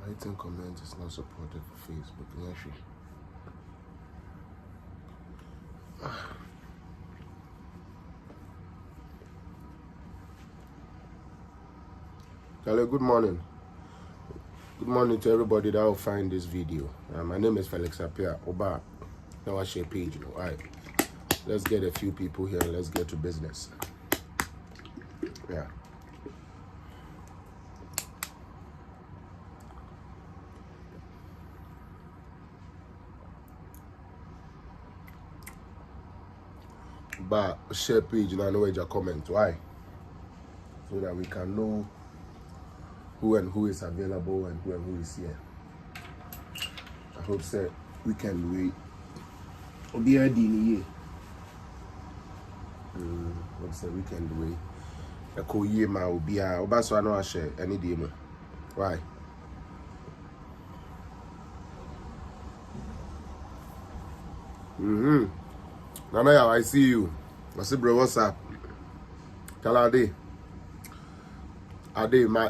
Writing comments is not supported for Facebook. Hello, good morning. Good morning to everybody that will find this video. My name is Felix Apia Oba. Now I share page. All right, let's get a few people here and let's get to business. Yeah. But share page and I know where your comment. Why? So that we can know who and who is available and who is here. I hope so we can wait. Obi adi ni ye. Hope so we can wait. Eko ye ma obi a oba so ano a share any day mo. Why? Nana ya, I see you. I say bro, what's up? Tell Ade. Ade my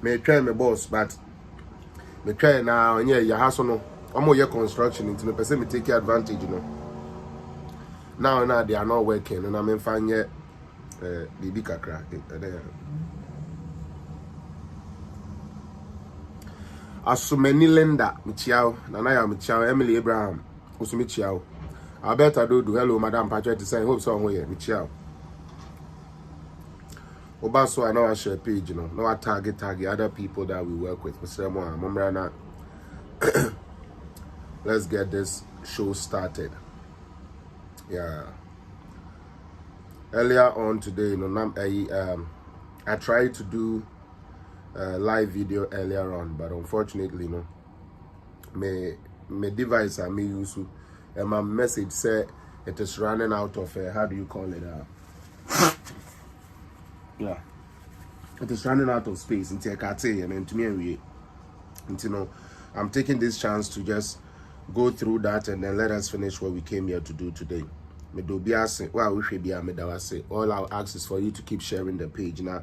me try my boss, but me try now and your house no. I'm more your construction into the person me take advantage, you know. Now they are not working and I'm in fine yet baby kakra. Asumeni Lenda, Michiao, Nanaya Michiao, Emily Abraham, Usumichiao. I better do hello, Madam Patrick to say hope somewhere, Michiao. Obaso, I know I share page, you know. No, I target other people that we work with. Let's get this show started. Yeah. Earlier on today, you know, I tried to do a live video earlier on, but unfortunately, you know, my device I may use and my message said it is running out of how do you call it? Yeah, it is running out of space. And to me, you know, I'm taking this chance to just go through that and then let us finish what we came here to do today. All I'll ask is for you to keep sharing the page now.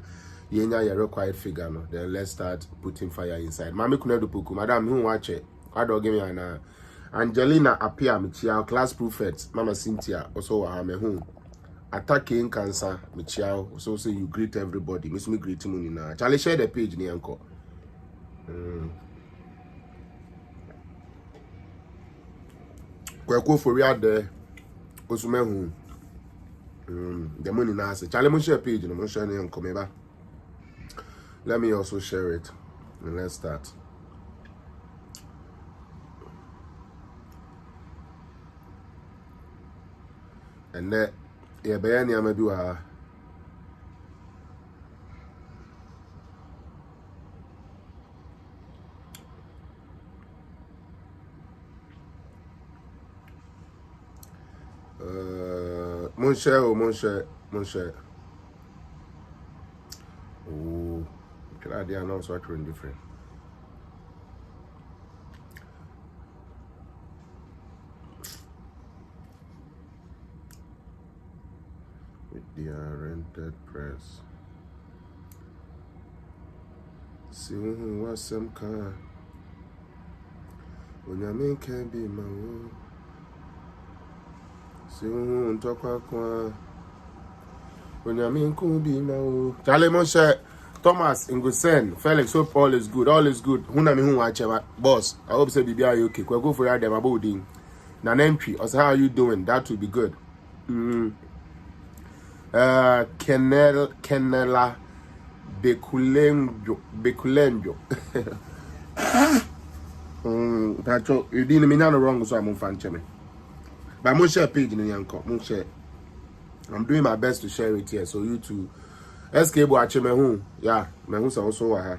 Your required figure, no. Then let's start putting fire inside. Mami kunedu puku, madam, who watch it? I don't give me an Angelina appear, Michiao, class prefect, Mama Cynthia, also who attacking cancer, Michiao, also say you greet everybody. Miss me greet him now. Charlie, share the page, ni uncle. Kweko for real there. Osume the money now say Charlie, mo share page, no mo share ni uncle me ba. Let me also share it and let's start. And that yeah, bayani amadu ha. Mon cher. Oh, can I do now so different? With the rented press. See who was some car. When your man can be my own. See who talk about. When your man could be my own. Charlie Monshe, Thomas, Ingusen, Felix, hope all is good. All is good. Who who watch boss? I hope say be okay. We'll go for your dem about ding. Nan entry. Or how are you doing? That will be good. Kenela Bekulenjo. Pacho, you didn't mean no wrong, so I'm fan cheme. But I'm share page in Yanko. Share. I'm doing my best to share it here, so you too. SK Boache me hu, yeah, me hu sa also wa ha.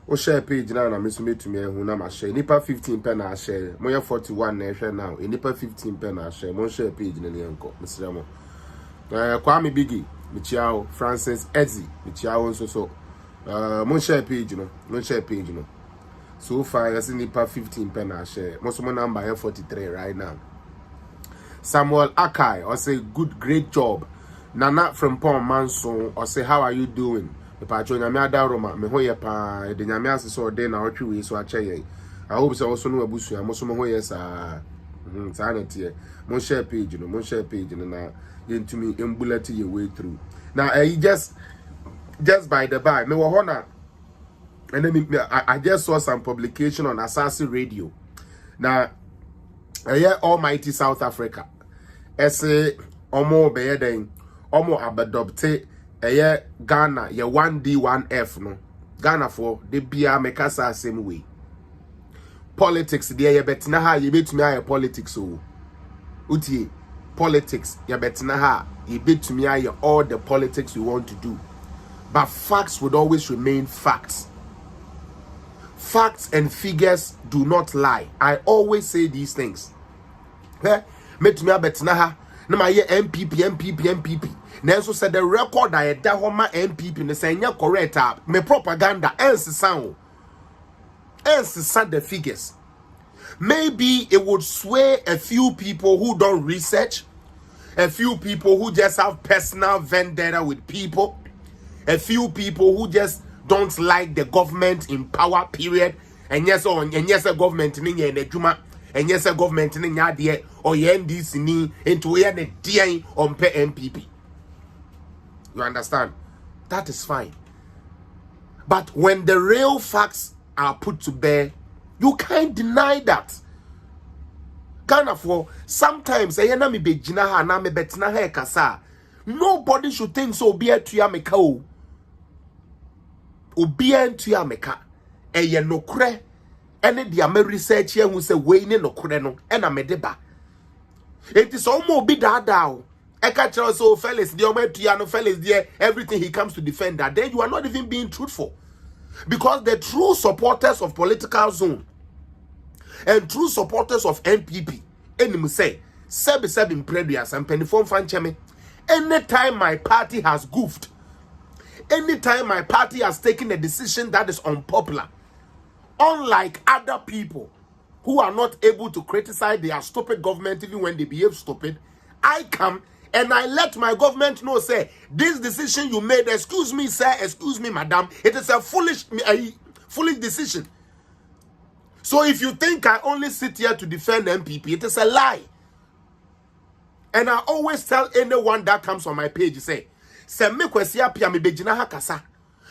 O share page now na me so me to me hu na ma share. Nipa 15 pen na share. Mo ya 41 na share now. Nipa 15 pen na share. Mo share page na Yanko. Mesra mo. Kwame Biggie, Michiao, Francis Edzi, Michiao so. Mo share page no. Mo share page no. So far, I see nipa 15 pen na share. Mo so mo number 43 right now. Samuel Akai, or say great job. Nana from Paul Manson, or say how are you doing? The patcho nyame ada roma me hoye pa de nyame asese de na otwe we so ache ye. I hope so also no abusu ya mo so mo hoye sa sa na tie. Mo share page no na yentumi embulati your way through. Now just by the by me wo hona and then I just saw some publication on Asasi Radio. Now almighty South Africa. Ese omo be den omo abadopte Ghana ye 1D 1F no. Ghana for the bia mekasa same way. Politics there ye betina ha ye betumi aye politics o. Utie politics ye betina ha ye betumi aye all the politics we want to do. But facts would always remain facts. Facts and figures do not lie. I always say these things. Metumi abetina ha na ma ye MPP. Nenso said the record I da homa MPP ne say nya correct me propaganda ensesa the figures. Maybe it would sway a few people who don't research, a few people who just have personal vendetta with people, a few people who just don't like the government in power, period. And yes, a government in the Juma, and yes, a government in the or NDC ni into the DI on MPP. You understand? That is fine. But when the real facts are put to bear, you can't deny that. Ghana for sometimes nobody should think so be a tuyameka o. Obia tuyameka. Eye nokre. Ene di ame research here who say we ne nokre no. Ena medeba. It is almost be that. Eka tell so fellas, the omo tuyano fellas there, everything he comes to defend that. Then you are not even being truthful. Because the true supporters of political zone and true supporters of MPP, any say, seven previous and penifon fancheme. Anytime my party has goofed, anytime my party has taken a decision that is unpopular, unlike other people who are not able to criticize their stupid government even when they behave stupid, I come and I let my government know, say, this decision you made, excuse me, sir, excuse me, madam, it is a foolish decision. So if you think I only sit here to defend MPP, it is a lie. And I always tell anyone that comes on my page, say me kwesi apia me begina ha kasa.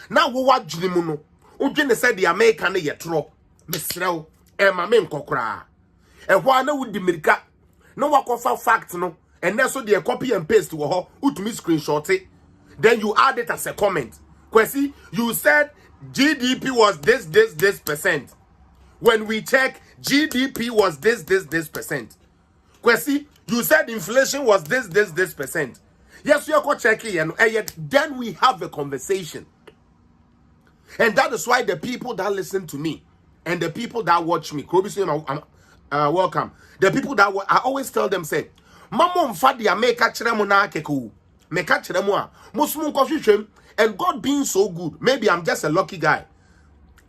Na wo wadwene mu no, udwene say the American ye tro. Mesrew, e ma me nkokra. E ho na wudi mirika. No wakofa fact no. And then so they copy and paste to her, utumi screenshot it. Then you add it as a comment. Kwesi, you said GDP was this percent. When we check, GDP was this percent. Kwesi, you said inflation was this percent. Yes, we are checking, and yet then we have a conversation. And that is why the people that listen to me and the people that watch me, welcome. The people that I always tell them, say, Mama mfadi ameka chiremu na akeku. Meka chiremu a. Musmu kwashishwem. And God being so good, maybe I'm just a lucky guy.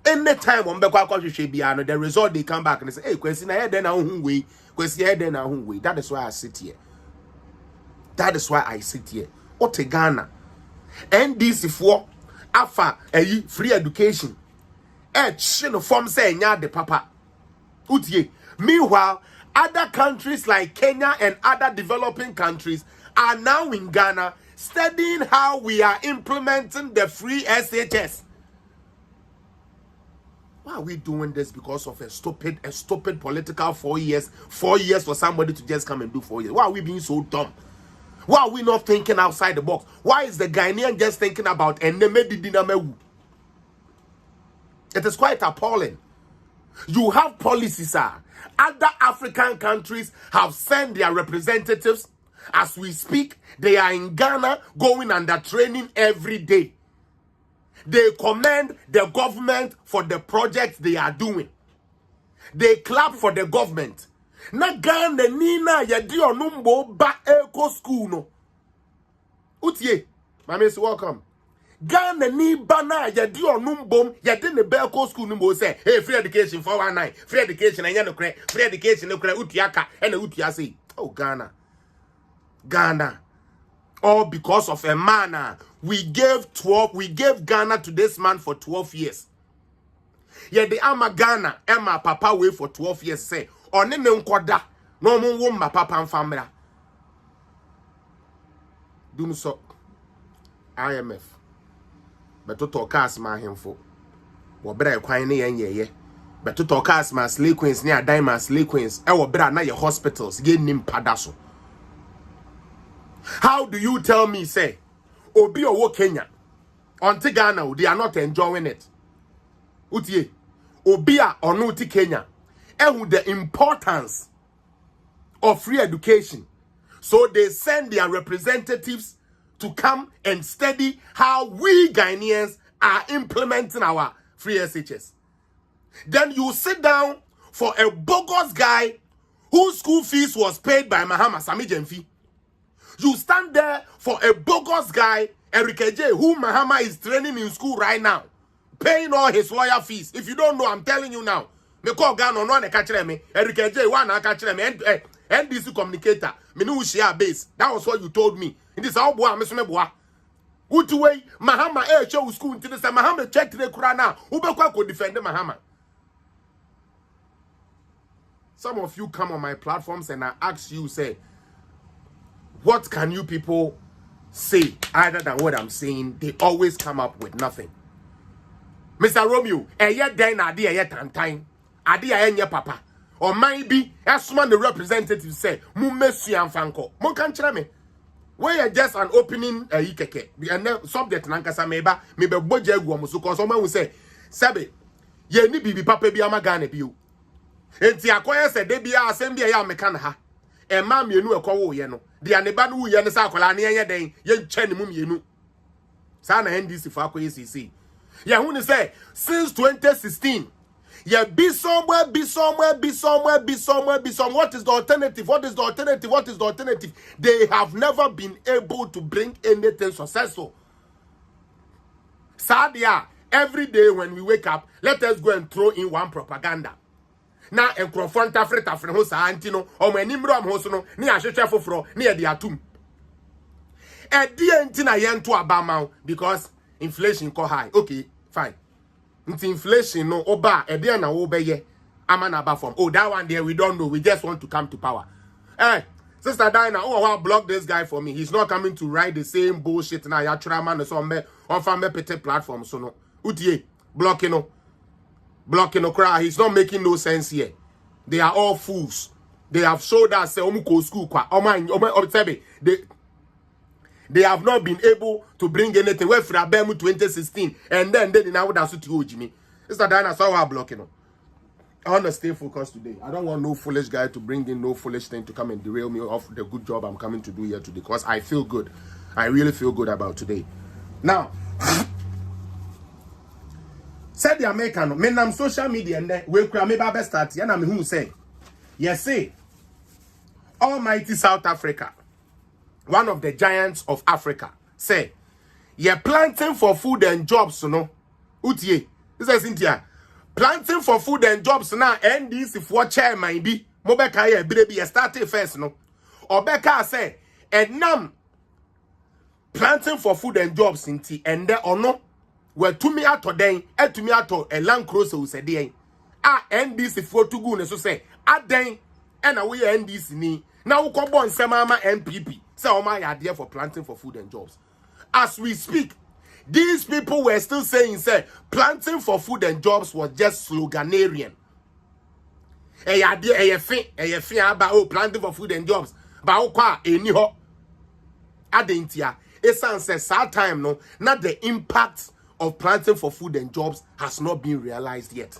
Anytime the result they come back and they say, hey, kwesi na head na hunwe. Kwesi head na hunwe. That is why I sit here. That is why I sit here. Ote Ghana. NDC for afa free education. Chino form say nya de papa. Utie. Meanwhile, other countries like Kenya and other developing countries are now in Ghana studying how we are implementing the free SHS. Why are we doing this? Because of a stupid political 4 years? 4 years for somebody to just come and do 4 years. Why are we being so dumb? Why are we not thinking outside the box? Why is the Ghanaian just thinking about Enemedi Dinamewu? It is quite appalling. You have policies, sir. Other African countries have sent their representatives. As we speak, they are in Ghana going under training every day. They commend the government for the projects they are doing. They clap for the government. Na Ghana nina yedi onumbo ba eco school no. Utie, Mami, welcome. Ghana ni bana yedi onumbom yedi ne belko school numbo say, hey, free education 419, free education and yanokre, free education no kre utiaka and utiase. Oh Ghana. All because of a man. We gave Ghana to this man for 12 years. Yeah, the ama Ghana, Emma papa wait for 12 years, say, or name nkoda, no more my papa and family. Doom so IMF. But to talk as my himfo. What better quine ye. But to talk as my slay queens near diamond slay queens. I will better na your hospitals, get nim padaso. How do you tell me, say, Obi or Kenya? Onti Ghana, they are not enjoying it. Utie, Obia or Nuti Kenya. And with the importance of free education. So they send their representatives to come and study how we Ghanaians are implementing our free SHS. Then you sit down for a bogus guy whose school fees was paid by Mahama Sami Jemfi. You stand there for a bogus guy, Eric J, who Mahama is training in school right now, paying all his lawyer fees. If you don't know, I'm telling you now. Me call Ghana no one catch me. Eric J one catch me. NDC communicator. Me no share base. That was what you told me. In this all boy, me boy. Good way, Mahama show school until the Mahama check the Quran now. Who be could defend Mahama? Some of you come on my platforms and I ask you, say, what can you people say other than what I'm saying? They always come up with nothing. Mr. Romeo, yet then I did yet time. I did a papa. Or maybe as one the representative say, Mumesu and Fanko. Mon can't me. Where you just an opening ikeke. And then subject nankasa meba, maybe boje guamusu, because someone will say, Sabe, ye ni bibi papa be amagane biu. Enti akoya said, they be a assembly ya mekanha. And mam you know a call yeno. The anebanu yen sakola near den, yen chen mum yenu. Sana NDC for ACC. Yeah, who say since 2016, yeah, be somewhere. What is the alternative? What is the alternative? What is the alternative? They have never been able to bring anything successful. Sadia, every day when we wake up, let us go and throw in one propaganda. Now, and confront Africa from Hosa Antino, or when Nimram Hosono, near Shefofro, near the Atum. And the Antina yen to Abama because inflation go high. Okay, fine. Inflation no oba ediana obeye amanaba from. Oh, that one there we don't know. We just want to come to power. Hey, Sister Dinah, oh, block this guy for me. He's not coming to write the same bullshit now. Ya man so me on family petty platform. So no. Utie blocking no cry. He's not making no sense here. They are all fools. They have showed us say omuko school kwa. They have not been able to bring anything. Where from 2016 and then now that's what you Jimmy. It's that Diana saw her blocking. I want to stay focused today. I don't want no foolish guy to bring in no foolish thing to come and derail me off the good job I'm coming to do here today. Because I feel good. I really feel good about today. Now, said the American, men on social media and then we can maybe start. And I'm who say, yes, say, Almighty South Africa. One of the giants of Africa, say, you're planting for food and jobs, you know. Utie, this is Cynthia. Planting for food and jobs now, and this if what chair might be, Mobeka ye baby started first, no. Or Becca say, and nam planting for food and jobs in tea, and there or no, where to me out then, and to me out a land cruiser who said, and this if what to go, so say, then, and away and this ni. Now we come on Samama NPP. So my idea for planting for food and jobs. As we speak, these people were still saying, say, planting for food and jobs was just sloganarian. A idea, a fin about planting for food and jobs. But kwa any ho adentia. It's says sad time no. Not the impact of planting for food and jobs has not been realized yet.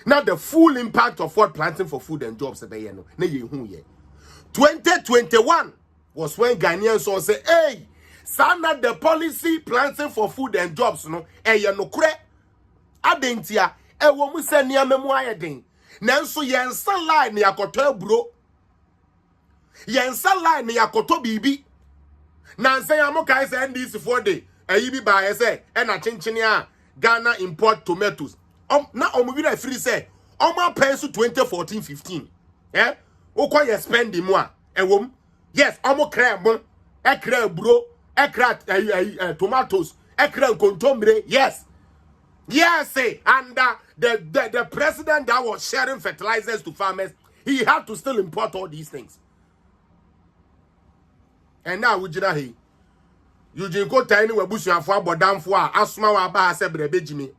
Not the full impact of what planting for food and jobs are no. 2021 was when Ghanaians all say, hey, sana the policy planting for food and jobs, no, no kre adentia, wo mu se nia memu ayeden. Nanso yensa line ne yakoto bro. Yensa line ne yakoto bibi. Nansa yamoka say NDC 4 day. Bi ba say e na chinchini a Ghana import tomatoes. Na omubi na free say, oma pensu 2014-15. Ukwa ye spend mo a ewom. Yes, omo krem ekra bro, ekra tomatoes, ekra kontombre. Yes. Yes, and the president that was sharing fertilizers to farmers, he had to still import all these things. And now we jina you go tiny we bush and for bodam for asma wa ba se brebejimi.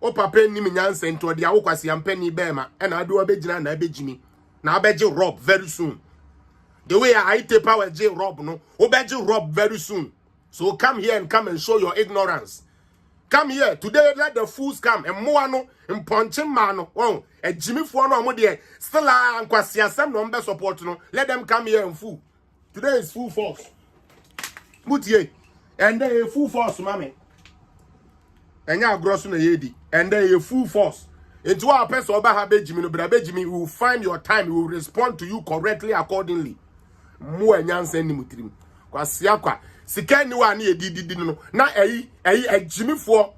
O papa ni me nyanse nto de awokwase ampani bema and I do abejina na abejimi. Na abeje rob very soon. The way I take power J rob no, obeje rob very soon. So come here and come and show your ignorance. Come here today. Let the fools come. And more no, and punching man. Oh, and Jimmy for no more there. Still, and Kwasia some number support no. Let them come here and fool. Today is full force. Mutiye, and they full force, mommy. And ya gross on the yedi, and they full force. Into our person over have Jimmy no Jimmy. We will find your time. We will respond to you correctly accordingly. More and yan send him to him. Kwasiakwa. Sikeni wa ni edidi no na Jimmy for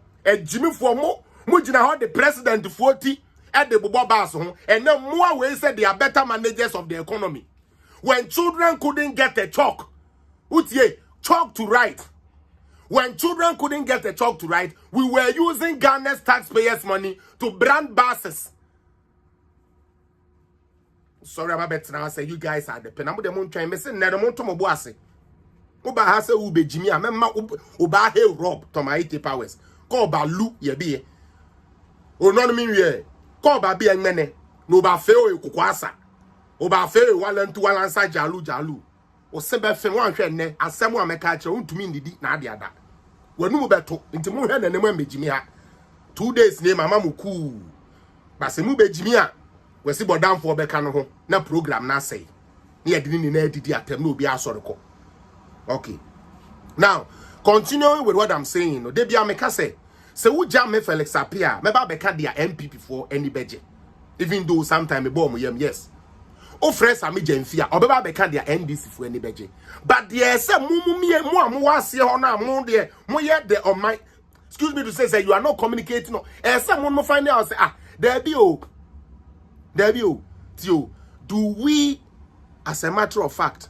mo gina how the president 40 at the bobo bass ho and then more ways said they are better managers of the economy. When children couldn't get a chalk, chalk to write. When children couldn't get a chalk to write, we were using Ghana's taxpayers' money to brand buses. Sorry about that. Now I say you guys are the pen. I'm the moon trying to say Nedamonto Moboase. Oba ha se ube Jimmy a memma oba he rob to my 80 powers. Ko ba lu ye be. O no mi wie. Ko ba be enmene. No ba fe o ekukwasa. Oba fe o walantu walansa jalu. O se be fe wan hwe ne asem a meka kire untumi ndidi na ade ada. Wanu mu beto nti mu hwe na ne mu Jimmy ha. 2 days ne mama mu ku. Ba se mu be Jimmy a we si bodam fo be ka no ho na program na say. Ne yedini ni na edidi atem na obi asore ko. Okay. Now, continuing with what I'm saying, Debia Meka say who jam me Felix Apia, meba beka dia MPP for any budget. Even though sometime me bomb yes. O fresh ami jenfia, obeba beka dia NDC for any budget. But there say mumu mi mo wase ho na mo de mo ye the on my excuse me to say you are not communicating no. Say mo find out say there be tio, do we as a matter of fact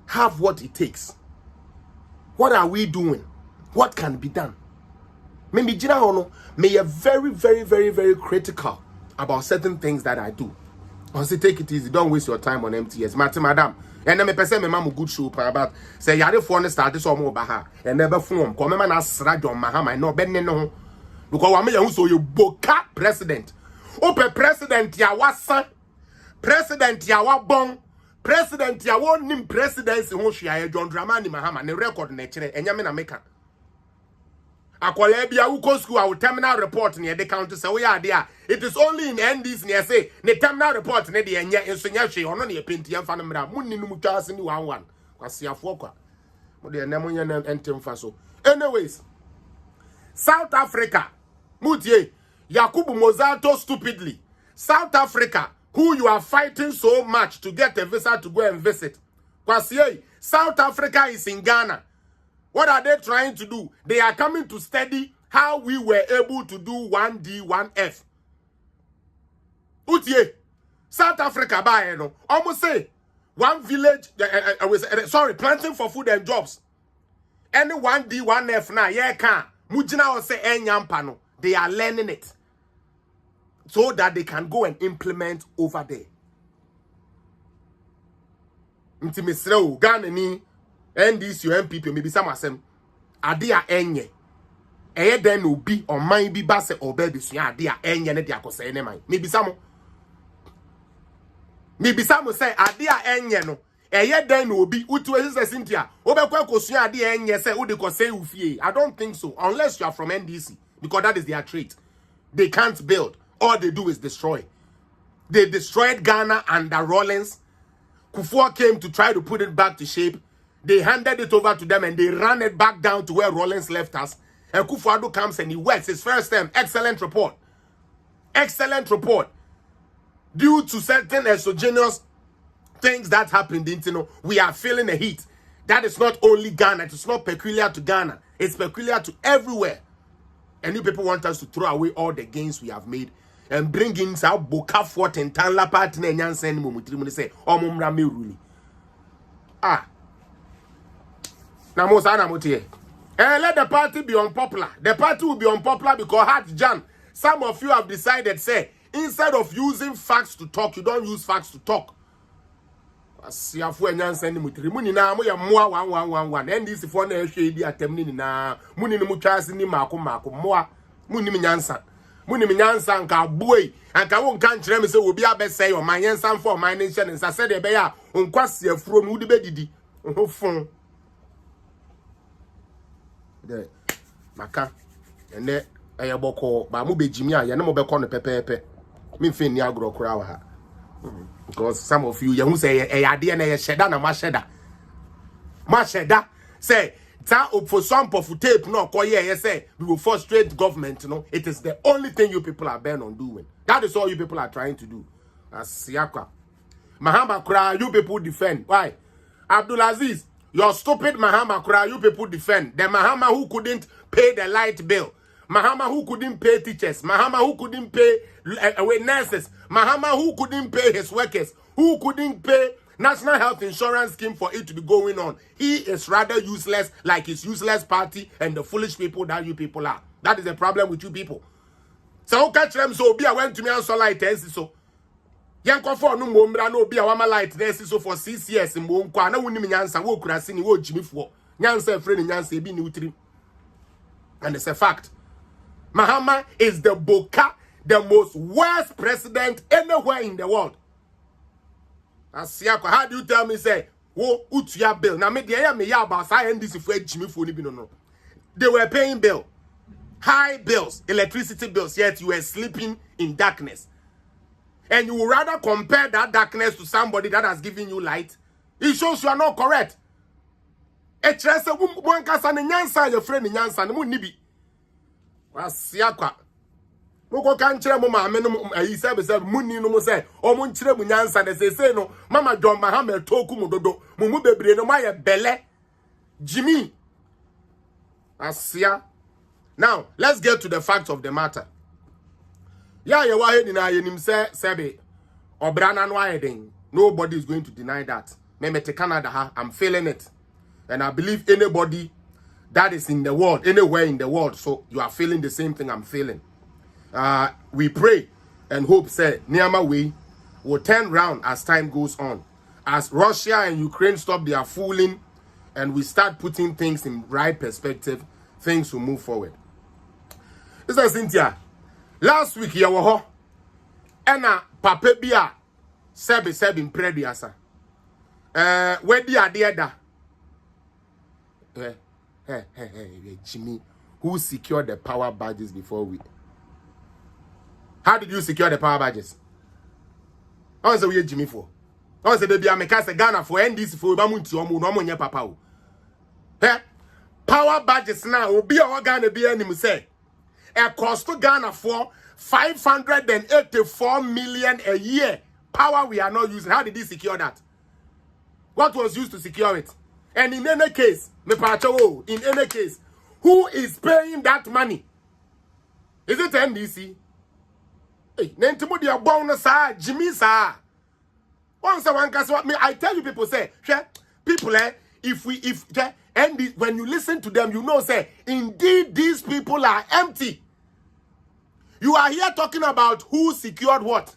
have what it takes? What are we doing? What can be done? Maybe Jina Hono may are very, very, very, very critical about certain things that I do. I say take it easy, don't waste your time on MTS. Madam, and then me person me mamu good show about say yare for start this or more baha and never form. Come man as radio mahama no benne no because wa me ya so you boka president. Ope president ya wasa president ya wa bon. President ya won nim presidency ho hwia John Dramani Mahama ne record na kire enyame na meka akwala bia wo school our terminal report ne de count say we are there it is only in NDs ne say ne terminal report ne de enye ensonya hwe ono ne penti amfa no mra munni num twase ni 11 kwasiafo kwa mo de na munye na entemfa so. Anyways, South Africa mutie Yakubu Mozato stupidly South Africa, who you are fighting so much to get a visa to go and visit. Because South Africa is in Ghana. What are they trying to do? They are coming to study how we were able to do 1D, 1F. Utie, South Africa, almost say, one village, planting for food and jobs. Any 1D, 1F now, Mujina will say, Enyam they are learning it. So that they can go and implement over there. Intimisreo, Ghana ni, NDC or MPP, maybe some of them, Adia enye. Eye den obi or mine be basse or baby, so Adia enye ne diako say ne mine. Maybe some say Adia enye no. Eye den obi, utu is Cynthia. Obekwa kosu Adia enye say udiko say ufie. I don't think so, unless you are from NDC, because that is their trait. They can't build. All they do is destroy. They destroyed Ghana under Rawlings. Kufuor came to try to put it back to shape. They handed it over to them and they ran it back down to where Rawlings left us. And Kufuor comes and he works his first term. Excellent report. Excellent report. Due to certain exogenous things that happened, we are feeling the heat. That is not only Ghana. It is not peculiar to Ghana. It's peculiar to everywhere. And you people want us to throw away all the gains we have made and bring in some Boka Fort and Tanla Partner and Yansen Mumutri say, or Mumra Miruli. Na mo sa na mo tie. Let the party be unpopular. The party will be unpopular because Hart Jan, some of you have decided, say, instead of using facts to talk, you don't use facts to talk. Asiafu enyansa ni mutiri muni na mo ya moa 1111 NDC for na ehwe di atemni ni na muni ni mutwase ni mako moa muni mi nyansa nka abuei anka wo nka nkyere me se obi abesɛ yo man yensa for man nhyɛ ne nsa sɛ de be ya onkwase afuro no wudi bedidi ohofon de maka ene eyeboko ba mo bejimi a ye ne mo bekɔ no pepepe me mfe ni agro kora wa ha. Because some of you who say ade na ye sheda na ma sheda say ta for some of tape no koye say we will frustrate government, no. It is the only thing you people are bent on doing. That is all you people are trying to do. Asiakwa Mahama Kura, you people defend. Why? Abdulaziz, your stupid Mahama Kura, you people defend. The Mahama who couldn't pay the light bill, Mahama who couldn't pay teachers, Mahama who couldn't pay nurses, Mahama who couldn't pay his workers, who couldn't pay National Health Insurance Scheme for it to be going on. He is rather useless, like his useless party and the foolish people that you people are. That is the problem with you people. So catch them so be I went to me and so light so. Yanko for no mumbra no be a wama light so for 6 years in Monkwa na wuni nyansa wo kurasi ni wo jimi fo. Nyansa friend nyansa bi ni utrim. And it's a fact. Mahama is the boka, the most worst president anywhere in the world. Asiako, how do you tell me say, wo utuya bill? Now me ya about NDC for Jimmy for no. They were paying bill, high bills, electricity bills, yet you were sleeping in darkness. And you would rather compare that darkness to somebody that has given you light. It shows you are not correct. Echrese one kasa ne nyansa your friend nyansa ne mu nibi. Asiako. Moko kan kire mo ma me no ayi se muni no mo se o mo nkire mu nyansa de se no mama John Mahama toku mu dodo mu bebre no maye bele Jimmy Asia. Now let's get to the facts of the matter. Ya ye wa he ni na ye nim se sebe obrana no ayeden. Nobody is going to deny that. Me Canada ha, I'm feeling it. And I believe anybody that is in the world, anywhere in the world, so you are feeling the same thing I'm feeling. We pray and hope say Niama way will turn round as time goes on. As Russia and Ukraine stop their fooling and we start putting things in right perspective, things will move forward. Mr. Cynthia, last week you were and Papa Bia Sebi in Prediasa. Where the idea that Jimmy, who secured the power badges before we? How did you secure the power badges? How say we Jimmy for? How say they be America Ghana for NDC for Bamunti omo no monye papa o. Power badges now will be our Ghana be enemy say. It cost to Ghana for 584 million a year. Power we are not using. How did he secure that? What was used to secure it? And in any case, in any case, who is paying that money? Is it NDC? Hey, Nentimo dia bonus Jimmy sa. Once one case what me I tell you people say, people when you listen to them, you know say indeed these people are empty. You are here talking about who secured what?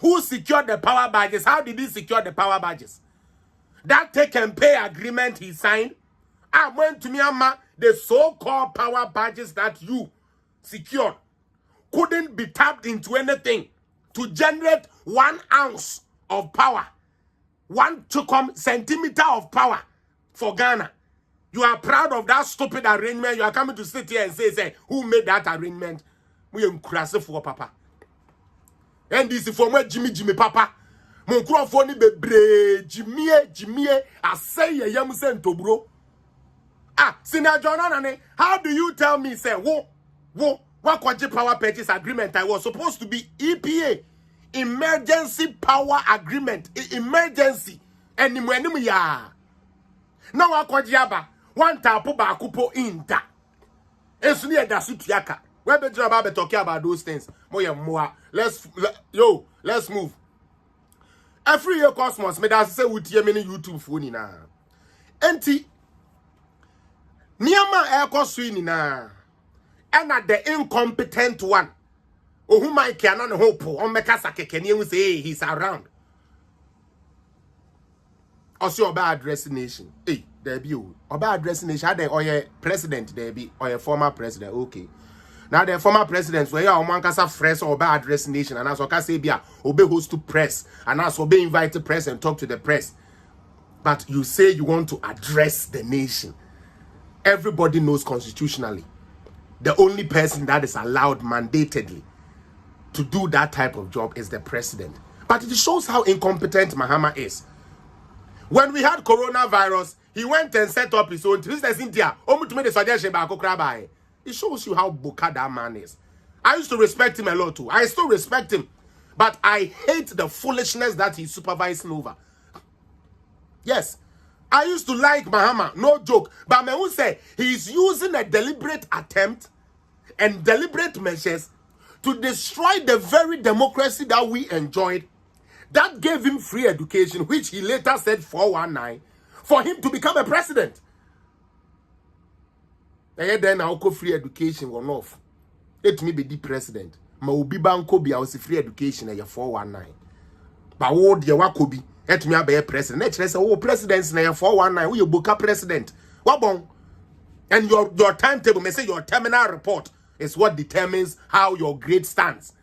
Who secured the power badges? How did he secure the power badges? That take and pay agreement he signed. I went to Myanmar, the so-called power badges that you secured couldn't be tapped into anything to generate 1 ounce of power, 1 centimeter of power for Ghana. You are proud of that stupid arrangement. You are coming to sit here and say, who made that arrangement? We are crazy for Papa. And this is for me, Jimmy Papa. Mon crofoni bebre Jimmy I say ye yam sento bro. Sina John, how do you tell me say what power purchase agreement I was supposed to be EPA, emergency power agreement, emergency and ya. Now akwajiaba one tapo ba kupo inta. Esu ne da sutiaka. We be talking about those things. Let's move. Every year Cosmos me da say wutie me YouTube phone na. Enti Niama eko swini na. And at the incompetent one. Oh, who might can an hope on Mekasake can you say he's around? Also, about addressing nation. Hey, there be you. About addressing nation, or your president, there be, or your former president. Okay. Now, the former presidents were your Mancasa fresh or about addressing nation, and as Okasabia, obey host to press, and as obey invite to press and talk to the press. But you say you want to address the nation. Everybody knows constitutionally. The only person that is allowed mandatedly to do that type of job is the president. But it shows how incompetent Mahama is. When we had coronavirus, he went and set up his own. This is India. It shows you how boka that man is. I used to respect him a lot too. I still respect him. But I hate the foolishness that he's supervising over. Yes. I used to like Mahama, no joke. But me who say he's using a deliberate attempt and deliberate measures to destroy the very democracy that we enjoyed, that gave him free education, which he later said 419, for him to become a president. And then I'll go free education one off. Let me be the president. Ma ubi banko bi was free education at 419. But what the wakobi? Let me be a president. Let's say, oh, presidents na 419. We you book a president. What bon? And your timetable may say your terminal report is what determines how your grade stands.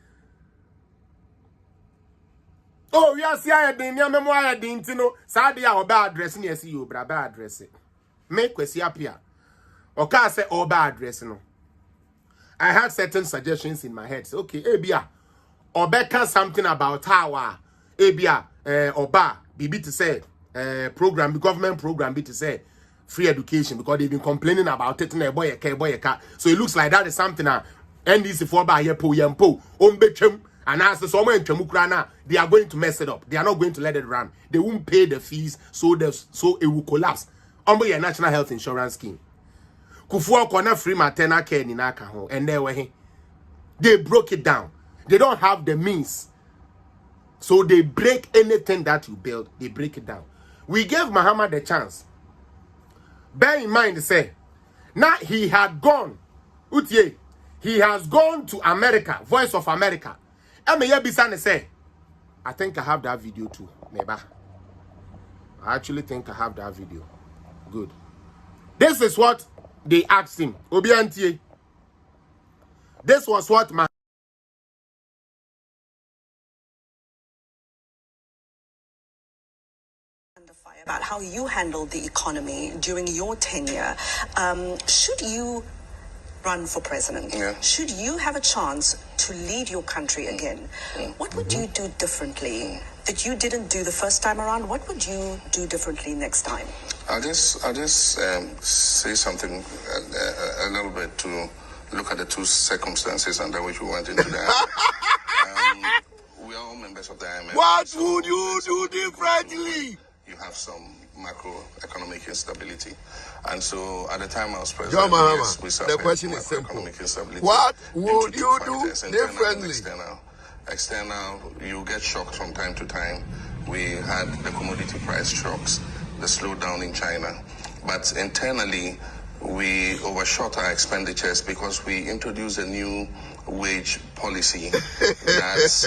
Oh, yes, yeah, the memoir didn't know. Sadia or bad addressing, yes, you, bad address it. Make we see up here. Or can't say all bad addressing. No. I had certain suggestions in my head. So, okay, Abia, or better something about how Abia, Oba, Bibi to say, program, the government program, be to say, free education, because they've been complaining about it in a boy, a car. So it looks like that is something NDC for by Yepo Yampo, Ombechem, and as the summer in Chemukrana, they are going to mess it up. They are not going to let it run. They won't pay the fees, so it will collapse. Under your national health insurance scheme. Kufuor kona free maternal care in Nakaho, and they broke it down. They don't have the means. So they break anything that you build, they break it down. We gave Mahama the chance. Bear in mind, say, now he had gone, Utie, he has gone to America, Voice of America. And say, I think I have that video too, neighbor. I actually think I have that video. Good. This is what they asked him. Obiantie. This was what about how you handled the economy during your tenure. Should you run for president, should you have a chance to lead your country again, what would you do differently that you didn't do the first time around? What would you do differently next time? I'll just say something a little bit to look at the two circumstances under which we went into that. We are all members of the IMF. What would you do differently? You have some macroeconomic instability. And so at the time I was president, John Mahama, yes, the question is simple. What would you do differently? External, you get shocked from time to time. We had the commodity price shocks, the slowdown in China. But internally, we overshot our expenditures because we introduced a new wage policy that's...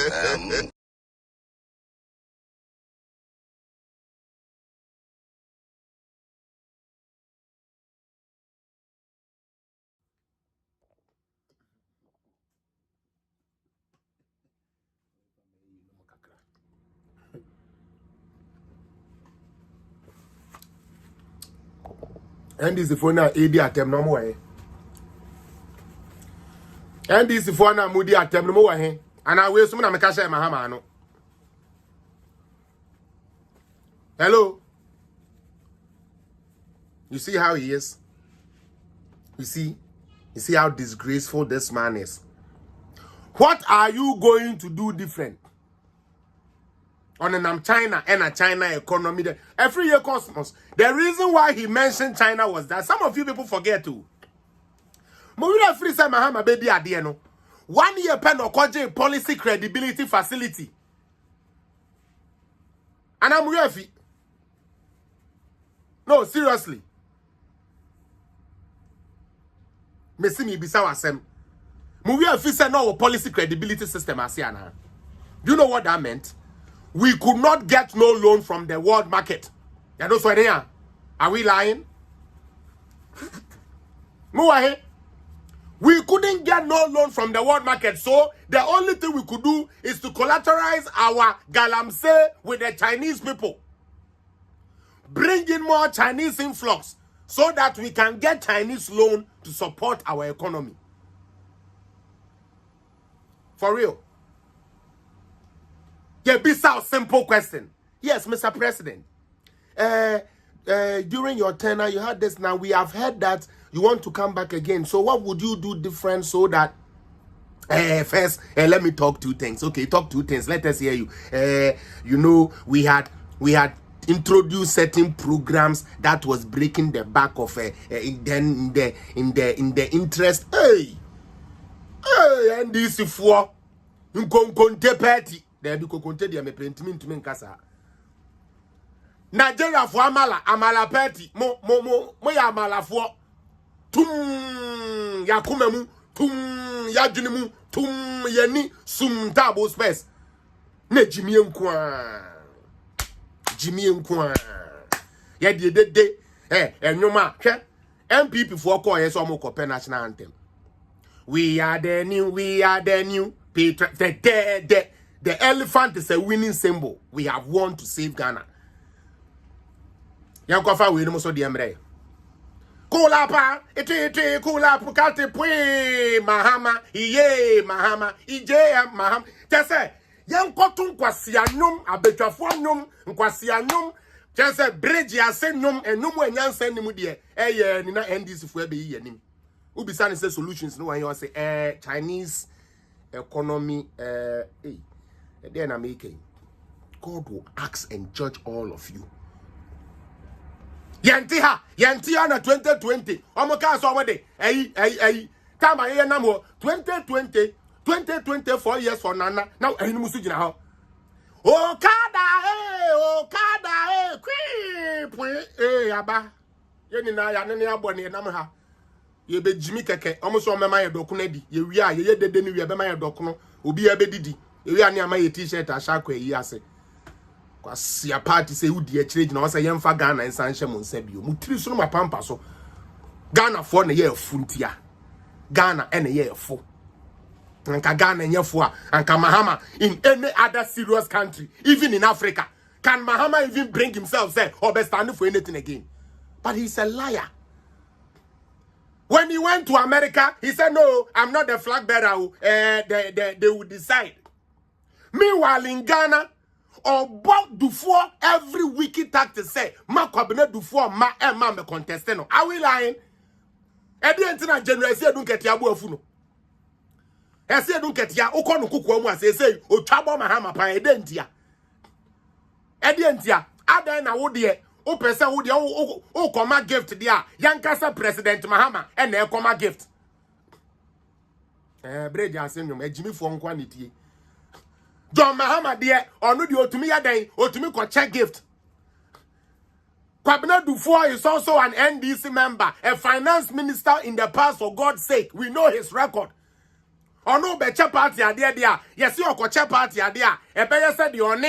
NDC for now, AD attempt no more. NDC for now, Moody attempt no more. And I will soon make a share Mahama. Hello. You see how he is? You see how disgraceful this man is. What are you going to do different? On a China and a China economy. Every year Cosmos. The reason why he mentioned China was that some of you people forget too. Mouila free say Mahama baby adieno. 1 year pen or policy credibility facility. And I'm refi. No, seriously. Me see me bisa wasem. We have said no policy credibility system asiana. Do you know what that meant? We could not get no loan from the world market. You know so are we lying? We couldn't get no loan from the world market, so the only thing we could do is to collateralize our galamsey with the Chinese people. Bring in more Chinese influx so that we can get Chinese loan to support our economy. For real. Yeah, this is a simple question. Yes, Mr. President. During your tenure, you had this. Now we have heard that you want to come back again. So what would you do different so that first let me talk two things. Okay, talk two things. Let us hear you. You know, we had introduced certain programs that was breaking the back of then in the interest. Hey, and this for Nkonkonte party. There be Konkonte dia me printment to me nkasa. Nigeria for amala party mo ya amala for tum ya kumemu tum ya junimu tum yani sum tabo space ne Jimmy nkwa ya de enwoma hwe MPP for call yes omo kope national anthem. We are the new the elephant is a winning symbol. We have won to save Ghana. Yankofa we no so de emre. Kulapa, iti kulapa kate pwe mahama, iye mahama, ije mahama. Tese, yankotun kwasi anyum, abetwafo anyum, kwasi anyum. Tese bridge ase nyum, enum enyanse nimu de. Eye ni na NDC fu ebe yi nim. Ubisa ni say solutions no wan you say Chinese economy then I'm making. God will ask and judge all of you. Yantiha na 2020. Omoka so wede. Come here namo 2020 4 years for Nana. Now enu musu gina ho. Okada kwi aba. Yeni na ya ne abone nam ha. Ye be jimi keke. Omo so mema ye dokuna di. Ye wi a ye dede ni wi be ma ye dokuno. Obi ya be didi. Ewi ani ama ye t-shirt ashakwa yi ase. Kwasi a party say udi e chire na wasa yemfa Ghana ensan hye mo nsa bio. Mutiri so no mapampa so. Ghana for na ye afuntia. Ghana ene ye efo. Anka Ghana nyefo a anka Mahama in any other serious country, even in Africa. Can Mahama even bring himself say or be stand for anything again? But he's a liar. When he went to America, he said, no, I'm not the flag bearer. They will decide. Meanwhile, in Ghana, about Dufour, every wicked tactic say, ma cabinet Dufour, ma me contestant. Are we lying? Edientina general say don't get yabu afuno. I say don't get ya okonu kuku mu say o twabo mahama pa edentia. Edientia, ada na wo de o pese wo de o koma gift dia. Yankasa President Mahama and e koma gift. Breja asenyum ejimi fo nkwa netie. John Mahama there or no the otumi yaden otumi ko check gift. Kwabena Dufour is also an NDC member, a finance minister in the past, for God's sake. We know his record. Or no beche party idea there. Yes, you ko che party idea. E be said the one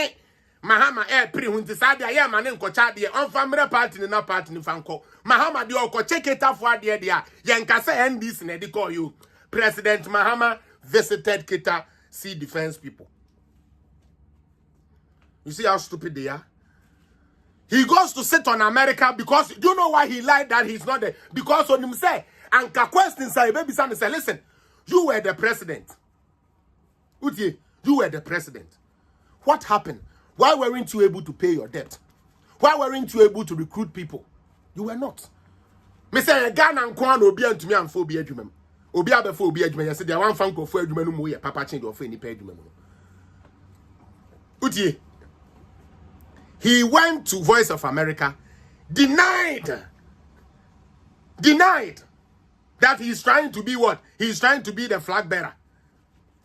Mahama pre hunti sadia ya mane ko cha de on family party na party ni fanko. Mahama de ko check it for idea there. Yankasa NDC na de call you. President Mahama visited Kita Sea Defense people. You see how stupid they are? He goes to sit on America because, do you know why he lied that he's not there? Because when him say, and question say, baby son say, listen, you were the president. Utie, you were the president. What happened? Why weren't you able to pay your debt? Why weren't you able to recruit people? You were not. Me say, Ghana and Kwan obi and to me and phobia jumem. Obi abefo obi adwuma yesi de wan fan kofo adwuma no mu ye papa change of any pay adwuma no. Utie. He went to Voice of America, denied that he's trying to be what? He's trying to be the flag bearer.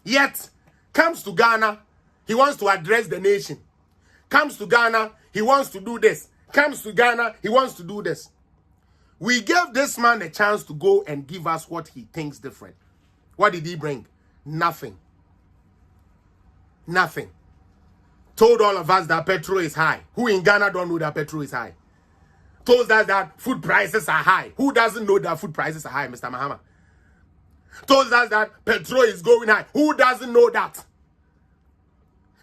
Yet, comes to Ghana, he wants to address the nation. Comes to Ghana, he wants to do this. Comes to Ghana, he wants to do this. We gave this man a chance to go and give us what he thinks different. What did he bring? Nothing. Nothing. Told all of us that petrol is high. Who in Ghana don't know that petrol is high? Told us that food prices are high. Who doesn't know that food prices are high, Mr. Mahama? Told us that petrol is going high. Who doesn't know that?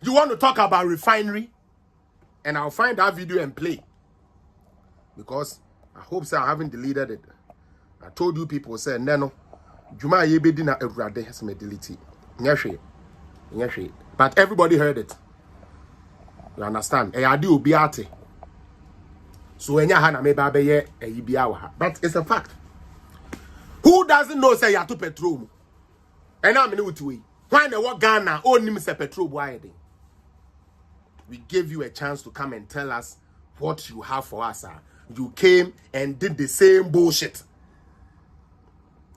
You want to talk about refinery? And I'll find that video and play. Because I hope so I haven't deleted it. I told you people say no. Juma yebedi na everade has me delete it. But everybody heard it. You understand? So but it's a fact. Who doesn't know say you to petrol? And I'm in way. Why the what Ghana only say petrol why? We gave you a chance to come and tell us what you have for us. You came and did the same bullshit.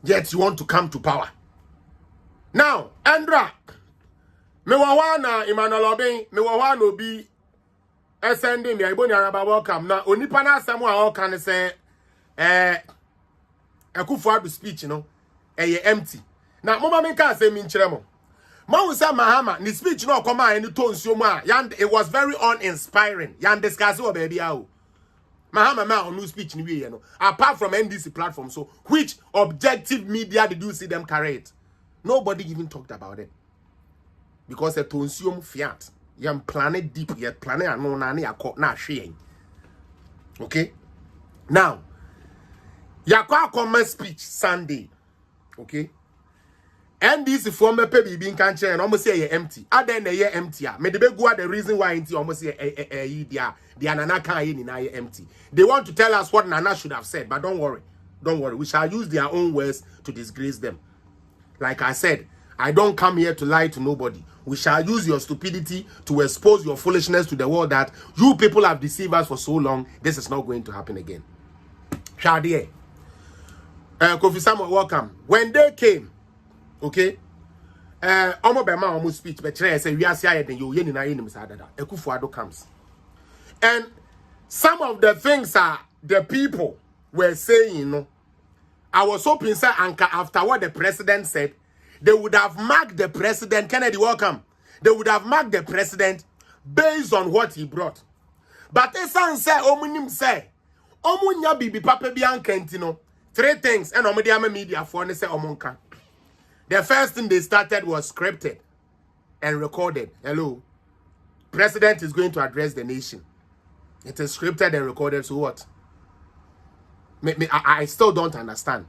Yet you want to come to power. Now, Andra, me wawana Emmanuel Obin, me wawana obi sending me iboni araba welcome. Na onipa na asem a all can say Akufo-Addo speech no empty. Na mama me ka say me nkyere mo. Mawusa Mahama, the speech no come any tone so ma. It was very uninspiring. Yan discuss o baby how. Mahama ma on new speech ni we no. Apart from NDC platform, so which objective media did you see them carry it? Nobody even talked about it. Because a tonsium fiat. Yam planet deep yet planet no na na sharing. Okay? Now, yakwa comment speech Sunday. Okay? And this former baby being cancer and almost say empty. Other than a empty. Me the big the reason why into almost say the Nana can't empty. They want to tell us what Nana should have said, but don't worry. Don't worry. We shall use their own words to disgrace them. Like I said, I don't come here to lie to nobody. We shall use your stupidity to expose your foolishness to the world that you people have deceived us for so long. This is not going to happen again. Shadiye. Kofi Samuel, welcome. When they came, okay, almost speech, but I say we are saying that you Akufo-Addo comes. And some of the things the people were saying, you know, I was hoping, sir, Anka, after what the president said, they would have marked the president. Kennedy, welcome. They would have marked the president based on what he brought. But the son said, Omunim say, Omunya bibi papa biankentino. Three things, and Omudiama media for say Omonka. The first thing they started was scripted and recorded. Hello. President is going to address the nation. It is scripted and recorded, so what? I still don't understand.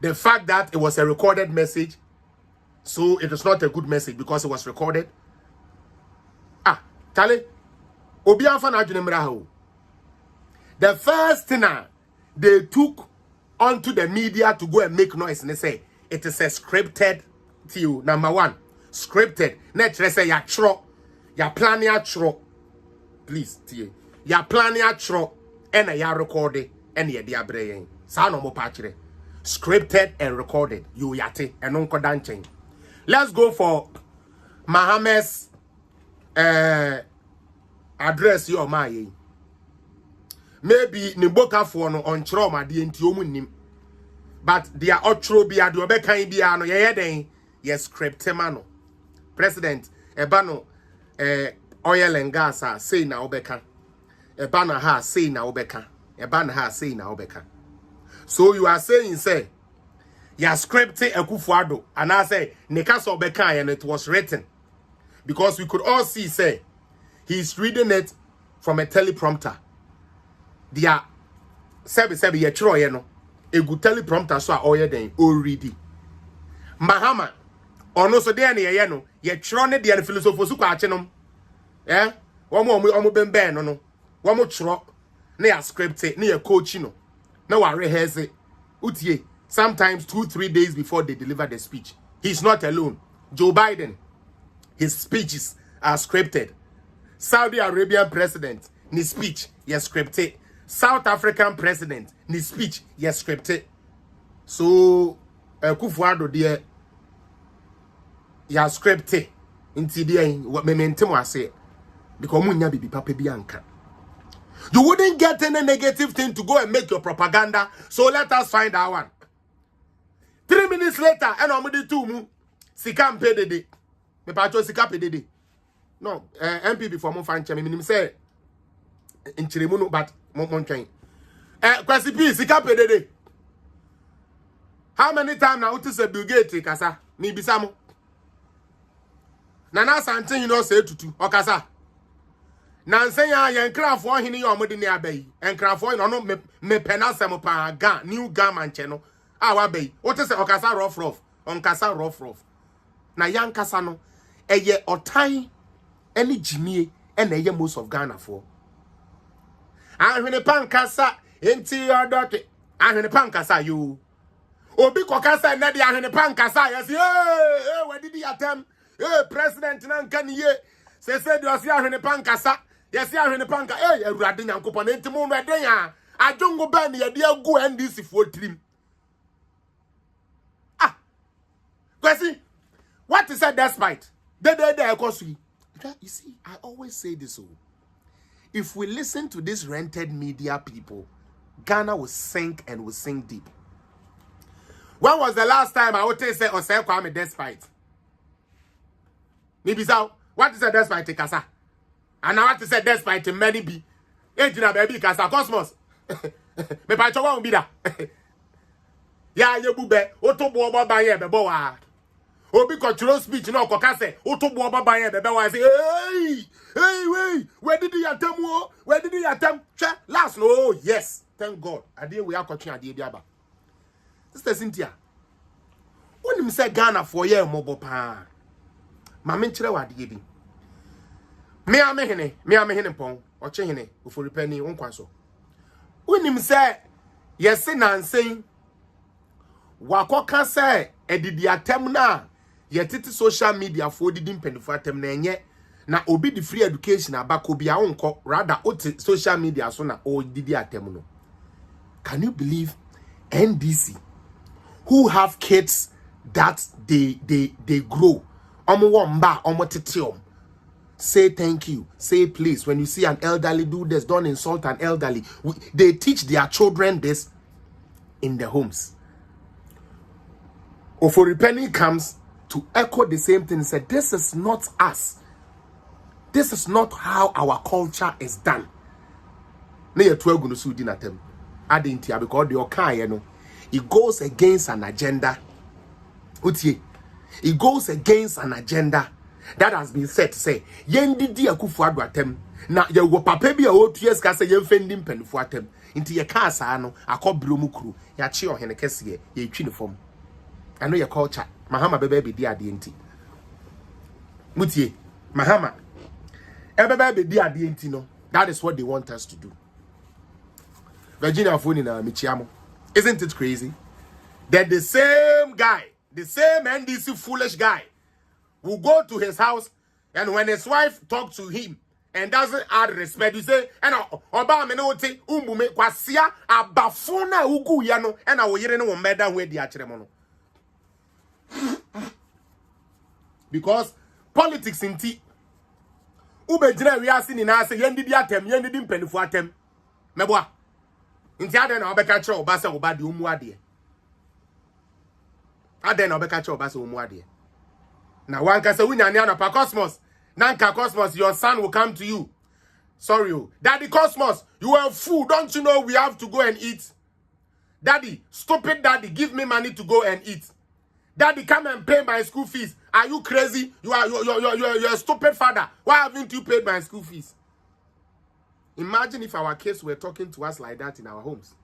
The fact that it was a recorded message, so it is not a good message because it was recorded. Tale, the first thing they took onto the media to go and make noise and they say, it is a scripted to number one. Scripted. Let's say ya plan ya tro. Please, T. Ya plan ya tro. And ya recorded. And ya dia brain. Sa no mo patchere. Scripted and recorded. You yate. And unko dancing. Let's go for Mahame's address your my. Maybe Niboka for no on trauma the ntiomunim. But they are outro be ado be kan bia no ye den yes script mano. President ebano oil and gas say na obeka. Ebana ha say na obeka. Ebana ha say na obeka. So you are saying say ya scripted Akufo-Addo and I say Nekaso obeka and it was written because we could all see say he's reading it from a teleprompter. Dia sebi ye chro ye no a good teleprompter so oye den already. Mahama ono so de na ye no ye chro ne de philosopher su kwa ache no omo bembe no omo chro na ya script na ya coach no na wa rehearse utie sometimes 2-3 days before they deliver the speech. He's not alone. Joe Biden, his speeches are scripted. Saudi Arabian president, his speech is scripted. South African president, his speech is scripted. So Akufo-Addo there ya scripted inti there what me mentimo ase because munya bibi papa bi anka. You wouldn't get any negative thing to go and make your propaganda. So let us find that one. 3 minutes later, and I'm the two Sika pay the day. Me pacho Sika pay the day. No, MP before mo fan chemi minim say in Chirimuno, but mon train. Kwasi P Sika pay the day. How many times now to say Bill Gates kasa? Ni bisamo. Nana Santin you know say tutu okasa. Nansen ya yenkrafo hini yo mode ne abai. Enkrafo no me penasem pa ga new garment no. Ah wa bai. What say okasa rough. Onkasa rough. Na yankasa no eye otan ene jimie ene eye most of Ghana for. Ahwene pankasa enti odote. Ahwene pankasa you. Obi kokasa na dia ahwene pankasa yes we did atem. President nanka ni ye. Se di osi ahwene pankasa. Yes ahwene panka Awurade Nyankopon enti mo no eden ya. Adwongo ba ne ye de agu NDC for trim. Kwesi, what is that despite? You see, I always say this. If we listen to these rented media people, Ghana will sink and will sink deep. When was the last time I would say or say Kwame despite? Maybe so. What is a despite Kasa? And I want to say despite many be. Ejina baby Kasa Cosmos. Me pa chowa un bida. Ya ye bube, otobo oba ba ye bebo wa. Obi control speech no koka say otobo oba ba ye bebe wa say hey where did you attempt last no oh, yes thank God ade we akotwe ade bi aba Sister Cynthia onim say Ghana for ye mobo pa ma me nkire wa ade bi me amehene pon o chehene oforipani wonkwaso onim say yes nansen wakoka say edidi atem na yetiti social media for didi mpendifo atem na enye na obi di free education abako bia wonko rather oti social media so na o didi atem no. Can you believe NDC who have kids that they grow omo mba omo tete say thank you, say please. When you see an elderly do this, don't insult an elderly. They teach their children this in the homes. Oforipeni comes to echo the same thing and said, this is not us. This is not how our culture is done. Because it goes against an agenda. It goes against an agenda that has been set to say, Yendidi Akufuadu atem. Na ye wo papa bi a o 2 years ka say ye fendi mpanifo atem. Inti ye ka asa no akobro mu kru. Ya chi ohene kese ye twi ne fom. I know your culture. Mahama bebe di ade enti. Mutie, Mahama. Bebe di ade enti no. That is what they want us to do. Virginia Funi na Michiamo. Isn't it crazy? That the same guy, the same NDC foolish guy, will go to his house and when his wife talks to him and doesn't add respect, you say, and oba me no te umbume kwasia abafona ugu ya no and awo yire no meda we di akire mo no. Because politics in tea. Ube jina we are seeing na say yendi di atem, yendi di mpenifo atem. Meboa. Inti ade na obeka kire oba se oba di omu ade. Ade na obeka kire oba se omu ade. Na one can say unyanya na pa Cosmos. Nanka Cosmos, your son will come to you. Sorry, Daddy Cosmos, you are a fool. Don't you know we have to go and eat? Daddy, stupid daddy, give me money to go and eat. Daddy, come and pay my school fees. Are you crazy? You're a stupid father. Why haven't you paid my school fees? Imagine if our kids were talking to us like that in our homes.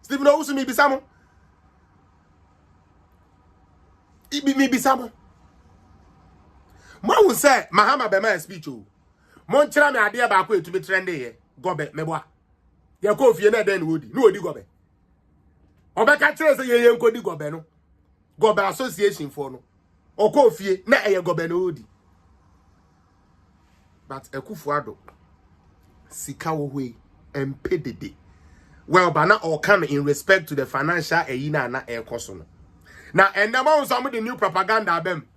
Stephen Owusu Bisamo. Me Bisamo. Mo say Mahama Bema speech o. Mo nchira me ade ba ko etu be trende ye. Gobe meboa. Ye ko fie na den wodi. No odi gobe. Obeka kire say ye nkodi gobe no. Gobe association for no. Oko fie na eye gobe no odi. But Ekufuado sika wo hwe empedede. Well, bana or can in respect to the financial eyina na ekoso no. Now, and now some of the new propaganda them.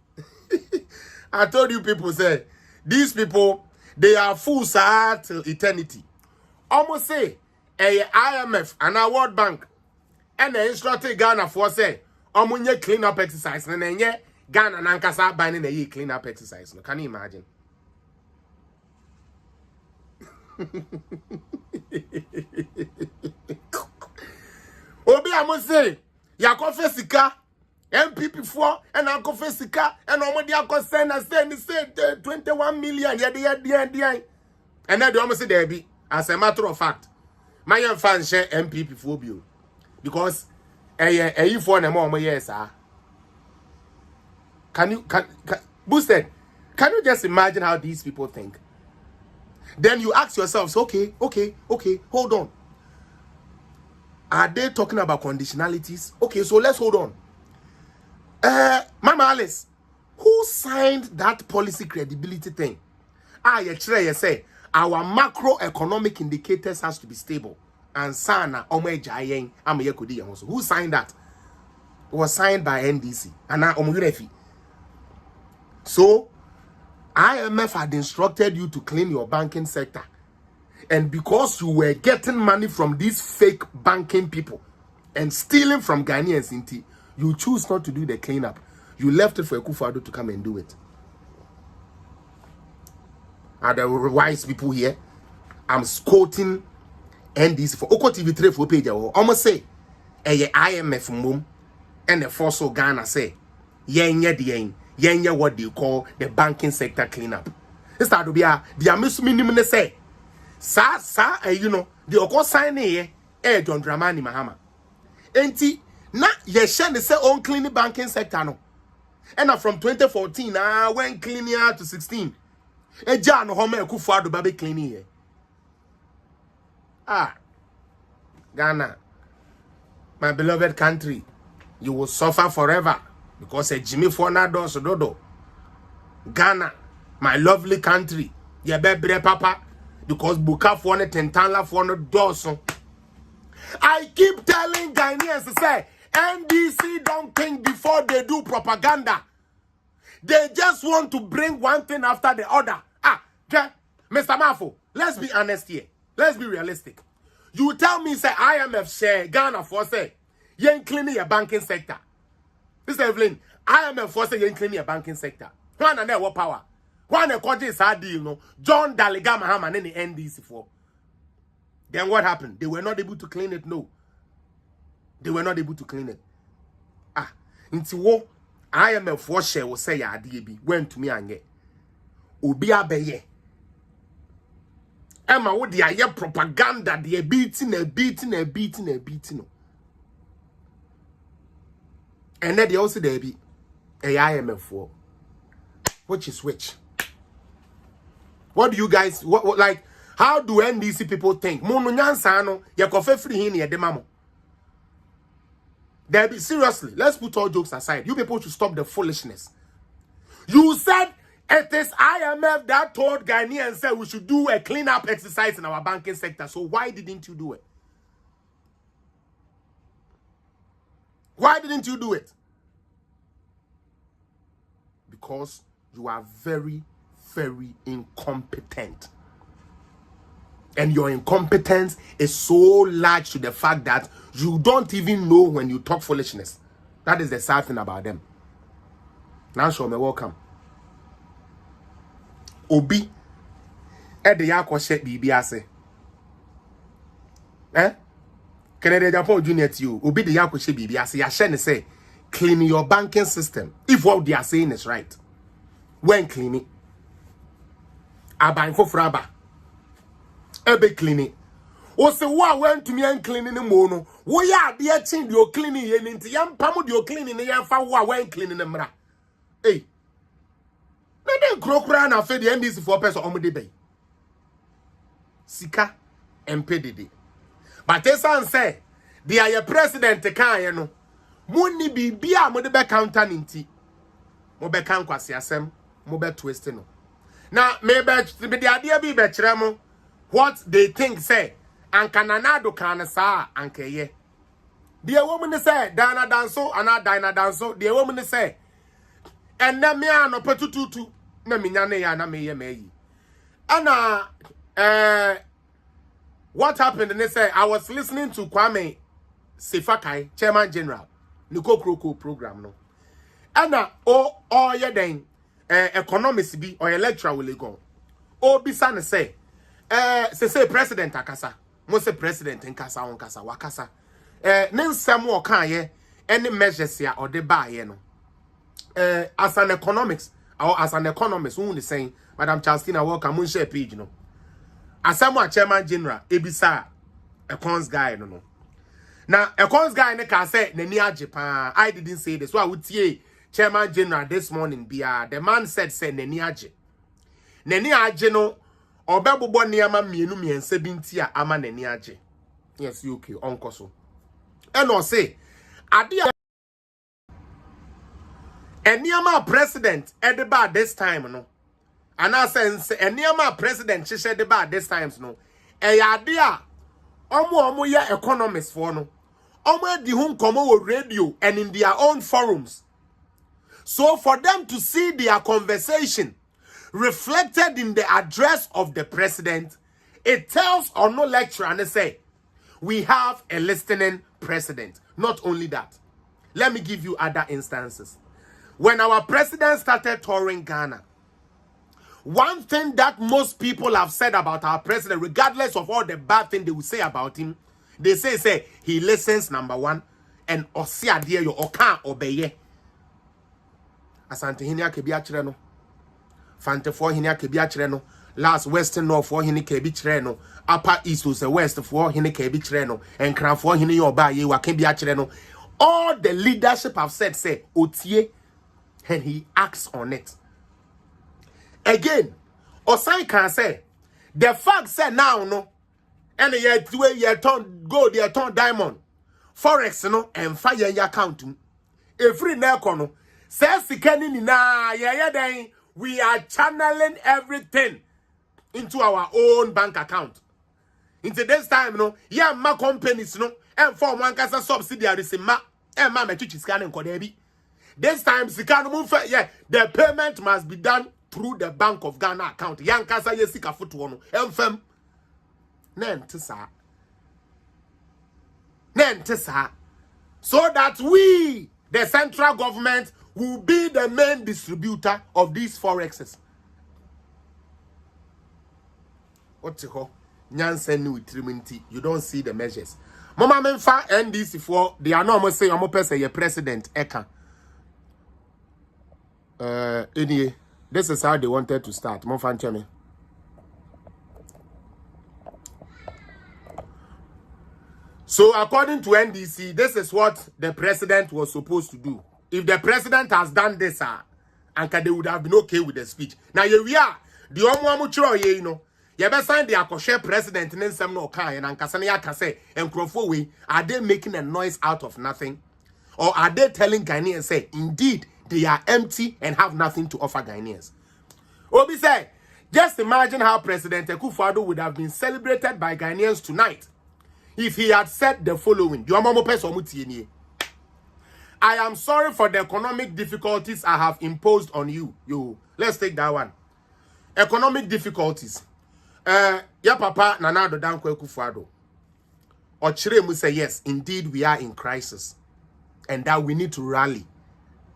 I told you people say these people They are full sir till eternity. Almost say a IMF and a World Bank and the instructed Ghana for say omunye clean up exercise and then Ghana and Ankasa banning a clean up exercise. No, can you imagine? Obi amose yakofe sika MPP 4 and akofe sika and omodi akosend and say 21 million yeah. And then they almost say there be as a matter of fact my young fans share MPP 4 bill because a for them more yes can you boosted can you just imagine how these people think? Then you ask yourselves, okay, hold on. Are they talking about conditionalities? Okay, so let's hold on. Mama Alice, who signed that policy credibility thing? You say our macroeconomic indicators has to be stable. And sana who signed that? It was signed by NDC. And so IMF had instructed you to clean your banking sector. And because you were getting money from these fake banking people and stealing from Ghanaians, you choose not to do the cleanup. You left it for Akufo-Addo to come and do it. Are the wise people here? I'm quoting NDC for Oko TV 3 for page. Almost say, IMF mum and the fossil Ghana say, what they call the banking sector cleanup. It's that to be the minimum say. You know, the Oko sign here, John Dramani Mahama. Enti, na yeshen say on clean the banking sector no. And from 2014, went cleaning out to 16. Jan home Akufo-Addo baby cleaning here. Ghana, my beloved country, you will suffer forever because a Jimmy Fonado Sododo. Ghana, my lovely country, ye bebre papa, because Buka for ne Tentanla for no doso. I keep telling Ghanaians to say NDC don't think before they do propaganda. They just want to bring one thing after the other. Okay, Mr. Mafo, let's be honest here. Let's be realistic. You tell me, say, IMF share Ghana for say, you ain't cleaning your banking sector. Mr. Evelyn, IMF for say, you ain't cleaning your banking sector. One and what power? One and what is our deal, no? John Daliga Mahama and the NDC for. Then what happened? They were not able to clean it, no. They were not able to clean it. Into what IMF for share will say, ya DB, went to me and get. Obi abeye. Emma, what the aye propaganda, the beating. And then they also there be a IMF for. Which is which? What do you guys, what like, how do NDC people think? Mono nyansano, ya kofe free hini ya demamo. There be, seriously, let's put all jokes aside. You people should stop the foolishness. You said it is IMF that told Ghanaians said we should do a cleanup exercise in our banking sector. So why didn't you do it? Why didn't you do it? Because you are very, very incompetent. And your incompetence is so large to the fact that you don't even know when you talk foolishness. That is the sad thing about them. Now show me welcome. Obi Ede yako shek bibi ase. Kennedy Japan Junior to you. Obi de yako shek bibi ase. Ya shene say clean your banking system. If what they are saying is right. When cleaning. Aban for fraba. Ebe cleaning. O se wa went to me and cleaning the mono. Wo ya de chin your cleaning yen into yam pamu your cleaning yan fa wa when cleaning the mra. Hey. Na den krokra na fe the NDC for person omode bay. Sika MPDD. But esan say they are your president kan ye no. Muni bibia mo de be counter nti. Mo be kan kwase asem, mo be twist no. Na me the idea be kire mo what they think say ankananado kan sa ankeye. The woman say dana danso ana dina danso. The woman say and na me ano petututu na minya ne ya na me ye meyi. And what happened? And they say I was listening to Kwame Sefakai, Chairman General, Nuko Kroko program no. And yeah then economists be or lecturer will go. Oh bisa say say president akasa. Mo say president in kasa on kasa wakasa. Nen samu kan ye any measures ya or the buy ye no. As an economics or as an economist who is saying Madam Charlestina welcome share page no. As someone Chairman General ebisa econs guy no. Now econs guy ne can say nani Japan. I didn't say this. So I would say Chairman General this morning the man said say nani aje. Nani aje no obebobo niama mienu miense binti a ama nani aje. Yes, you okay, uncle so. And no say ade Eniama president edeba this time no. And I say eniama president she edeba this times no. Ade a omo ye economists for no. Omo di hun komo radio and in their own forums. So for them to see their conversation reflected in the address of the president, it tells on no lecture and they say, we have a listening president. Not only that, let me give you other instances. When our president started touring Ghana, one thing that most people have said about our president, regardless of all the bad things they will say about him, they say he listens, number one, and osia dear yo okan obeye. Asante hinia kebi achire no. Fante for hinia kebi achire no. Last Western North for hini kebi chire no. Upper East was the West for hini kebi chire no. And crown for hini yoba ye wa kebi achire no. All the leadership have said say otie, and he acts on it. Again, Osai can say the fact say now no. And ye turn gold, ye turn diamond. Forex no and fire your account. Every nekono says sikeni na then we are channeling everything into our own bank account. Into this time no, yeah, ma companies no and form one kasa subsidiaries ma and ma metuchi scanning kodebi. This time sikano move yeah, the payment must be done through the Bank of Ghana account. Yan kasa ye sika foot one enfem. Nentisa. So that we, the central government, will be the main distributor of these forexes. What's it called? You don't see the measures. Mama menfa NDC for they are not say I'm person your president Eka. Anyway, this is how they wanted to start. Mo fan cheme. So according to NDC, this is what the president was supposed to do. If the president has done this, and they would have been okay with the speech. Now here we are. The omuamuchiro ye, you know. You better sign the akoshe president and then some no kind and Kasania Kase and Crofo. Are they making a noise out of nothing? Or are they telling Ghanaians say, indeed, they are empty and have nothing to offer Ghanaians? Obi say, just imagine how President Akufo-Addo would have been celebrated by Ghanaians tonight if he had said the following. I am sorry for the economic difficulties I have imposed on you. Let's take that one. Economic difficulties. Ya papa Nanado Dankwa Akufo-Addo. Ochire say yes, indeed we are in crisis. And that we need to rally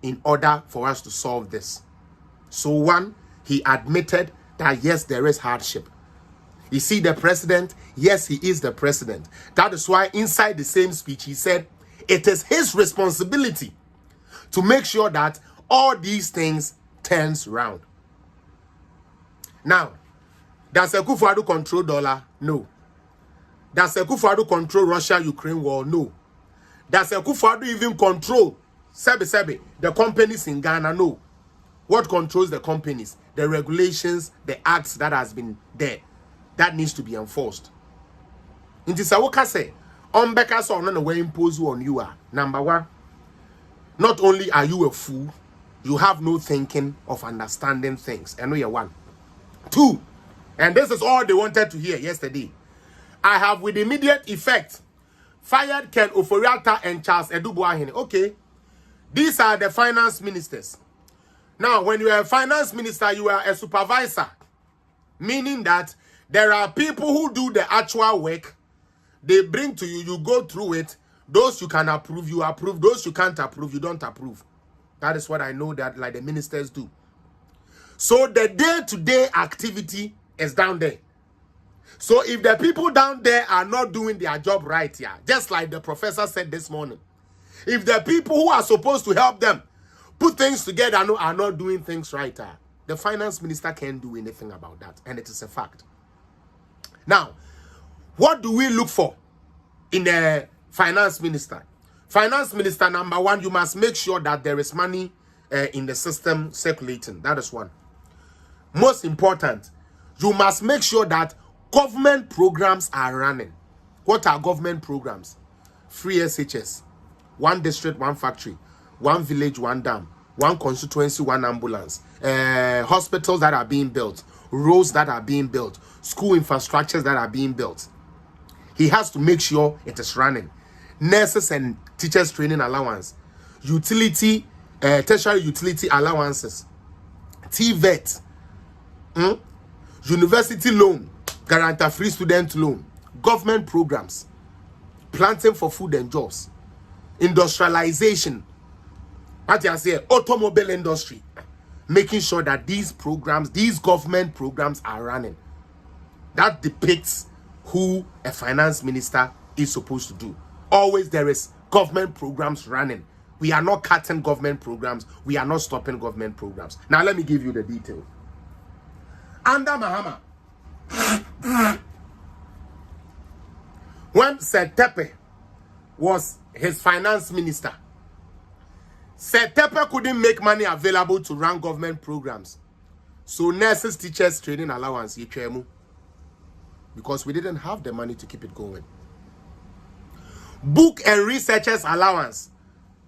in order for us to solve this. So one, he admitted that yes, there is hardship. You see the president? Yes, he is the president. That is why inside the same speech, he said, it is his responsibility to make sure that all these things turns round. Now, does Akufo-Addo control dollar? No. Does Akufo-Addo control Russia-Ukraine war? No. Does Akufo-Addo even control the companies in Ghana? No. What controls the companies? The regulations, the acts that has been there. That needs to be enforced. In this Sawoka say, Beka so no way impose on you are. Number one, not only are you a fool, you have no thinking of understanding things. And we are one. Two, and this is all they wanted to hear yesterday. I have with immediate effect fired Ken Oforiatta and Charles Edubuahene. Okay, these are the finance ministers. Now, when you are a finance minister, you are a supervisor Meaning that there are people who do the actual work. They bring to you, you go through it. Those you can approve, you approve. Those you can't approve, you don't approve. That is what I know that like the ministers do. So the day-to-day activity is down there. So if the people down there are not doing their job right here, just like the professor said this morning, if the people who are supposed to help them put things together are not doing things right here, the finance minister can't do anything about that. And it is a fact. Now, what do we look for in a finance minister? Finance minister, number one, you must make sure that there is money in the system circulating. That is one. Most important, you must make sure that government programs are running. What are government programs? Free SHS, one district, one factory, one village, one dam, one constituency, one ambulance, hospitals that are being built, roads that are being built, school infrastructures that are being built. He has to make sure it is running. Nurses and teachers training allowance, utility, tertiary utility allowances, TVET, university loan, guarantee free student loan, government programs, planting for food and jobs, industrialization, what you say, automobile industry, making sure that these programs, these government programs are running. That depicts who a finance minister is supposed to do. Always there is government programs running. We are not cutting government programs. We are not stopping government programs. Now let me give you the details. Under Mahama, when Sir Tepe was his finance minister, Sir Tepe couldn't make money available to run government programs. So nurses, teachers, training allowance, because we didn't have the money to keep it going. Book and researchers allowance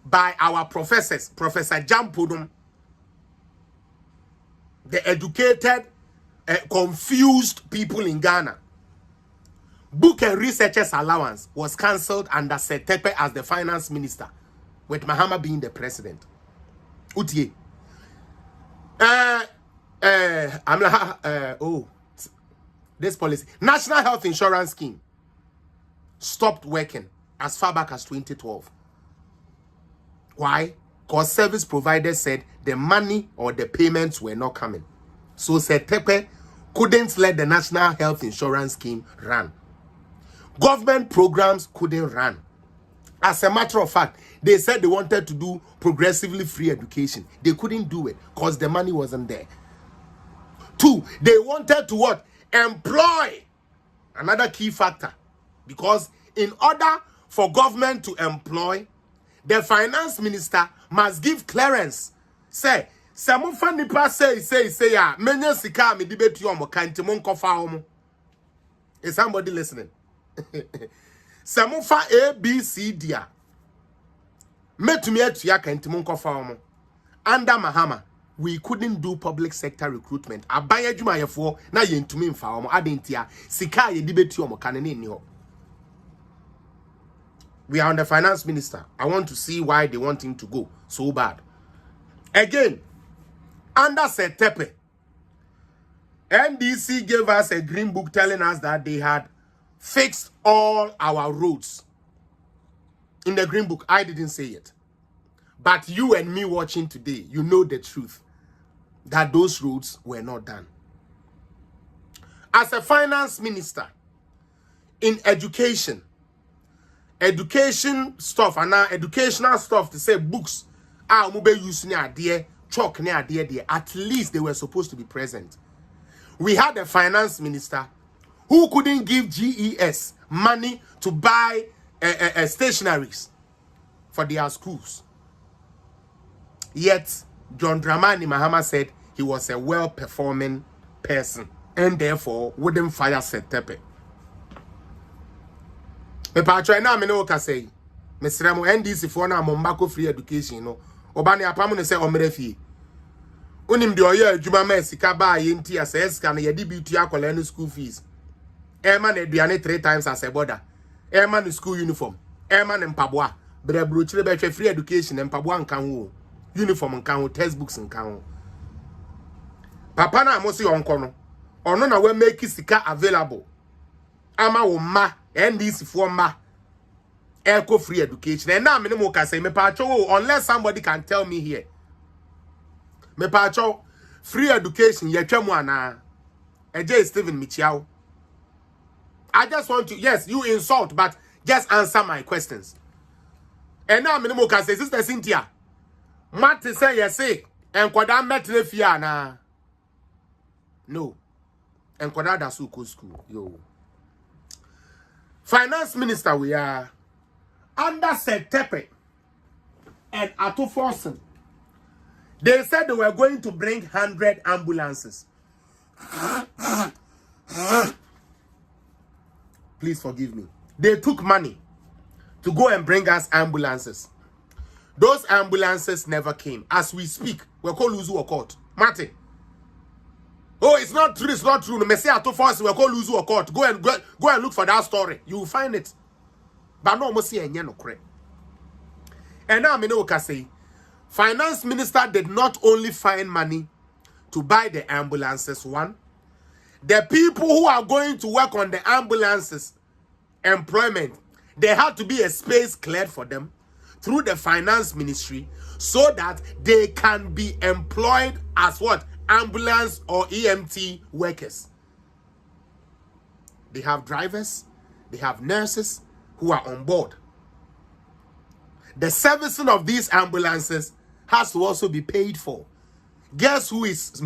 by our professors, Professor Jampodum, the educated, confused people in Ghana. Book and researchers allowance was cancelled under Sir Tepe as the finance minister, with Mahama being the president. Utie. This policy, National Health Insurance Scheme, stopped working as far back as 2012. Why? Because service providers said the money or the payments were not coming. So Sir Tepe couldn't let the National Health Insurance Scheme run. Government programs couldn't run. As a matter of fact, they said they wanted to do progressively free education. They couldn't do it because the money wasn't there. Two, they wanted to what? Employ. Another key factor. Because in order for government to employ, the finance minister must give clearance. Say, Samufa nipa say ya menya sika me debate yo mo kanti mo nkofa ho. Is somebody listening? Samufa A B C D a metumi atua kanti mo nkofa ho. Under Mahama, we couldn't do public sector recruitment. Abaya adwumayefo na yentumi mfa ho adentia sika ye debate yo mo kanene ni ho. We are on the finance minister. I want to see why they want him to go so bad. Again, under Sir Tepe, NDC gave us a green book telling us that they had fixed all our roads. In the green book, I didn't say it. But you and me watching today, you know the truth. That those roads were not done. As a finance minister, in education stuff and now educational stuff to say books use chalk at least they were supposed to be present. We had a finance minister who couldn't give GES money to buy stationaries for their schools. Yet John Dramani Mahama said he was a well-performing person and therefore wouldn't fire Sir Tepe. Me pa try na me no ka say mesrem NDC for na mombako free education no obane apam no say omrefie unim de oye adwuma ma sika ba ye nti asesika no ye de bitu akola no school fees e ma na aduane 3 times as a border e ma no school uniform e ma na mpaboa brebro chire be hwe free education mpaboa nkan ho uniform nkan ho textbooks nkan ho papa na mo se yonko no or no na we make sika available. Ama wo ma NDC for ma eco free education. And now minimum can say me pacho unless somebody can tell me here. Me pacho free education ye twemu ana. Eje Stephen Michiao. I just want to, yes, you insult, but just answer my questions. And now minimum can say, Sister Cynthia, Martin say yes, say, and kwada metre fia na. No. And kwada da school. Yo. Finance Minister, we are under Setepe and Ato Forsen. They said they were going to bring 100 ambulances. Please forgive me. They took money to go and bring us ambulances. Those ambulances never came. As we speak, we're called Luzu Court. Martin. Oh, it's not true. It's not true. No, Messi Ato Forsen, we're called Luzu Court. Go and look for that story. You will find it. But no, Mosi and Yano Cre. And now, I say, Finance Minister did not only find money to buy the ambulances, one, the people who are going to work on the ambulances, employment, there had to be a space cleared for them through the Finance Ministry so that they can be employed as what? Ambulance or EMT workers. They have drivers, they have nurses who are on board. The servicing of these ambulances has to also be paid for. Guess who is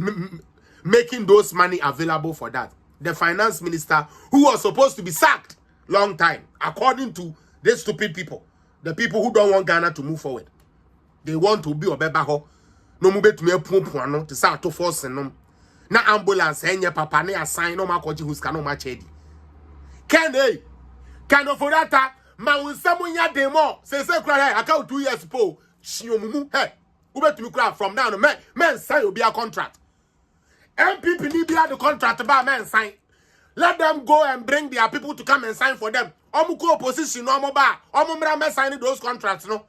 making those money available for that? The Finance Minister, who was supposed to be sacked long time, according to these stupid people, the people who don't want Ghana to move forward. They want to be obebaho. No mube to me pumpuano to start to force no. Na ambulance enye papa ne assign no makoji huska no machedi. Can of that ma unsamunya demo say kra account 2 years po shiomumu hey ube to me kra from now no men sign obi a contract. MPP need be the contract about men sign. Let them go and bring their people to come and sign for them. Omuko opposition no ba omumra me sign those contracts no.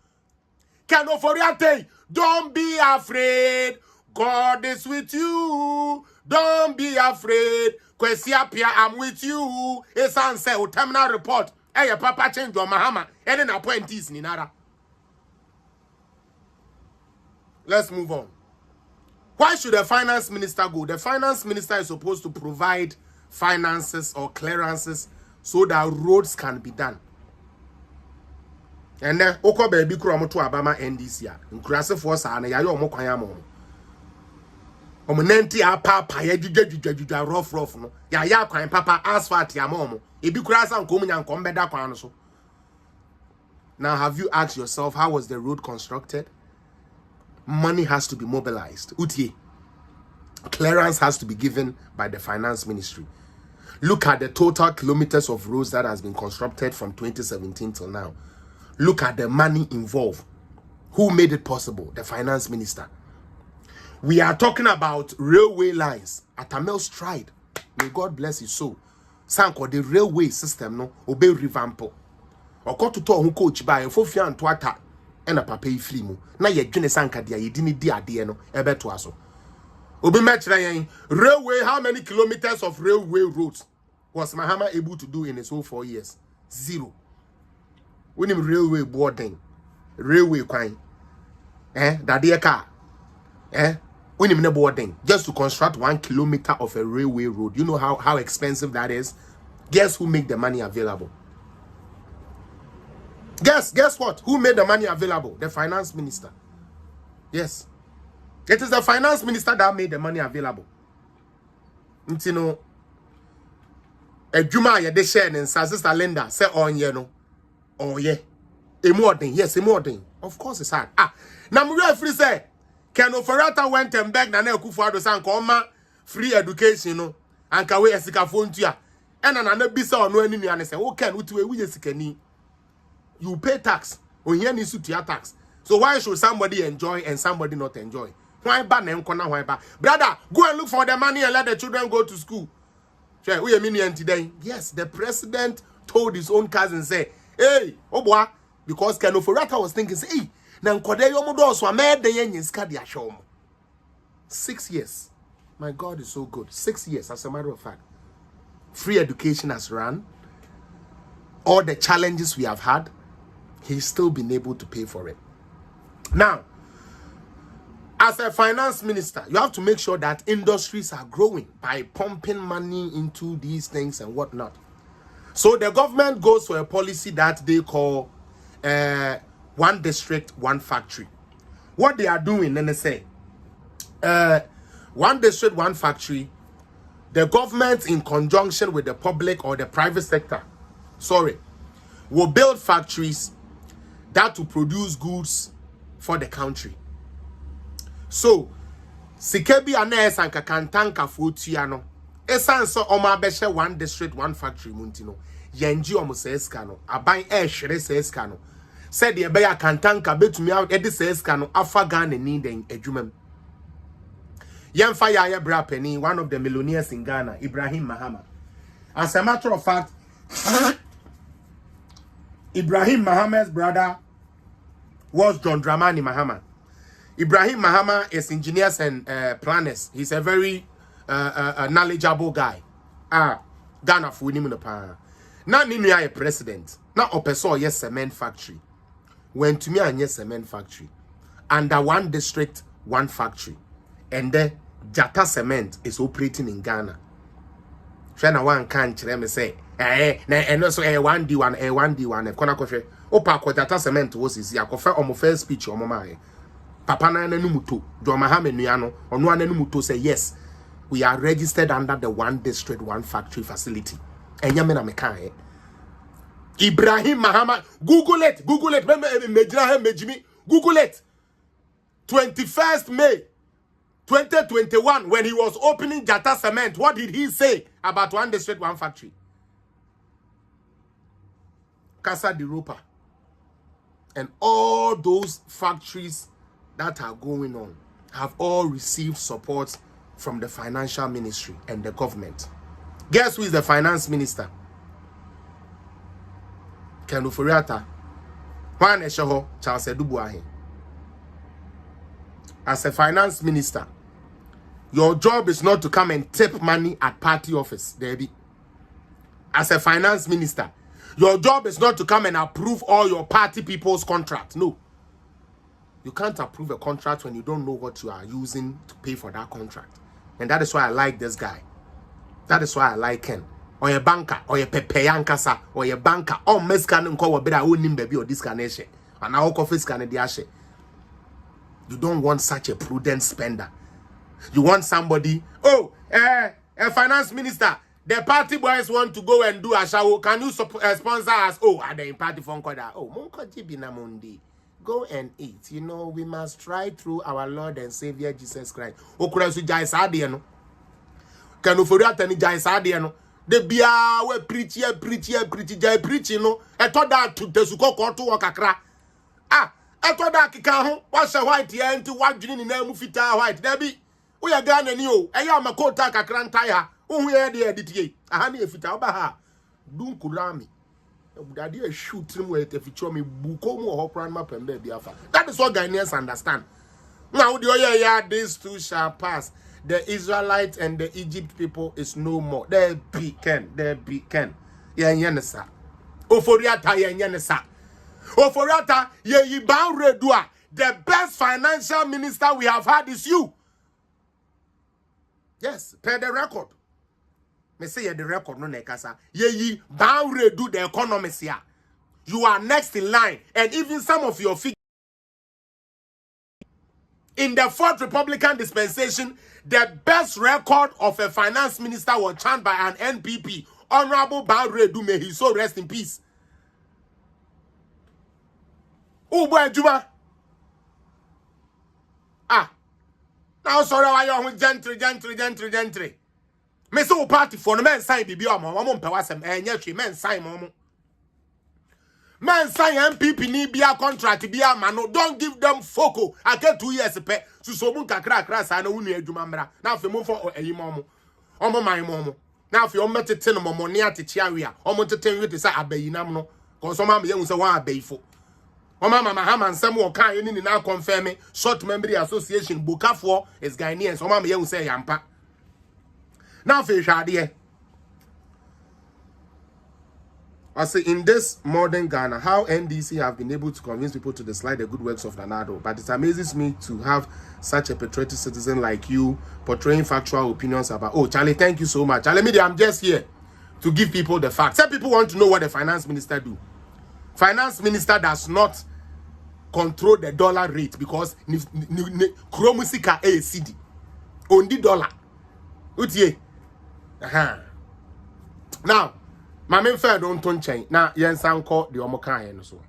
Can oforiate don't be afraid. God is with you. Don't be afraid. Kwesiapia, I'm with you. It's answer terminal report. Hey, your papa change your Mahama. And then appointees Ninara. Let's move on. Why should the Finance Minister go? The Finance Minister is supposed to provide finances or clearances so that roads can be done. And then, Oko baby kuro to Abama NDC. Nkurase force ana ya yo mo kwan ya mo. Omunenti apapa ya juja rough no. Ya kwan papa asphalt ya mo. Ebi kurasa nko mu nyanko mbeda kwan no so. Now, have you asked yourself, how was the road constructed? Money has to be mobilized. Utie. Clearance has to be given by the Finance Ministry. Look at the total kilometers of roads that has been constructed from 2017 till now. Look at the money involved. Who made it possible? The Finance Minister. We are talking about railway lines. Atamel Stride. May God bless his soul. Sanko, the railway system, no, obey revampo. Oko to who coach by Fofia and Twata and a papa free mu. Na ye dwene sanka dia ye dini di ade no ebe to aso. Obi metre yen railway, how many kilometers of railway roads was Mahama able to do in his whole 4 years? 0. When him railway boarding, railway kwan, that dear car, when him boarding, just to construct 1 kilometer of a railway road. You know how expensive that is? Guess who make the money available? Guess what? Who made the money available? The Finance Minister. Yes. It is the Finance Minister that made the money available. You know, a Juma ya de share and Sister Linda say on ye no. Oh yeah. A more thing. Yes, a more thing. Of course it's hard. Now we free say Ken Oferata went and begged Nana Kufuado San Koma free education, no, and kawe esika phone to ya. And another bisa or no any and say, oh Ken, we sikeni. You pay tax. Or here needs to tax. So why should somebody enjoy and somebody not enjoy? Why ban them corner? Why ban? Brother, go and look for the money and let the children go to school. Sure, we mean today. Yes, the president told his own cousin, say, hey, oh boy, because Ken Oferata was thinking, say, hey, now Kode Yomodo so made the yen skadi ashom. 6 years. My God is so good. 6 years, as a matter of fact. Free education has run. All the challenges we have had, he's still been able to pay for it. Now, as a finance minister, you have to make sure that industries are growing by pumping money into these things and whatnot. So the government goes for a policy that they call one district, one factory. What they are doing, then they say, one district, one factory, the government in conjunction with the public or the private sector, will build factories that will produce goods for the country. So, Sikebi Anes and Kakantanka Futiano, Esanso Oma Beshe one district, one factory, Muntino, Yenji Omosescano, Abai Eshere Sescano, said the Abaya Kantanka bet me out Eddie Sescano, Afagan and needing a Jumem. Yemfaya Bra Penny, one of the millionaires in Ghana, Ibrahim Mahama. As a matter of fact, Ibrahim Mahama's brother was John Dramani Mahama. Ibrahim Mahama is engineers and planners. He's a very knowledgeable guy. Ghana for him in the power. Now Ninuya a president. Now Opeso yes cement factory. When to me and yes cement factory. Under one district, one factory. And then Jata Cement is operating in Ghana. Shana one can't me say and also a1D1 a1D1 kona kofe opa ko Jata Cement was is ya kofe omo first speech omo mai papa na numuto do mahame nuano ono anumuto say yes, we are registered under the one district one factory facility. Enya me na me kan Ibrahim Mahama, Google it mejimi Google it. 21st May 2021, when he was opening Jata Cement, what did he say about one district, one factory? Casa de Ropa. And all those factories that are going on have all received support from the financial ministry and the government. Guess who is the finance minister? Kenu Furiata. Juan Eshoho, Charles Edubuahe. As a finance minister, your job is not to come and tip money at party office, Debbie. As a finance minister, your job is not to come and approve all your party people's contracts. No. You can't approve a contract when you don't know what you are using to pay for that contract. And that is why I like this guy. That is why I like Ken. Or a banker, or a pepeyankasa, or a banker, or mescan and call better own baby or this carnation. And our office can diashe. You don't want such a prudent spender. You want somebody, a finance minister, the party boys want to go and do a show. Can you sponsor us? Are they in party phone call that? Monko Jibina Mundi. Go and eat. You know, we must try through our Lord and Savior Jesus Christ. Okurasu Jai Sadiano. Can you forget any Jai Sadiano? The Bia we preach, Jai preaching, no. I thought that to the Suko to Wakakra. I thought that Kikaho, what's a white here into what Jin in Mufita white, Debbie. We are gone and you. I am a kota kakrantaya. We are the edit. A honey if it abaha. Dun kurami. Daddy shoot him with if you show me Bukomo or Prime Map and baby alpha. That is what Ghanaians understand. Now the these two shall pass. The Israelites and the Egypt people is no more. They be Ken. Yanyanesa. Oforiata yanyanesa. Oforiata ye bound redua. The best financial minister we have had is you. Yes, per the record. Me say the record no nekasa. Ye bound redo the economics here. You are next in line, and even some of your figures in the fourth Republican dispensation, the best record of a finance minister was churned by an NPP. Honorable Bound Redu, may he so rest in peace. Oh boy, Juba. Now sorry why you with gentry. Me so party for the men sign bibi o mo mpe wasem enye twi men sign mo. Men sign MPP ni bia contract bia ma no, don't give them foco. I get 2 years pe so mu kakra sa na wunu adwuma mra. Na afi mo fo eyi mo. Omo man mo. Na afi o metete no mo ne ateche awe a. Omo tete wete sa abayinam no. Cause some am ye hu se wan abayifo. Mama Mahama and some can you now confirm short memory association Bukafo is Ghanaians. Mama you say yampa. Now fish idea. I say, in this modern Ghana, how NDC have been able to convince people to dislike the good works of Nanado. But it amazes me to have such a patriotic citizen like you portraying factual opinions about, oh, Charlie, thank you so much. Charlie Media, I'm just here to give people the facts. Some people want to know what the finance minister do. Finance minister does not control the dollar rate because Chromusika ACD on the dollar. Now, my main friend don't turn chain. Now, yen sound call the Omokan so.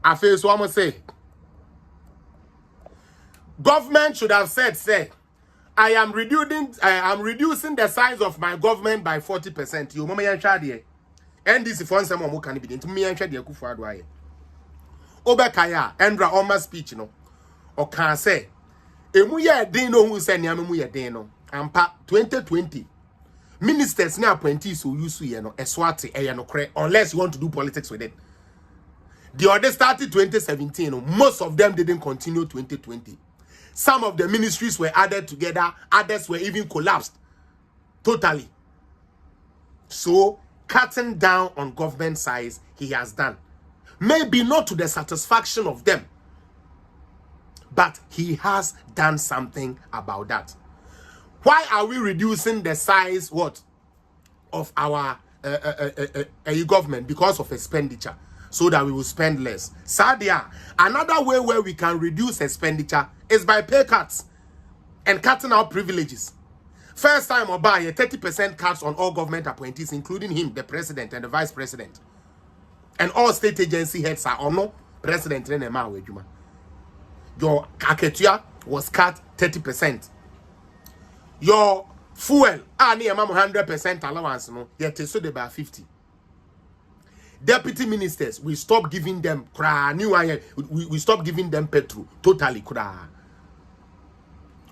I feel so I'm gonna say. Government should have said, say, I am reducing the size of my government by 40%. You mama yan shadi. And this for some more can be into me and shadi kufu adwaye. Obekaya, Endra Oma speech no. Or can say, emu ye den no who say nyame ye den no. Ampa 2020. Ministers now appointees who use eswati no cre unless you want to do politics with it. The other started 2017. Most of them didn't continue 2020. Some of the ministries were added together, others were even collapsed totally. So cutting down on government size he has done. Maybe not to the satisfaction of them, but he has done something about that. Why are we reducing the size of our government? Because of expenditure, so that we will spend less. Sadia, another way where we can reduce expenditure is by pay cuts and cutting out privileges. First time or by a 30% cuts on all government appointees, including him, the president and the vice president. And all state agency heads are on no president. Your Kaketua was cut 30%. Your fuel, near 100% allowance, no, yet so they by 50. Deputy ministers, we stop giving them we stop giving them petrol totally.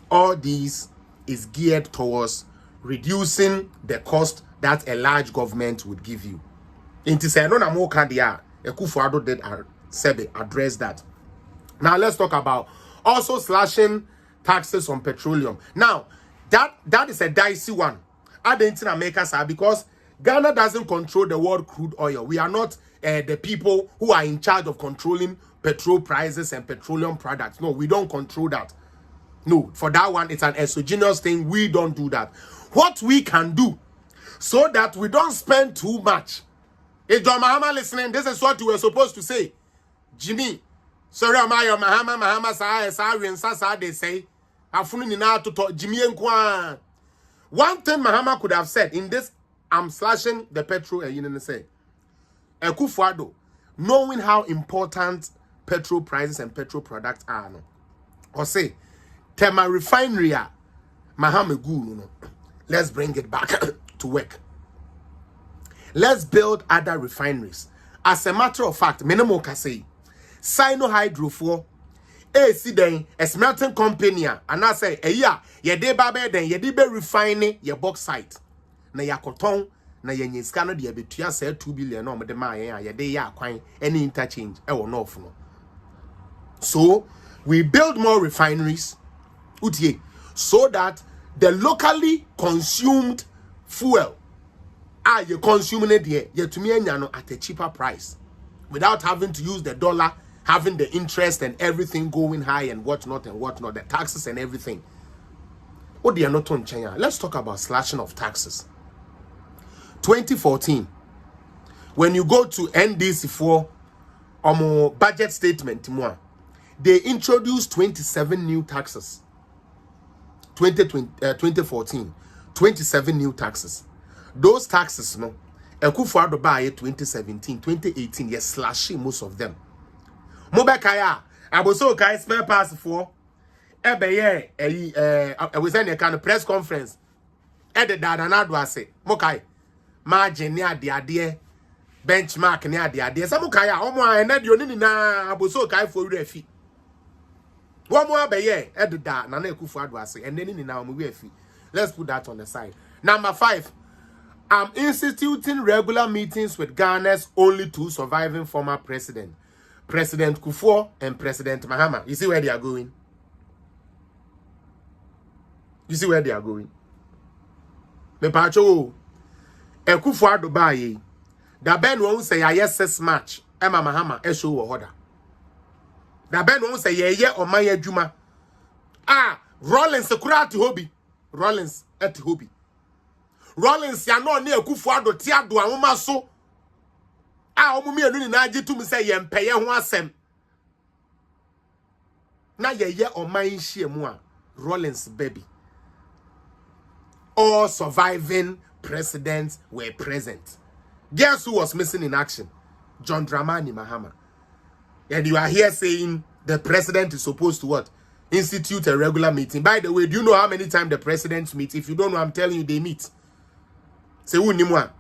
All these is geared towards reducing the cost that a large government would give you. Inti say no na mo kandia Ekufuado did address that. Now let's talk about also slashing taxes on petroleum. Now that is a dicey one. Argentina make us because Ghana doesn't control the world crude oil. We are not the people who are in charge of controlling petrol prices and petroleum products. No, we don't control that. No, for that one, it's an exogenous thing. We don't do that. What we can do so that we don't spend too much. If John Mahama listening, this is what you were supposed to say. Jimmy, sorry, Mahama, Sasa, they say. Jimmy and Kwan. One thing Mahama could have said in this, I'm slashing the petrol and you know say. Ekufuado, knowing how important petrol prices and petrol products are, no. Or say, Tema refinery, Mahama Gulu, no. Let's bring it back to work. Let's build other refineries. As a matter of fact, minimum can say, Sino Hydro for see then a smelting company, and I say, ye de babe then ye de be refining your bauxite. Na ya cotton, na ye nyiskano de betua say 2 billion no de ma ye de ya kwan any interchange e wo no no. So we build more refineries, utie, so that the locally consumed fuel you consuming it here, you to me at a cheaper price, without having to use the dollar, having the interest and everything going high and whatnot, the taxes and everything. Oh, they are not on China. Let's talk about slashing of taxes. 2014, when you go to NDC for budget statement, they introduced 27 new taxes. 2014, 27 new taxes. Those taxes, no, Ekufuado buy 2017, 2018, yes, slashing most of them. Mobekaya, I was so kai spare pass for I was in a kind of press conference. The Dadanado say, Mokai, margin near the idea, benchmark near the idea. Samukaya, Omo, and you na, I was so kai for refi. One more by at the da, Nana Ekufuado say, and then in our movie. Let's put that on the side. Number 5. I'm instituting regular meetings with Ghana's only 2 surviving former presidents, President Kufuor and President Mahama. You see where they are going? You see where they are going? Me pacho Ekufuado baye. Da ben won say ya 6 match. Emma Mahama esho wo hoda. Da ben won say ye oman adwuma. Rollins kura ati hobi. Rollins ati hobi. Rollins ya no ne Ekufuado ti ado anwoma so. Omu anu ni na agitum say ye mpeye ho asem. Na ye oman hie mu a Rollins baby. All surviving presidents were present. Guess who was missing in action? John Dramani Mahama. And you are here saying the president is supposed to what? Institute a regular meeting. By the way, do you know how many times the presidents meet? If you don't know, I'm telling you, they meet. Say who nimwa?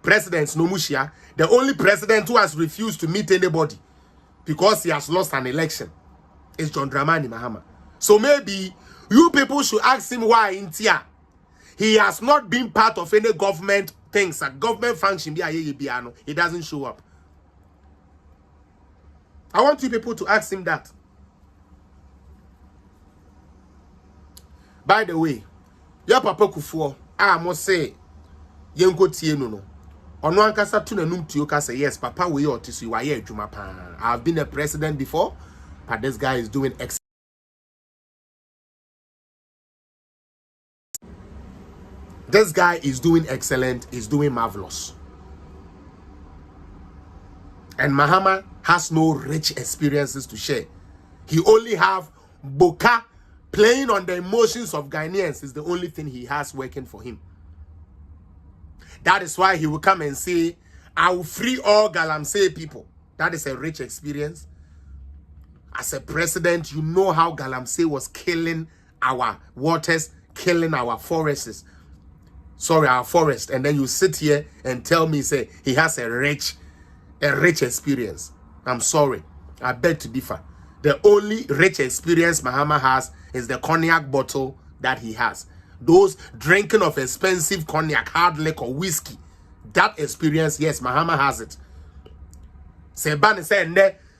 Presidents no mushia. The only president who has refused to meet anybody because he has lost an election is John Dramani Mahama. So maybe you people should ask him why in Tia. He has not been part of any government things, a government function. He doesn't show up. I want you people to ask him that. By the way, your papa Kufuor, I must say, Yenko Tieno. On one case, to num to you say, yes, Papa, we ought to see why you're Jumapa. I've been a president before, but this guy is doing excellent. This guy is doing excellent, is doing marvelous. And Mahama has no rich experiences to share. He only have Boka playing on the emotions of Ghanaians is the only thing he has working for him. That is why he will come and say, I will free all Galamsey people. That is a rich experience. As a president, you know how Galamsey was killing our waters, killing our forests. Sorry, our forest. And then you sit here and tell me, say, he has a rich experience. I'm sorry. I beg to differ. The only rich experience Mahama has is the cognac bottle that he has. Those drinking of expensive cognac, hard liquor, whiskey. That experience, yes, Mahama has it. Say, Ban say,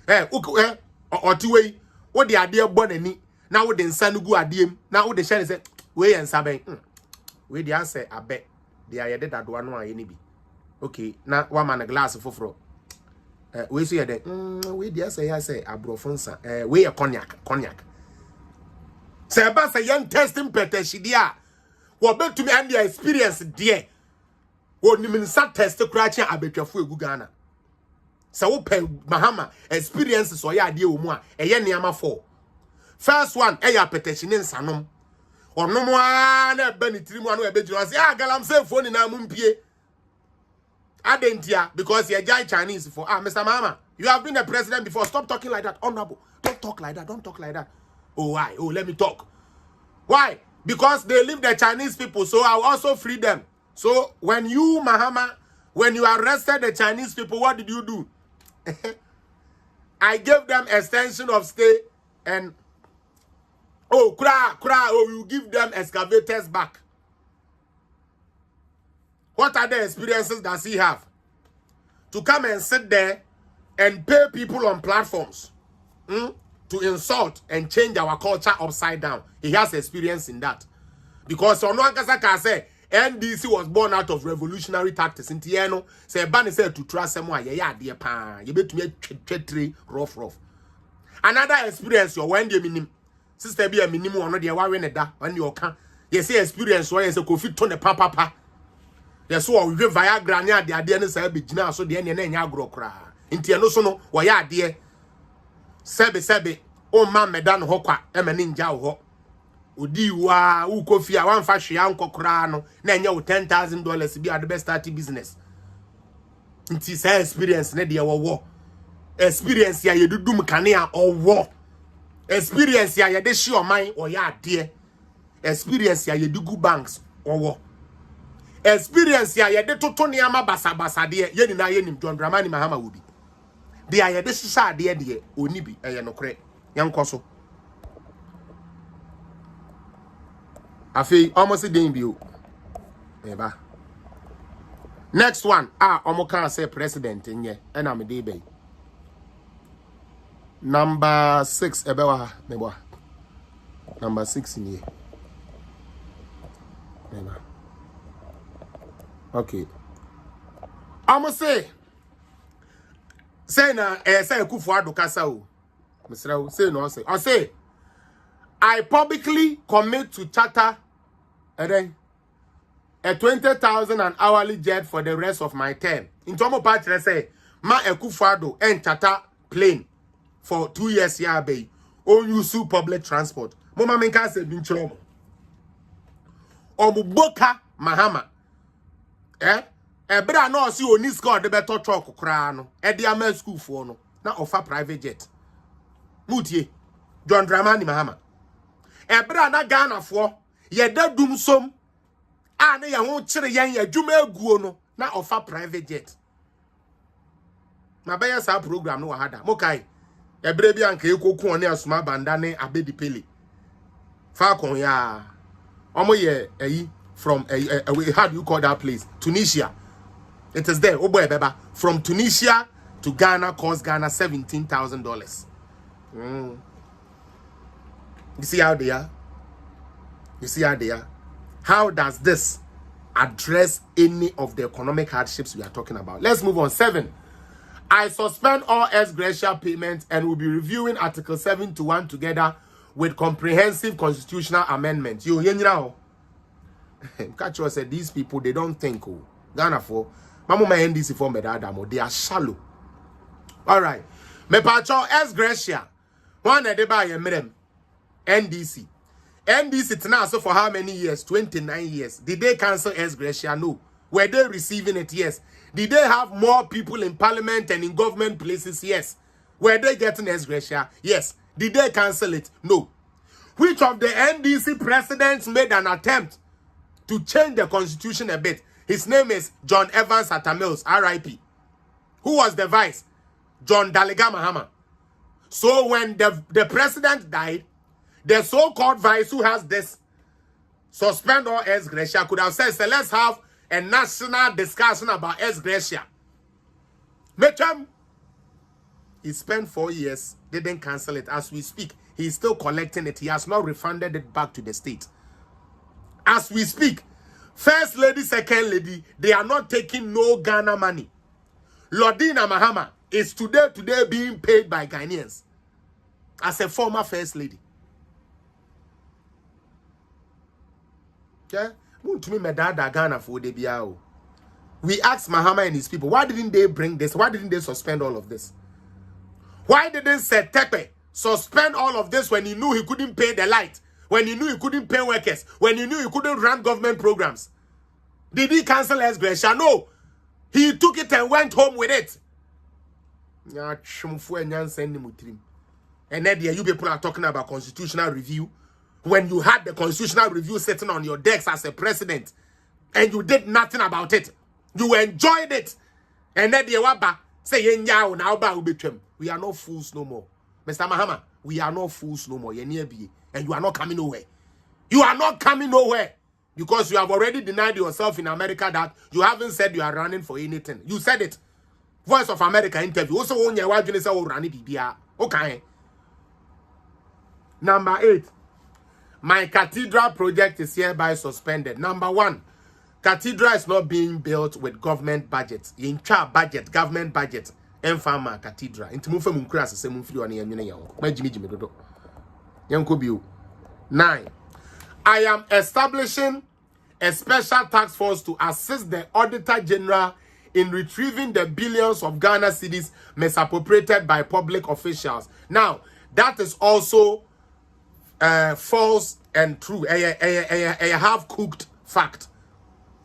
Otiwe, what the idea bonani? Now with the Sanugu adiem, now with the shine say, we and Sabe. We the answer, I bet. The idea that one any be. Okay, now one man a glass of fro. We see that. We the answer, I say, Abrofonsa. We a cognac. Say, about a young testing pete, shidia. What bet to me and the experience, dear. What you mean, sat test to crouch, I bet your fool Gugana. So, pay Mahama experiences or ya dear uma, a yama 4. First one, a petition in Sanum. Or no more Benny one where Betty was, Galam say phone in Amumpie. I didn't hear because you're giant Chinese for Mr. Mahama. You have been a president before. Stop talking like that. Honorable. Don't talk like that. Don't talk like that. Oh, why? Oh, let me talk. Why? Because they leave the Chinese people, so I'll also free them. So when you, Mahama, when you arrested the Chinese people, what did you do? I gave them extension of stay and you give them excavators back. What are the experiences does he have? To come and sit there and pay people on platforms to insult and change our culture upside down. He has experience in that. Because on one case can say NDC was born out of revolutionary tactics. In Tieno, say Bani said to trust someone, yeah, dear pan, you bet me rough. Another experience your when you minim. Sister be a minimum or not the warren da when you can. You see experience where you say coffee ton the papa. Yes, so we Viagra near the idea say be jina so the end agro cra. In Tiano so no, why ya dear. Sebe, oh man medan hokwa, ninja ho. Udi wa u coffee a one fashion uncle crano, then you $10,000 be at the best starting business. It is experience, ne dear war. Experience ya you do mkania or war. Experience ya you de sure mine or ya dear. Experience ya you do good banks or war. Experience ya ye de totoni ama basa de ye ni na ye nim John Dramani Mahama will be. De ya de sisa de oni bi eye no kre yankoso. Afi almost den bi o. Eba. Next one, omo kan say president nye e na me dey be. Number 6 ebewa mebo. Number 6 in here. Eba. Okay. I'ma say na say Kufuor kasa o. Mr. Say no say. I say I publicly commit to charter a 20,000 an hourly jet for the rest of my term. In Tomo Patch, say ma Kufuor and charter plane for 2 years here bay. O use public transport. Mama menka say bin chromo. Omuboka Mahama. Ebra no si oni score de beto truck kra no. E dia ma school for no. Na offer private jet. Mutie. John Dramani Mahama. Ebra na Ghana for ye da dum som. A na ye ho kire yen ye dwuma aguo no na offer private jet. Na be ya sa program no wa hada. Mokai. Ebra bi anka ekoku oni asuma banda ne abedi pele. Fa kon ya. Omo ye from how do you call that place? Tunisia. It is there. Obo Ebeba. From Tunisia to Ghana cost Ghana $17,000. You see how they are? You see how they are? How does this address any of the economic hardships we are talking about? Let's move on. 7. I suspend all ex gratia payments and will be reviewing Article 7-1 together with comprehensive constitutional amendments. You hear now? Catch us said these people they don't think Ghana for Mama NDC for Medadamo. They are shallow. Alright. Me pacho ex gratia. One a deba yemrem. NDC. NDC it's now so for how many years? 29 years. Did they cancel ex gratia? No. Were they receiving it? Yes. Did they have more people in parliament and in government places? Yes. Were they getting ex gratia? Yes. Did they cancel it? No. Which of the NDC presidents made an attempt to change the constitution a bit? His name is John Evans Atamils, RIP. Who was the vice? John Daliga Mahama. So when the president died, the so-called vice who has this suspend all ex gratia could have said, so let's have a national discussion about ex gratia. Metram, he spent 4 years, didn't cancel it. As we speak, he's still collecting it. He has not refunded it back to the state. As we speak, First Lady, Second Lady, they are not taking no Ghana money. Lordina Mahama is today being paid by Ghanaians as a former First Lady. Okay? Ghana for the we asked Mahama and his people, why didn't they bring this? Why didn't they suspend all of this? Why didn't Tepe suspend all of this when he knew he couldn't pay the light? When he knew he couldn't pay workers? When he knew he couldn't run government programs? Did he cancel ex gratia? No. He took it and went home with it. And then you people are talking about constitutional review. When you had the constitutional review sitting on your decks as a president, and you did nothing about it. You enjoyed it. And then the waba say we are not fools no more. Mr. Mahama, we are not fools no more. And you are not coming nowhere. You are not coming nowhere. Because you have already denied yourself in America that you haven't said you are running for anything. You said it. Voice of America interview. Also, when you are running BBA. Okay. Number 8. My cathedral project is hereby suspended. Number 1. Cathedral is not being built with government budget. In charge budget, government budget. Enfama cathedral. Intimufe munkura se mumfiri wani yamine yanko. Majimi dodo. Yanko biu. 9. I am establishing a special task force to assist the Auditor General in retrieving the billions of Ghana cedis misappropriated by public officials. Now, that is also false and true. A half-cooked fact.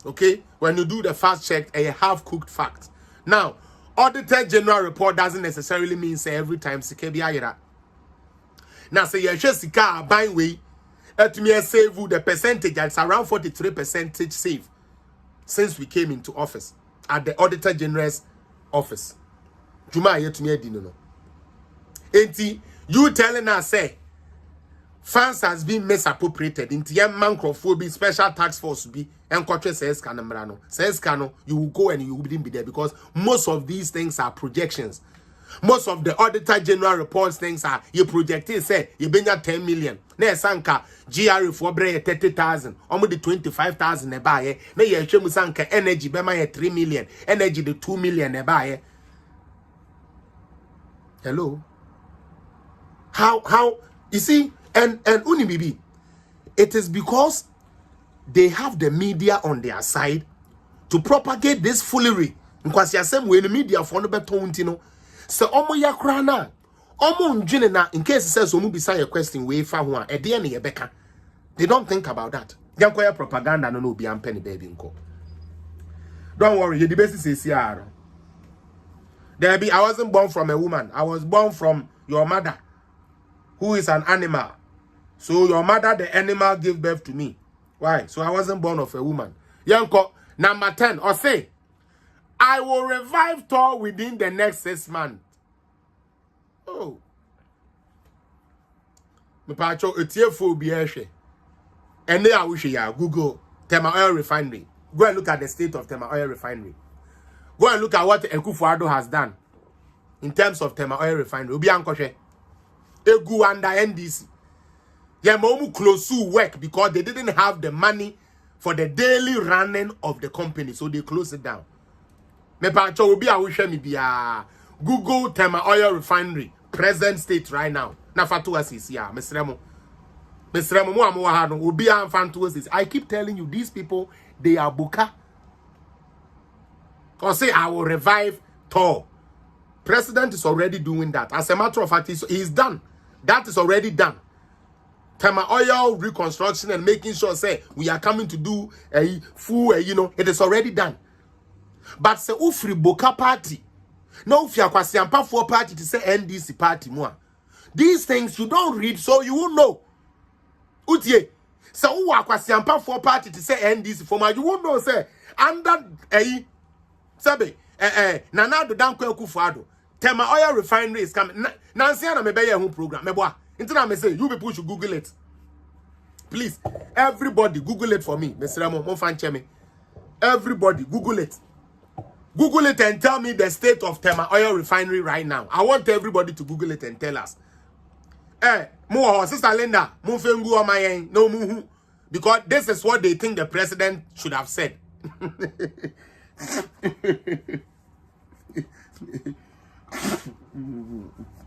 Okay? When you do the fast check, a half-cooked fact. Now, Auditor General report doesn't necessarily mean say every time Sikebi Ayira. Now, say you just Sika buying way. Let me save you the percentage. It's around 43% save since we came into office at the Auditor General's office. Juma yet me no. Enti you telling us say funds has been misappropriated into Mancrophobia special tax force be and country says Canambrano. Says Cano, you will go and you wouldn't be there because most of these things are projections. Most of the Auditor General reports things are you projected say you bring 10 million. Na sanka GRE for bre 30,000. Almost the 25,000 e buy. Na ye hwemu sanka energy be ma 3 million. Energy the 2 million e buy. Hello. How you see and unibibi, it is because they have the media on their side to propagate this foolery. Because you say when the media for no better you so omo yakra na omo ndwene na in case says omo bisa your question we fa ho a e de na ye beka. They don't think about that. Yankoya propaganda no be ampeni baby nko. Don't worry, you the basis is here. There be I wasn't born from a woman. I was born from your mother, who is an animal. So your mother, the animal, gave birth to me. Why? So I wasn't born of a woman. Yanko, number 10, or say, I will revive Thor within the next 6 months. Oh. Me pacho etiephobia. And they are wishing ya Google Tema Oil Refinery. Go and look at the state of Tema Oil Refinery. Go and look at what Ekufuado has done in terms of Tema Oil Refinery. Obi ankoshe. Egu under NDC. Yeah, momu close to work because they didn't have the money for the daily running of the company, so they closed it down. Me pacho obi awishe mi biya. Google Tema Oil Refinery present state right now. Na fatu asisi ya mesremo. Mesremo mo amu wahano obi anfantu asisi. I keep telling you, these people, they are buka. Or say I will revive Thor. President is already doing that. As a matter of fact, he's done. That is already done. Tema Oil reconstruction and making sure say we are coming to do a full, it is already done. But say ufri boka party, no ufia kwasiampa for party to say NDC party more. These things you don't read, so you won't know. Utie, so uwa kwasiampa for party to say NDC for my you won't know say under a sabe nana do danko Ekufuado. Tema Oil Refinery is coming. Nancy na mebeye hu program. Meboa. Intina me say you people should Google it. Please, everybody Google it for me. Mr. Ramo, mo fan cheme. Everybody Google it. Google it and tell me the state of Tema Oil Refinery right now. I want everybody to Google it and tell us. Mo sister Linda, mo fengu o my no mu, because this is what they think the president should have said.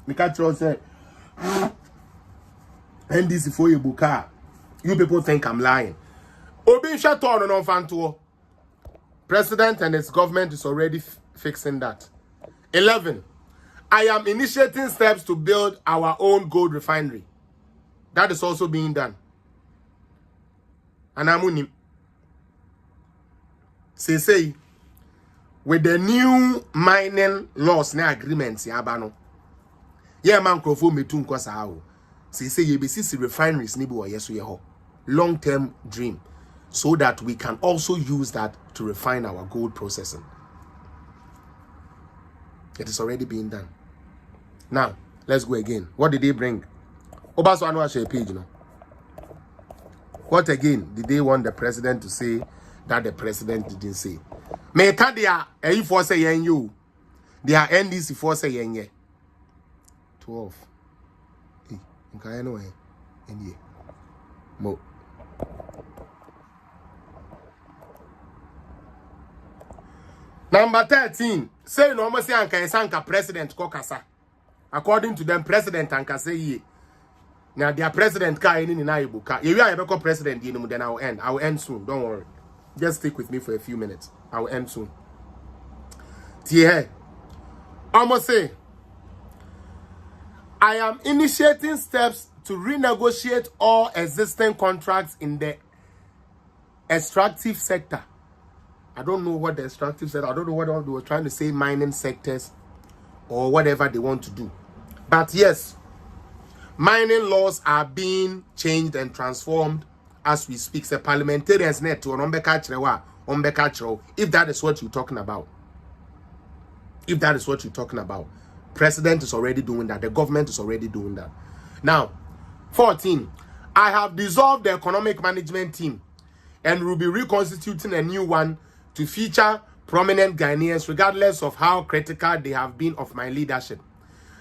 Mikatro said, NDC for you buka. You people think I'm lying. Obi Shaton on Fantuo. President and his government is already fixing that. 11. I am initiating steps to build our own gold refinery. That is also being done. And I'm say with the new mining laws and agreements, yabano. Yeah, man, crofo me too nkwasa how. Say you be see refineries nibu or yesu yeho. Long-term dream, so that we can also use that to refine our gold processing. It is already being done. Now, let's go again. What did they bring? Obaso Anwa share page, What again did they want the president to say that the president didn't say? Me kadia e for say yen you. They are NDC for say yen ye. 12. Nka no e ndie. Mo. Number 13. Say no mo say anka president kokasa. According to them, president anka say ye. Now their president ka any na ibuka. If you are a president, then I will end. I will end soon. Don't worry. Just stick with me for a few minutes. I will end soon. Tie. Almost say, I am initiating steps to renegotiate all existing contracts in the extractive sector. I don't know what the extractive sector, I don't know what they were trying to say, mining sectors or whatever they want to do. But yes, mining laws are being changed and transformed as we speak. The parliamentarians net to if that is what you're talking about. If that is what you're talking about. President is already doing that. The government is already doing that. Now, 14. I have dissolved the economic management team and will be reconstituting a new one to feature prominent Ghanaians regardless of how critical they have been of my leadership.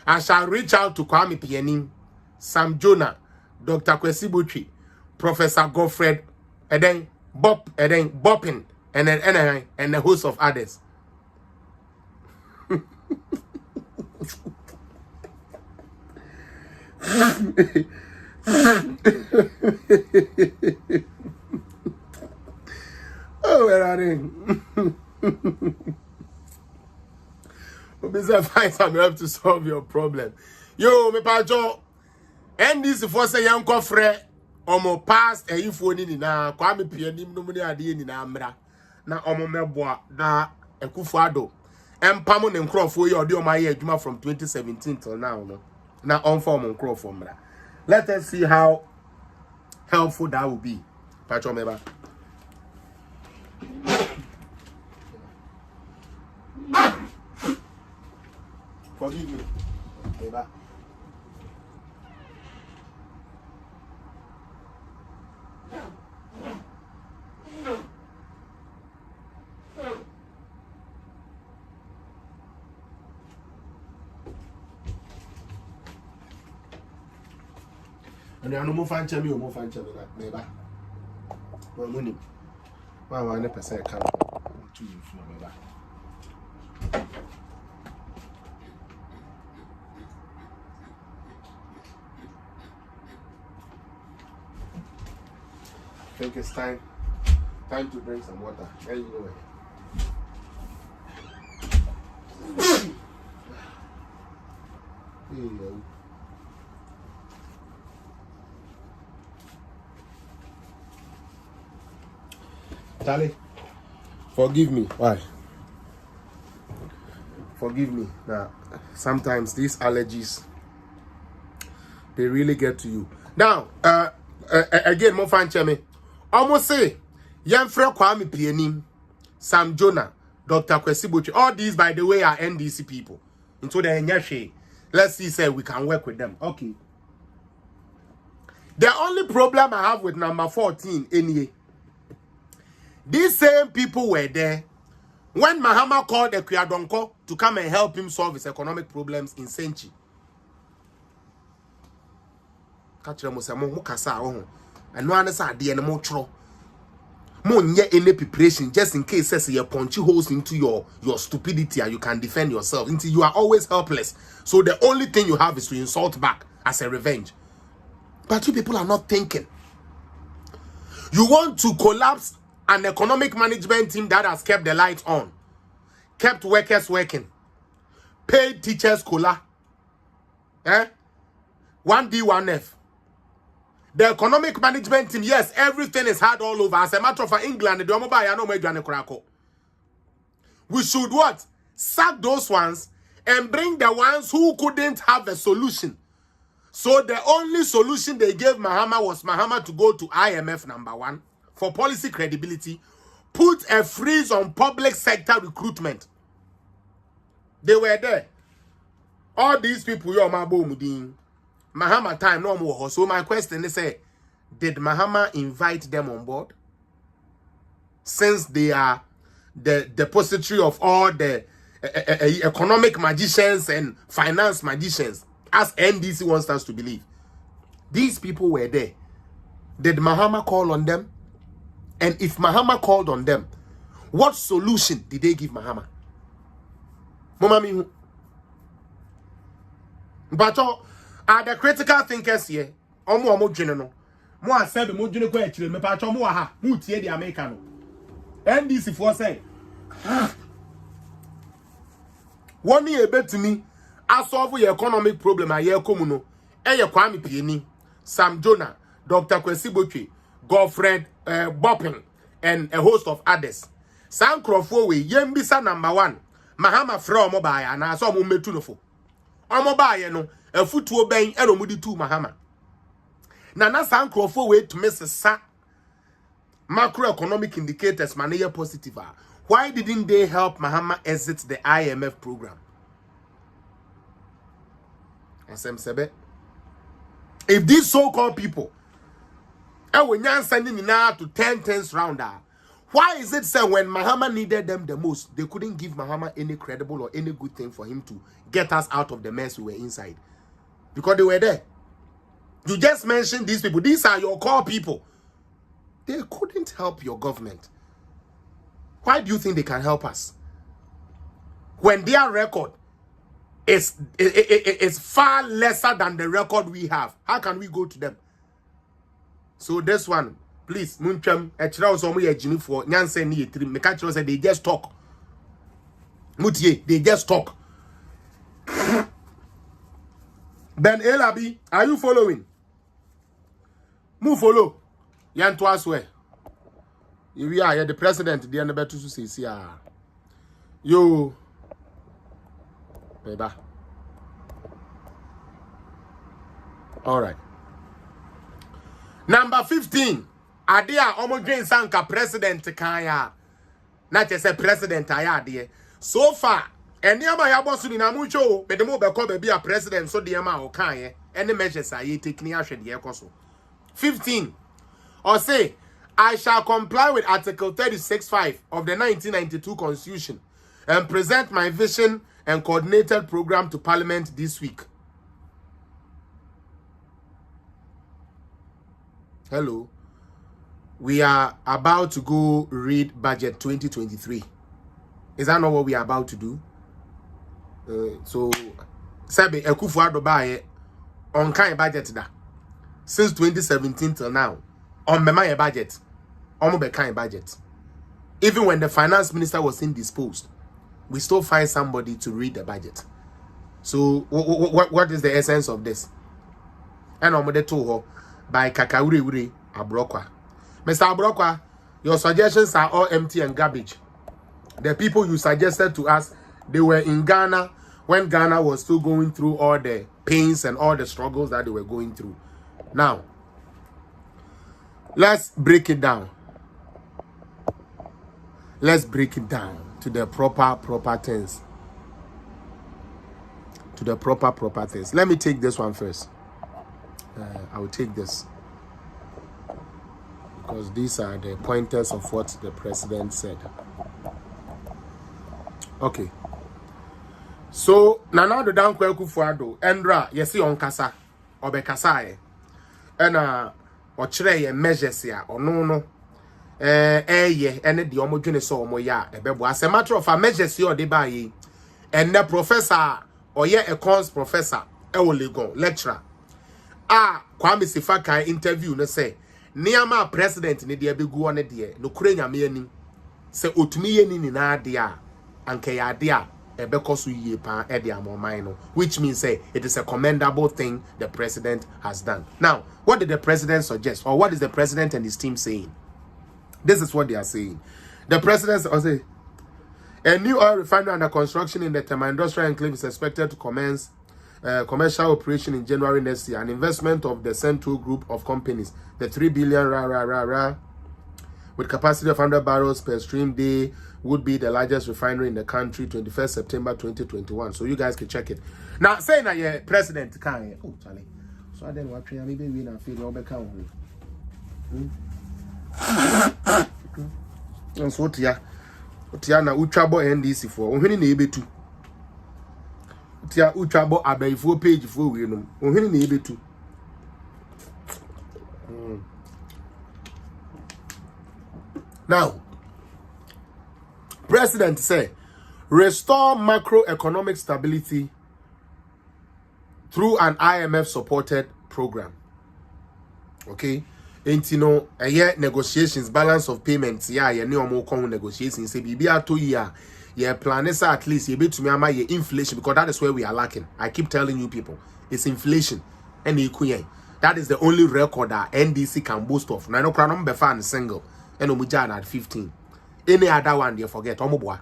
I shall reach out to Kwame Pianim, Sam Jonah, Dr. Kwesi Butchie, Professor Godfred, and then Boppin, and then and a host of others. Oh, where are they? Obisa find some help to solve your problem. Yo, me pajo. And this for say young kofre omo past e phone ni na Kwame Pianim no muni ade ni na amra. Na omo meboa na Ekufuado. Empamo ne nkrofo ye ode omo aye adwuma from 2017 till now no. Na on form nkrofo mra. Let us see how helpful that will be. Pacho meba. Forgive me. Meba. And I no more fan chemi o more fan chemi meba. Well money. Why 100% can to you for meba. I think it's time to drink some water. There you go. Charlie, forgive me. Why? Forgive me. Now, sometimes these allergies, they really get to you. Now, again, more fan chemi. Almost say, Yemfre Kwame Pianim, Sam Jonah, Dr. Kwesi Butchie. All these, by the way, are NDC people. Into the Nyashe. Let's see, say we can work with them. Okay. The only problem I have with number 14, anyway, these same people were there when Mahama called the Kuyadonko to come and help him solve his economic problems in Senchi. And no one said the animal tro. Any preparation just in case says you punch holes into your stupidity and you can defend yourself until you are always helpless. So the only thing you have is to insult back as a revenge. But you people are not thinking. You want to collapse an economic management team that has kept the lights on, kept workers working, paid teachers cola, 1D, 1F. The economic management team, yes, everything is hard all over. As a matter of fact, England, we should what? Sack those ones and bring the ones who couldn't have a solution. So the only solution they gave Mahama was Mahama to go to IMF number 1 for policy credibility, put a freeze on public sector recruitment. They were there. All these people, Mahama time no more. So my question is, did Mahama invite them on board? Since they are the depository of all the economic magicians and finance magicians, as NDC wants us to believe. These people were there. Did Mahama call on them? And if Mahama called on them, what solution did they give Mahama? Momami, but are the critical thinkers here? Omo general. Mo asabe mo dwene ko akire me pa cho mo ha. Mo tie di America no. NDC for say. One year betumi asolve your economic problem a ye komu no. Eye Kwame Pianim, Sam Jonah, Dr. Kwesi Butchie, Godfred Boppin, and a host of others. Sam Crawford we yembisa number 1. Mahama from mobile and I saw metunofo. Mobile no a footwo bang and omudi 2 Mahama. Nana Sam Crawford way to miss a macroeconomic indicators manager positive. Why didn't they help Mahama exit the IMF program? If these so-called people when you're sending now to 10 round, Why is it so when Mahama needed them the most, they couldn't give Mahama any credible or any good thing for him to get us out of the mess we were inside? Because they were there. You just mentioned these people. These are your core people. They couldn't help your government. Why do you think they can help us? When their record is far lesser than the record we have, how can we go to them? So this one, please, Muncham, they just talk. Mutie, they just talk. Ben Elabi, are you following? Move follow. Yan to us where? We are the president, the end to say, you, baby. All right. Number 15. Adia Omogen Sanka President Kaya. Not just a president, I dear. So far, and near my boss in Amucho, but the mobile could be a president, so the amount of Kaya, and the measures I take near the Ecoso. 15. Or say, I shall comply with Article 36.5 of the 1992 Constitution and present my vision and coordinated program to Parliament this week. Hello. We are about to go read budget 2023. Is that not what we are about to do? So, Sabe Ekufuado bae on kind budget da. Since 2017 till now, on my budget, on my kind budget. Even when the finance minister was indisposed, we still find somebody to read the budget. So, what is the essence of this? And on the toho by Kakauri Abrokwa. Mr. Abrokwa, your suggestions are all empty and garbage. The people you suggested to us, they were in Ghana when Ghana was still going through all the pains and all the struggles that they were going through. Now, let's break it down. Let's break it down to the proper things. To the proper things. Let me take this one first. I will take this. Because these are the pointers of what the president said. Okay. So, Nana do dan kwa Kufuado, Endra, yesi on kasa, obekasa and or chere measures ya, or no. Ye, and the homogeneous so moya, a bebo. As a matter of a measures or debay, and the professor, or ye a cons professor, go lecturer. Kwame Sifaka interview, no say. Niama president ni dia begu one dia no kure nyame anim se otumi ye ni na dia anke ya dia ebekoso yie pa e dia moman no, which means say it is a commendable thing the president has done. Now, what did the president suggest, or what is the president and his team saying? This is what they are saying. The president say a new oil refinery under construction in the Tema Industrial Enclave is expected to commence commercial operation in January next year. An investment of the Central Group of companies, the 3 billion with capacity of 100 barrels per stream day, would be the largest refinery in the country, 21st September 2021. So you guys can check it. Now, saying that your president can, oh Charlie, so I then what maybe we not feel over count. And so Tia na Uchabo NDC for when in able Tia Uchabo Abbey 4 page for we know. When able to. Now, President say, restore macroeconomic stability through an IMF-supported program. Okay? And you know, a year negotiations, balance of payments, yeah, you know, more common negotiations. Say, be 2 years. Yeah, plan is at least you be to me your inflation, because that is where we are lacking. I keep telling you people, it's inflation and the that is the only record that NDC can boast of. Now, no crown be fan single and Omujan at 15. Any other one they forget. Now,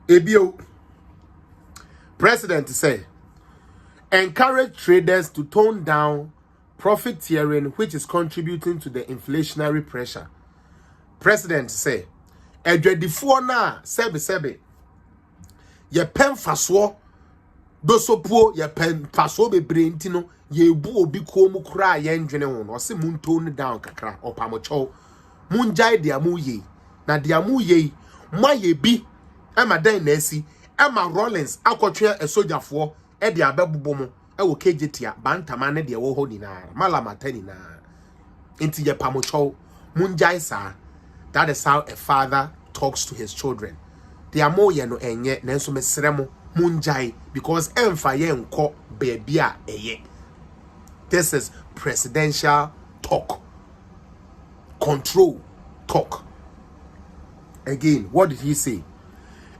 Ebio President say, encourage traders to tone down profiteering, which is contributing to the inflationary pressure. President say, edwedifoɔ na sebe ye pen faso do sopo ye pen faso bebre ntino ye bu obi ko mu kra ye ndwene ho no se mu tone down kakra opamocho munjai dia mu ye na dia mu ye ma ye bi ema dan na asi ema Rollins akotwe esojafo e de abebubo mu e wo kejetia bantama ne de wo ho nyina malamata nyina enti ye pamocho munjai sa. That is how a father talks to his children. Dia mo ye no enye nanso mesremo munjai because emfa ye nko baby a eye. This is presidential talk. Control talk. Again, what did he say?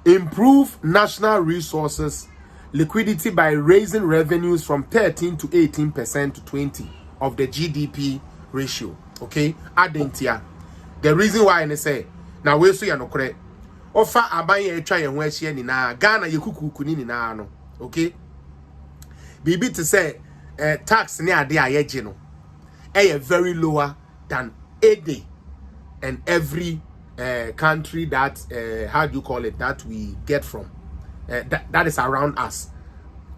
Improve national resources liquidity by raising revenues from 13 to 18% to 20 of the GDP ratio. Okay? Adentia. The reason why I say now we so ya no kore offer abanye etwa ye ho ahia ni na Ghana ye kukuku ni na no. Okay? Bibi to say tax ni ade ayeje no very lower than any and every country that how do you call it that we get from that is around us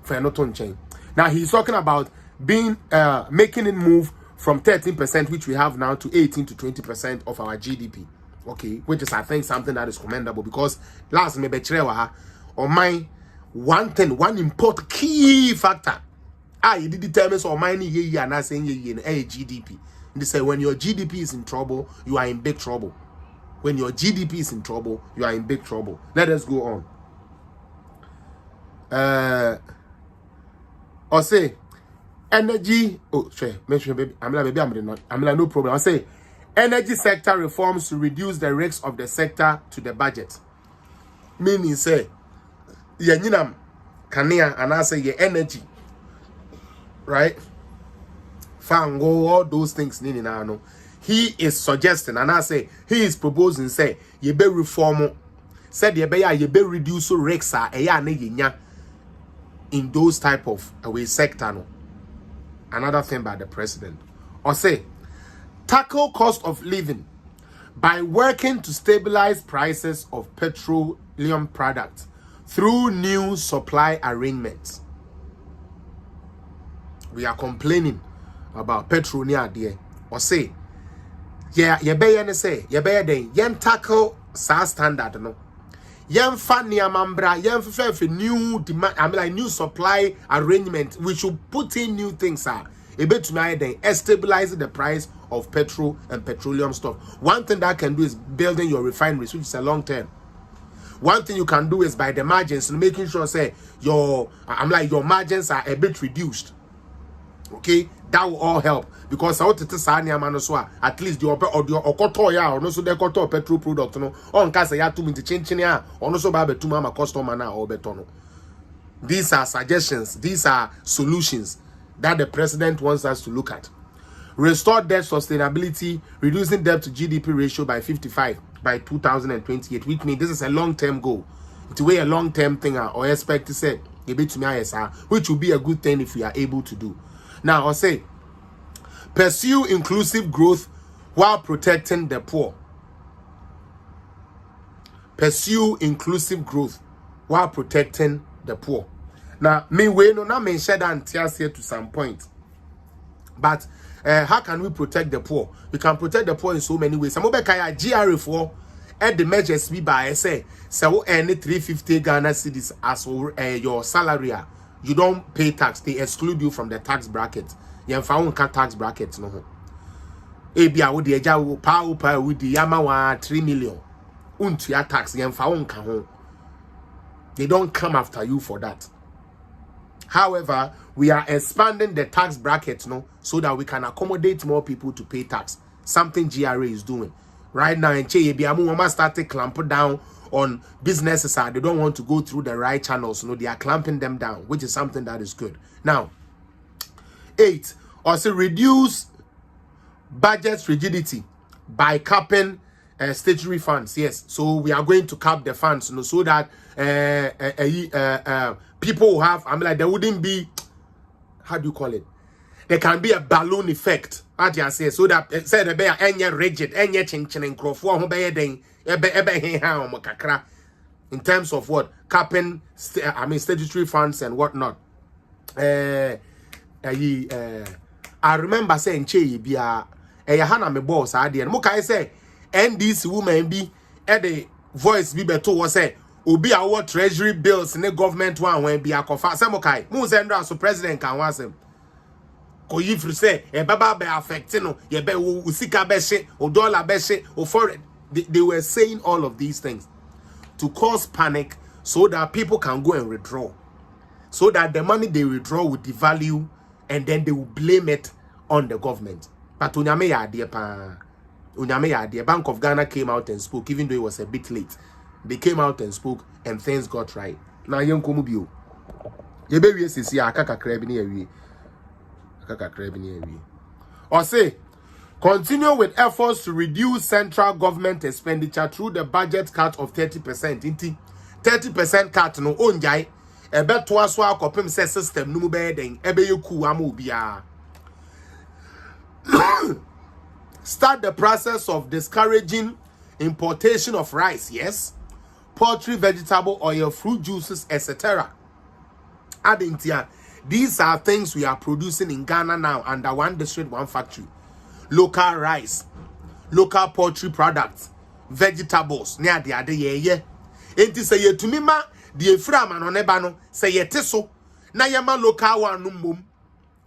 for not on chain. Now he's talking about being making it move from 13%, which we have now, to 18 to 20% of our GDP. Okay, which is I think something that is commendable because last me betrewa or my one important key factor. You did determine so many ye and not saying ye in GDP. They say when your GDP is in trouble, you are in big trouble. When your GDP is in trouble, you are in big trouble. Let us go on. Or say energy. Oh, sure. Mention baby. I'm like no problem. I say energy sector reforms to reduce the risks of the sector to the budget. Meaning say, yenyinam kania and I say your energy, right? Fango all those things nini na no. He is suggesting and I say he is proposing say ye be reform. Said ye be reduce risks in those type of away sector no. Another thing by the president. Or say tackle cost of living by working to stabilize prices of petroleum products through new supply arrangements. We are complaining about petrol near there. Or say, yeah, you better say, you better then, yen tackle sa standard no. Yen fan near mambra, yen for new demand, I mean like new supply arrangement. We should put in new things, a bit tonight then stabilize the price of petrol and petroleum stuff. One thing that can do is building your refineries, which is a long term. One thing you can do is by the margins, making sure say your margins are a bit reduced. Okay, that will all help because I want to say at least the okoto ya or no so the okoto petrol product no on kasa ya 2 minutes chinchini ya or no so ba be 2 mama customer na or betono. These are suggestions, these are solutions that the president wants us to look at. Restore debt sustainability, reducing debt to GDP ratio by 55 by 2028, which means this is a long-term goal. It's a way a long-term thing or expect to say a bit to me which will be a good thing if we are able to do. Now, I'll say, pursue inclusive growth while protecting the poor. Pursue inclusive growth while protecting the poor. Now, me we no na me share that here to some point. But how can we protect the poor? We can protect the poor in so many ways. Some of kaya GR4 at the measures be by say any 350 Ghana cedis as your salary. You don't pay tax, they exclude you from the tax bracket. You found tax bracket no. Ebia wo de eja wo pa wo di yama wa 3 million. Untu ya tax you found ka ho. They don't come after you for that. However, we are expanding the tax bracket no so that we can accommodate more people to pay tax. Something GRA is doing. Right now in Cheyebiamu mama started clamping down on businesses they don't want to go through the right channels. No, they are clamping them down, which is something that is good. Now, 8, also reduce budget rigidity by capping statutory funds. Yes, so we are going to cap the funds, so that people who have, there wouldn't be, how do you call it? There can be a balloon effect. What you say, so that say the bear any rigid, any chin and crow for in terms of what capping, statutory funds and whatnot. I remember saying Che be a hana me boss idea. Muka say NDC woman be at the voice be beto was say obi our treasury bills in the government one when be akofa samokai mu sendra so president kan wasem ko yifru say e baba be affect no ye be usika be she o dollar be she o foreign they were saying all of these things to cause panic so that people can go and withdraw, so that the money they withdraw will devalue and then they will blame it on the government. But unyame ya adie pa. Unyame ya adie. Bank of Ghana came out and spoke, even though it was a bit late. They came out and spoke and things got right. Now yenko mubio. Yebe we sisi akaka krebi ni ewie. Akaka krebi ni ewie. Or say continue with efforts to reduce central government expenditure through the budget cut of 30%. Inti 30% cut no onjai. Ebe toa so akopem se system no mu be den. Ebe yeku ama obia. Start the process of discouraging importation of rice, yes, poultry, vegetable oil, fruit juices, etc. Adintia, these are things we are producing in Ghana now under one district, one factory. Local rice, local poultry products, vegetables. Near the other year, enti say ye to me ma the Efra man on ebano say ye teso na yama local one numbum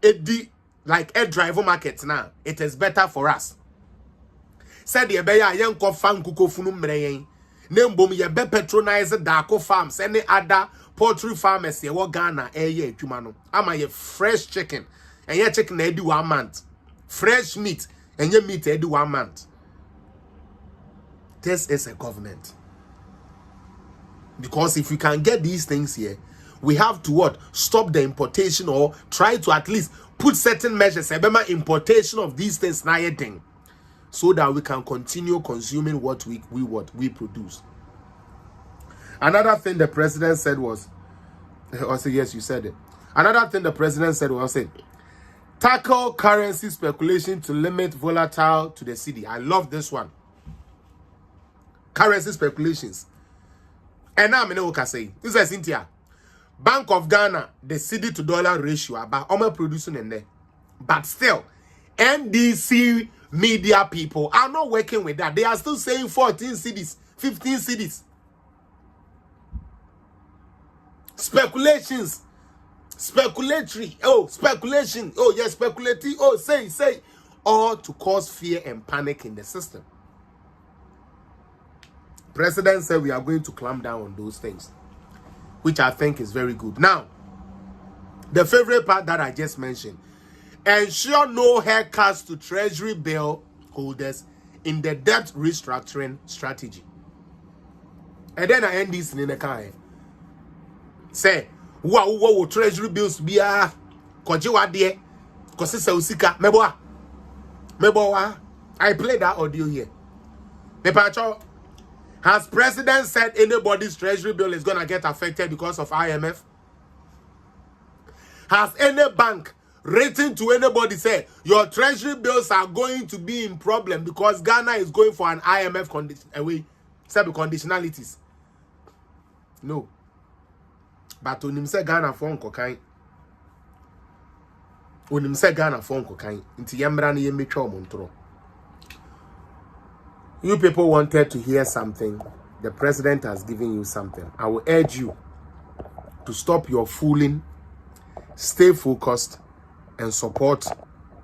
edi like air driver market now. It is better for us. Said ye be ya yenko fan kuko funu mreyen. Nembom ye be patronize Dako farms any other poultry farmers ye wo Ghana eye adwuma no. Ama ye fresh chicken and ye chicken edi 1 month. Fresh meat and ye meat edi 1 month. This is a government. Because if we can get these things here, we have to what? Stop the importation or try to at least put certain measures, importation of these things thing, so that we can continue consuming what we produce. Another thing the president said was, also yes, you said it. Another thing the president said was, tackle currency speculation to limit volatile to the cedi. I love this one. Currency speculations. And now I know what I say. This is Cynthia. Bank of Ghana, the cedi to dollar ratio about almost producing in there. But still, NDC media people are not working with that. They are still saying 14 cedis, 15 cedis. Speculations. Speculatory. Oh, speculation. Oh, yes, speculative. Oh, say. All to cause fear and panic in the system. President said we are going to clamp down on those things, which I think is very good. Now, the favorite part that I just mentioned, ensure no haircuts to treasury bill holders in the debt restructuring strategy. And then I end this in the car. Say, wow, treasury bills be a kojiwa de kosisa usika meboa. I played that audio here. Mepacho, has president said anybody's treasury bill is going to get affected because of IMF? Has any bank written to anybody say your treasury bills are going to be in problem because Ghana is going for an IMF conditionalities? No. But when him say Ghana phone kokai, when him say Ghana phone kokai, inti yambra ni yembecho montro. You people wanted to hear something. The president has given you something. I will urge you to stop your fooling, stay focused, and support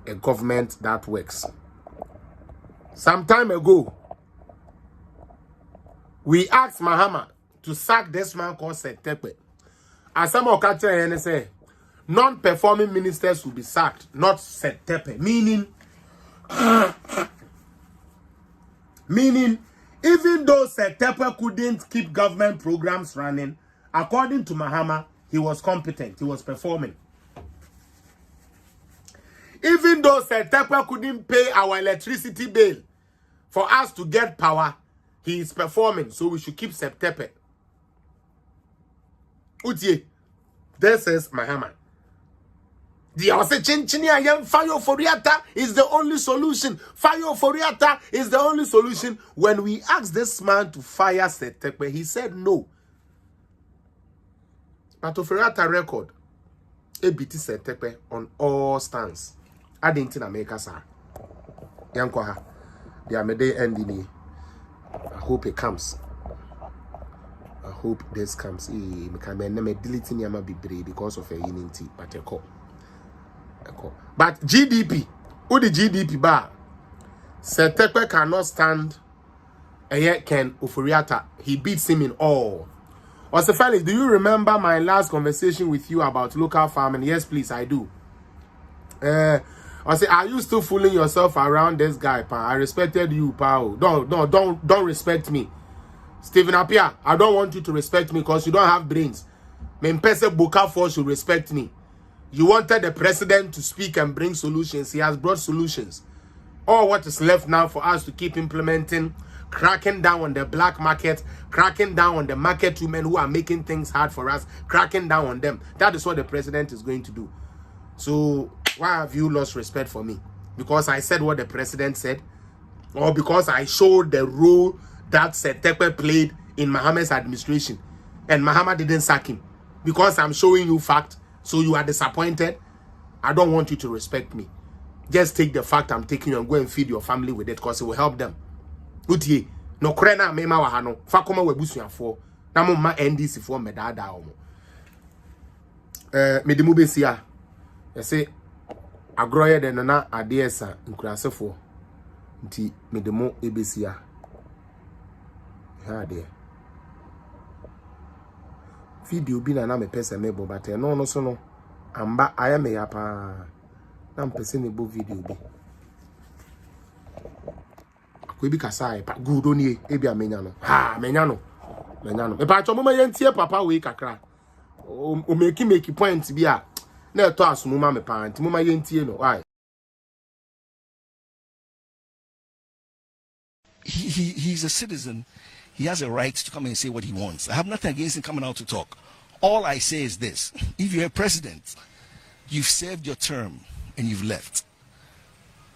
a government that works. Some time ago, we asked Mahama to sack this man called Setepe. As some of Kacha say, non-performing ministers will be sacked, not Setepe. Meaning, even though Setepe couldn't keep government programs running, according to Mahama, he was competent, he was performing. Even though Setepe couldn't pay our electricity bill for us to get power, he is performing, so we should keep Setepe. Utie, this is Mahama. The fire for Riata is the only solution. Fire for Riata is the only solution. When we asked this man to fire Setepe, he said no. But of Riata record, ABT Setepe on all stands. I didn't America, sir. Yankoha. They are made ending. I hope it comes. I hope this comes. I'm deleting Yama Bibre because of a unity, but a call. But GDP, who the GDP bar? Setekwe cannot stand a yet Ken Ufuriata. He beats him in all. Also, fellas, do you remember my last conversation with you about local farming? Yes, please, I do. I say, are you still fooling yourself around this guy, pa? I respected you, pa. Don't respect me. Stephen Appiah, I don't want you to respect me because you don't have brains. Mempese Bukafor should respect me. You wanted the president to speak and bring solutions. He has brought solutions. All what is left now for us to keep implementing, cracking down on the black market, cracking down on the market women who are making things hard for us, cracking down on them. That is what the president is going to do. So why have you lost respect for me? Because I said what the president said? Or because I showed the role that Setekwe played in Mohammed's administration and Mohammed didn't sack him? Because I'm showing you fact, so you are disappointed? I don't want you to respect me. Just take the fact I'm taking you and go and feed your family with it because it will help them. Utie, no krena mema wahano, fakoma webusu ya fo, na mo ma NDC fo medada omo. Medimu besia, yase, agroye de nana adesa nkurasefo, nti medimu ebesia. Ha de. Video bi na me pese mebo, but no so no, amba ayame ya pa. I'm pressing a book video. We be kasai, but good on ye, maybe a menano. Ha, menano. A patch of my auntie, papa, we kakra. O make points be a no toss, mumma, parent, mumma, auntie, no, why? He's a citizen. He has a right to come and say what he wants. I have nothing against him coming out to talk. All I say is this: if you're a president, you've served your term and you've left.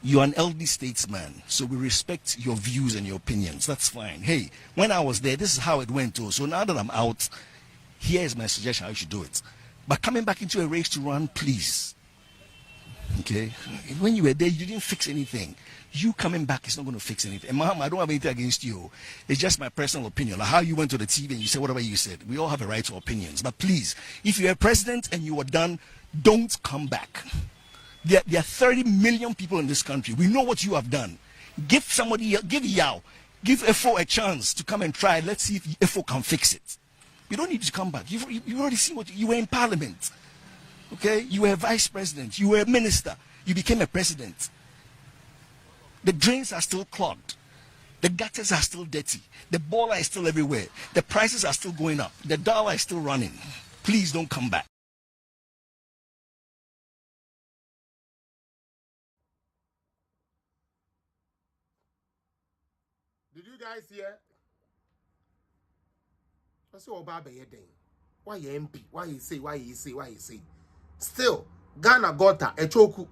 You're an elderly statesman, so we respect your views and your opinions. That's fine. Hey, when I was there, this is how it went too. So now that I'm out, here is my suggestion how you should do it. But coming back into a race to run, please. Okay? When you were there, you didn't fix anything. You coming back is not going to fix anything. And Muhammad, I don't have anything against you. It's just my personal opinion. Like how you went to the TV and you said whatever you said. We all have a right to opinions. But please, if you're a president and you were done, don't come back. There are 30 million people in this country. We know what you have done. Give somebody, give Yao, give FO a chance to come and try. Let's see if FO can fix it. You don't need to come back. You've already seen what you were in parliament. Okay? You were a vice president. You were a minister. You became a president. The drains are still clogged. The gutters are still dirty. The baller is still everywhere. The prices are still going up. The dollar is still running. Please don't come back. Did you guys hear? I say, Obaba Yedin. Why you MP? Why you say? Still, Ghana got a choku.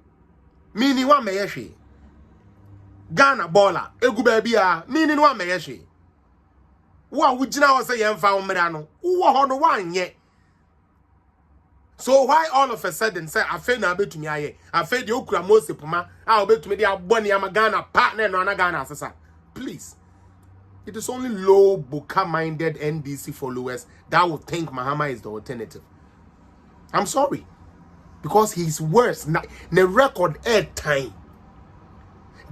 Mini one meyeshi. Ghana baller. Egu baby mini one meyeshi. What would you now say yemfa umrano? Who on one yet? So why all of a sudden say I feel na bet to me aye? I feel the okra most puma. I'll bet to me the aboni am Ghana partner no na Ghana sasa. Please. It is only low Buka-minded NDC followers that will think Mahama is the alternative. I'm sorry. Because he's worse. The record airtime.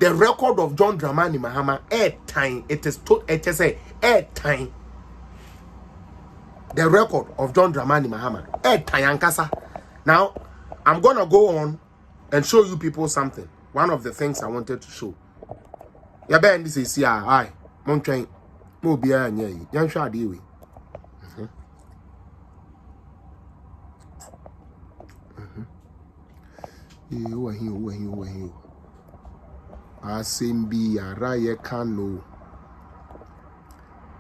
The record of John Dramani Mahama airtime. It is a airtime. The record of John Dramani Mahama airtime ankasa. Now, I'm gonna go on and show you people something. One of the things I wanted to show. Yabe this is here. Aye. Mon train, mo bia anya yi. Yan hwa ade we. Wahi. Asembi ara ye kano.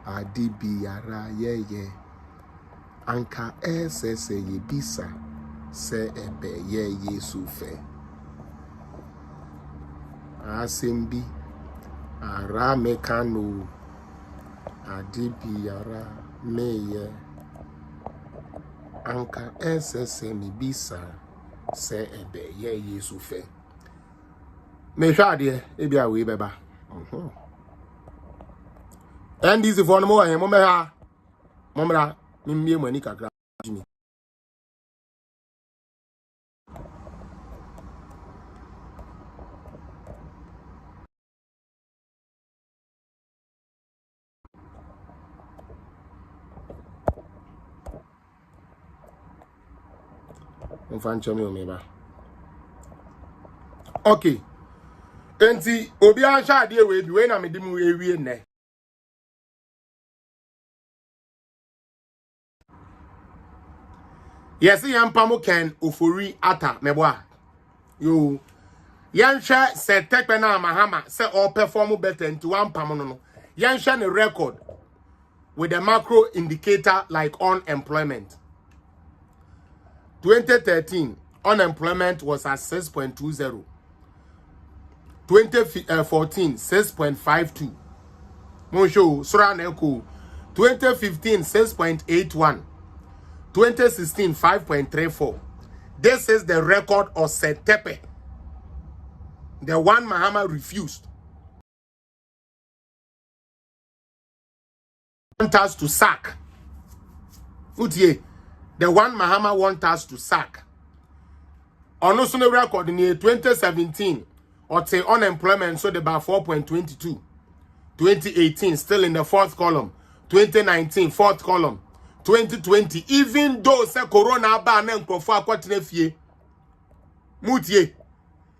Adibi ara ye. Anka se ye bisa. Se ebe ye Yesu fe. Asembi ara mekano adibi ara meye anka esese mi bisa se ebe ye Yesu fe me hwa de e bia we beba And this for no more momera momra nimie mani kakra jimi mfanche me omeba. Okay, enti obi ansha ade we bi we na me dim we wie ne. Yes, yampamo ken ofori ata meboa. Yo, yansha se tekpe na mahama se all perform better into one pam no. Yansha the record with the macro indicator like unemployment. 2013 unemployment was at 6.20. 2014 6.52. Monsho sura na eko. 2015 6.81. 2016 5.34. This is the record of Setepe. The one Mahama refused. Want us to sack. Utie, the one Mahama want us to sack. On also the record in 2017, or say unemployment so about 4.22. 2018 still in the fourth column. 2019 fourth column. 2020 even though say corona ban na nkofo akwatene fie. Mutie.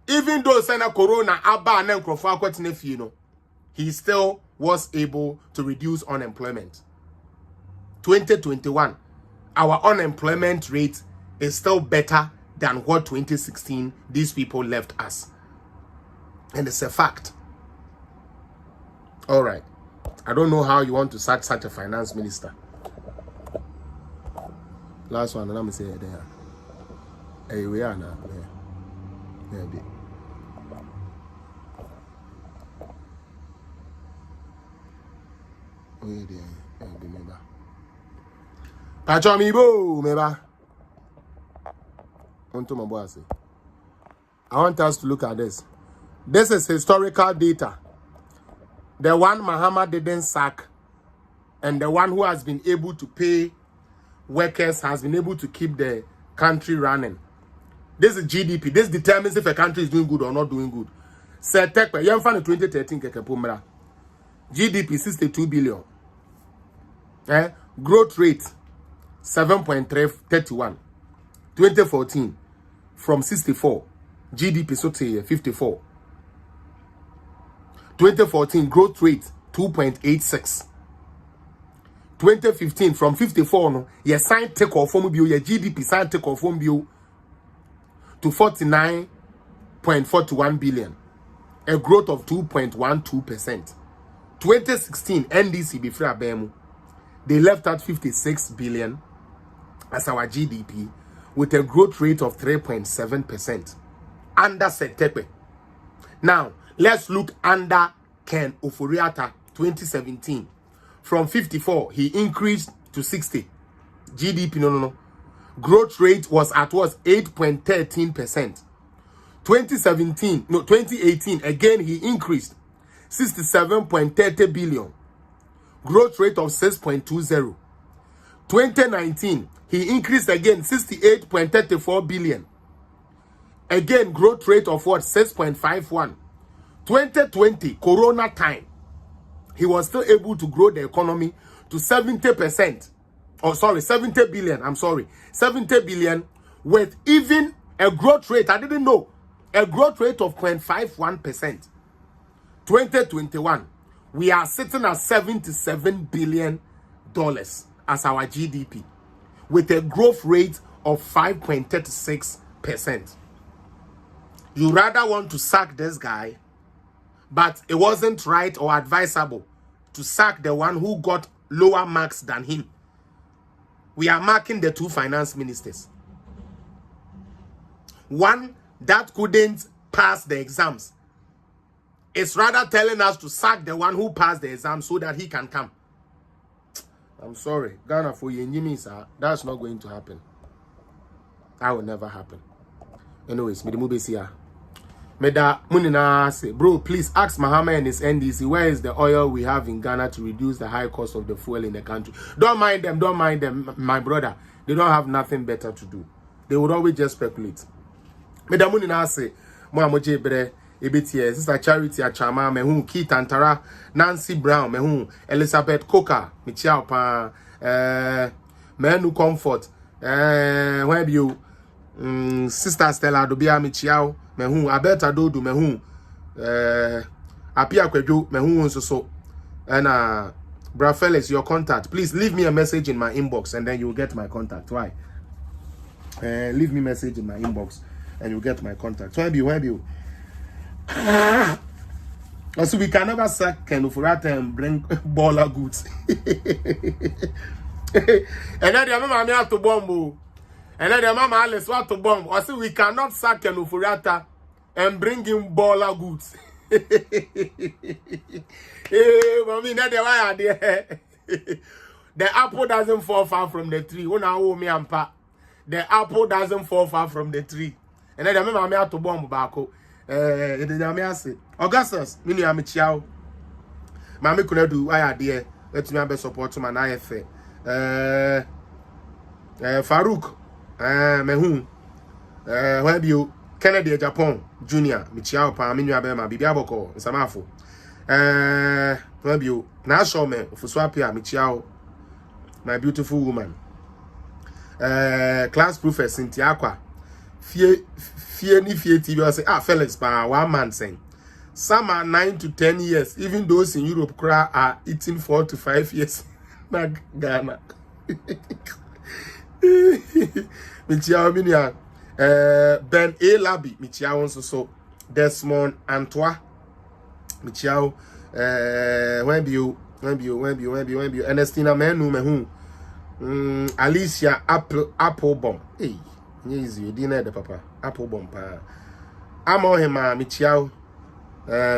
Even though say na corona aba na nkofo akwatene fie no, he still was able to reduce unemployment. 2021, our unemployment rate is still better than what 2016 these people left us. And it's a fact. All right. I don't know how you want to sack such a finance minister. Last one, let me say it there. Hey, we are now. Yeah. I want us to look at this. This is historical data. The one Mahama didn't sack and the one who has been able to pay workers has been able to keep the country running. This is GDP. This determines if a country is doing good or not doing good. Setekwe, yemfa 2013 kekepomra. GDP 62 billion. Growth rate 7.31. 2014 from 64. GDP so 54. 2014 growth rate 2.86. 2015 from 54 no, your sign take off from bio, your GDP sign take off from bio to 49.41 billion, a growth of 2.12%. 2016 NDC before Abemu, they left at 56 billion as our GDP with a growth rate of 3.7% under Setepe. Now let's look under Ken Ofori-Atta 2017. From 54, he increased to 60. GDP, no. Growth rate was at 8.13%. 2018, again, he increased 67.30 billion. Growth rate of 6.20. 2019, he increased again 68.34 billion. Again, growth rate of 6.51. 2020, Corona time, he was still able to grow the economy to 70%. Oh, sorry, 70 billion. I'm sorry. 70 billion with even a growth rate. I didn't know. A growth rate of 0.51%. 2021, we are sitting at $77 billion as our GDP with a growth rate of 5.36%. You rather want to sack this guy, but it wasn't right or advisable to sack the one who got lower marks than him. We are marking the two finance ministers. One that couldn't pass the exams. It's rather telling us to sack the one who passed the exam so that he can come. I'm sorry. Ghana for you, sir. That's not going to happen. That will never happen. Anyways, me the move here. Meda Munina say, bro, please ask Mahama and his NDC where is the oil we have in Ghana to reduce the high cost of the fuel in the country. Don't mind them, my brother. They don't have nothing better to do. They would always just speculate. Meda Munina say, Moamoje Bre, Ebetie, Sister Charity Achama, Mehu, Keith Antara, Nancy Brown, Mehu, Elizabeth Coker, Michiao Pa, Menu Comfort, where you, Sister Stella Dobia Michiao, Mehu, Abeta Dodu, Mehu, Apia Kwejo, Mehu, so, and, Bra Felix, your contact. Please leave me a message in my inbox and then you'll get my contact. Why? Leave me a message in my inbox and you'll get my contact. Where be you? So we can never sack Ken Ufurata and bring baller goods. And then the mama have to bomb. And then the mama Alice want to bomb. Or so we cannot sack Ken Ufurata and bring him baller goods. Mommy, that's why I did. The apple doesn't fall far from the tree. The apple doesn't fall far from the tree. And then the mama have to bomb back. It is a say Augustus, mini amichiao. Mammy could do why I dear. Let me have support to my IFA. Farouk, Mehun, where you Kennedy Japan, Junior, Michiao, Pamina Bema, Bibiaboko, Samafo. Where you National man for Swapia, Michiao, my beautiful woman. Class professor Cynthia. Fear TV say Felix pa 1 man saying some are 9 to 10 years, even those in Europe are eating 4 to 5 years. Ghana. Michia Minia Ben A Labi Michia so Desmond Antoine Michia when you Ernestina Menu Mehu Alicia Apple Bomb. Hey. Yes, you didn't papa. Apple bomb pa. I'm on him, Michiao.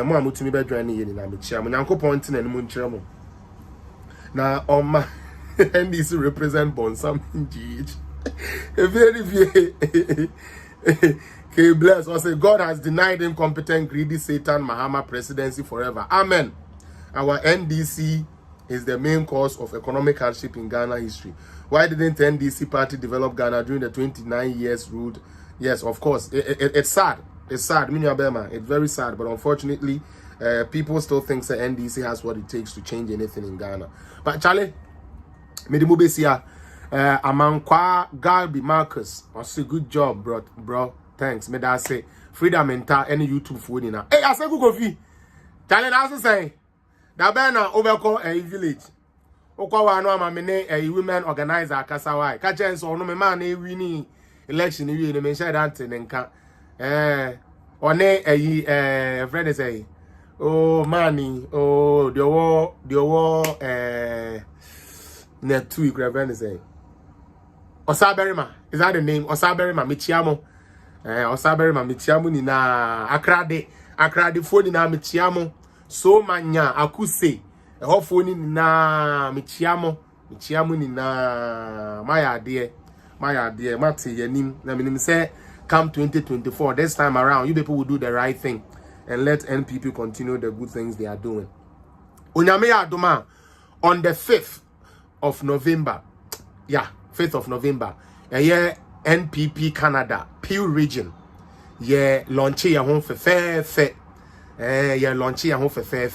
Mo amutumi bedwa ni yeni na Michiao. Mo nyanko point na mu nkyere mo. Na oma NDC represent Bonsam GH. Very K bless or say God has denied incompetent, greedy Satan Mahama presidency forever. Amen. Our NDC is the main cause of economic hardship in Ghana history. Why didn't NDC party develop Ghana during the 29 years ruled? Yes, of course. It's sad. It's sad. It's very sad. But unfortunately, people still think that NDC has what it takes to change anything in Ghana. But Charlie, Medimubesia, Amankwa Galbi Marcus, I say good job, bro. Thanks. Me da say freedom mental any YouTube for now. Hey, I say good coffee. Charlie, that's say that Bena overcome a village. Okwa no amamene a women organizer Kasawai. Ka chance ono me man e wini election e no me share that nka. One a friend say oh money oh the war net 2 friend say Osaberima, is that the name? Osaberima Michiamo. Osaberima Michiamo ni na akrade phone na Michiamo. So manya akuse hopefully na michiamo ni na my dear mati yanim na minim say come 2024 this time around you people will do the right thing and let NPP continue the good things they are doing. Onyame adoma on the 5th of November. Yeah, 5th of November. NPP Canada Peel region. Yeah, launch ya home for fair. Yeah, launch ya home for fair.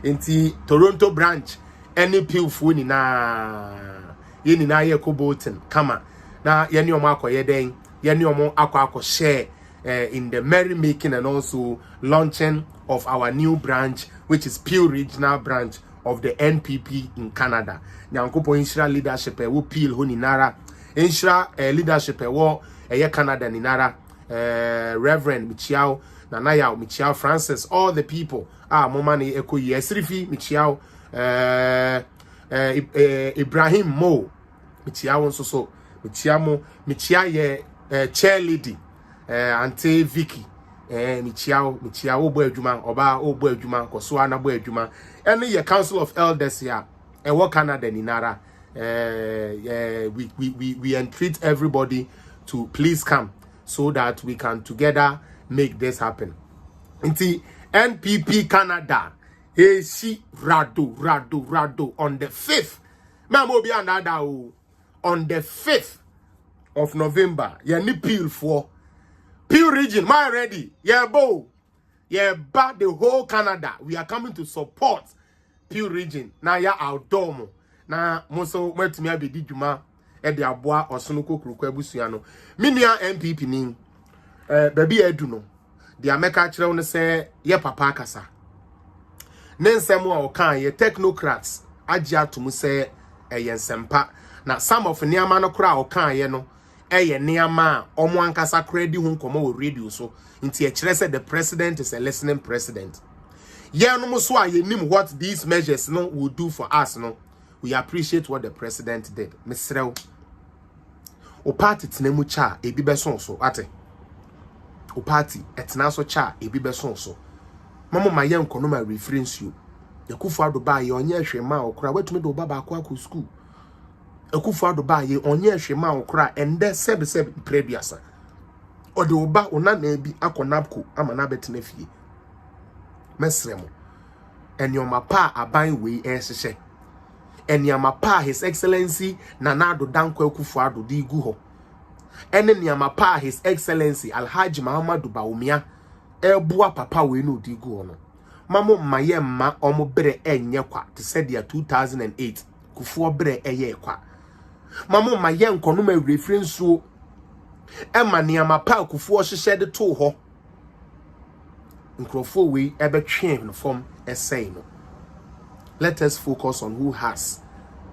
Inti Toronto branch any Peel fu ni na ye ni na ye ko Bolton kama na ye ni omo akoye den ye ni omo akọ share in the merrymaking and also launching of our new branch, which is Peel regional branch of the NPP in Canada. Nyankopo inshira leadership wo Peel ho ni nara inshira leadership wo Canada ni nara Reverend Michiao Nanaya Michiao Francis, all the people moma ni eko yesrifi Michiao Ibrahim Mo Michiao so Michia ye chair lady Auntie Vicky Michiao bo adwuma oba obo adwuma koso ana bo adwuma ene ye council of elders here Canada ni nara we entreat everybody to please come so that we can together make this happen. Nti NPP Canada she rado on the 5th. Mamo be another on the 5th of November. Yeah, ni Peel for Peel region. My ready. Yeah, bo. Yeah, but the whole Canada. We are coming to support Peel region. Na ya outdoor. Na moso mwetumi abedi djuma e de aboa osonuko krukwa abusuano. Minia MPP ni baby edu no. The America chire no say ye papa kasa. Nensem a okan ye technocrats agya to mu say eye nsempa. Na some of niama no kra okan ye no eye niama omo ankasa kra di hu nkomo wo radio so. Nti e kire say the president is a listening president. Ye no mo so a ye nim what these measures no will do for us no. We appreciate what the president did. Misrew. O party tinemu cha ebi beson so ate. O party etna so cha ebi beson so. Mama ma ye nkono ma reference you. Yakufu ado ba ye onye hwema okra watumi do baba akwa school. Yakufu ado ba ye onye hwema okra ende sebe prebiasa. Ode oba ona na bi akonapko ama na betena fie. Mesremo. Enyoma pa aban we ehhye. Enyama pa His Excellency Nanado Danko Akufo-Addo di gu ho. Enyama pa His Excellency Alhaji Muhammadu Bawumia ebua papa we no di gu ho no. Mamo maye ma omo bere enye kwa te said ya 2008 Kufuor bere eye kwa. Mamo maye nkono ma reference so ema nyama pa Kufuor hye de to ho. Nkrofo we ebetwe no form essay no. Let us focus on who has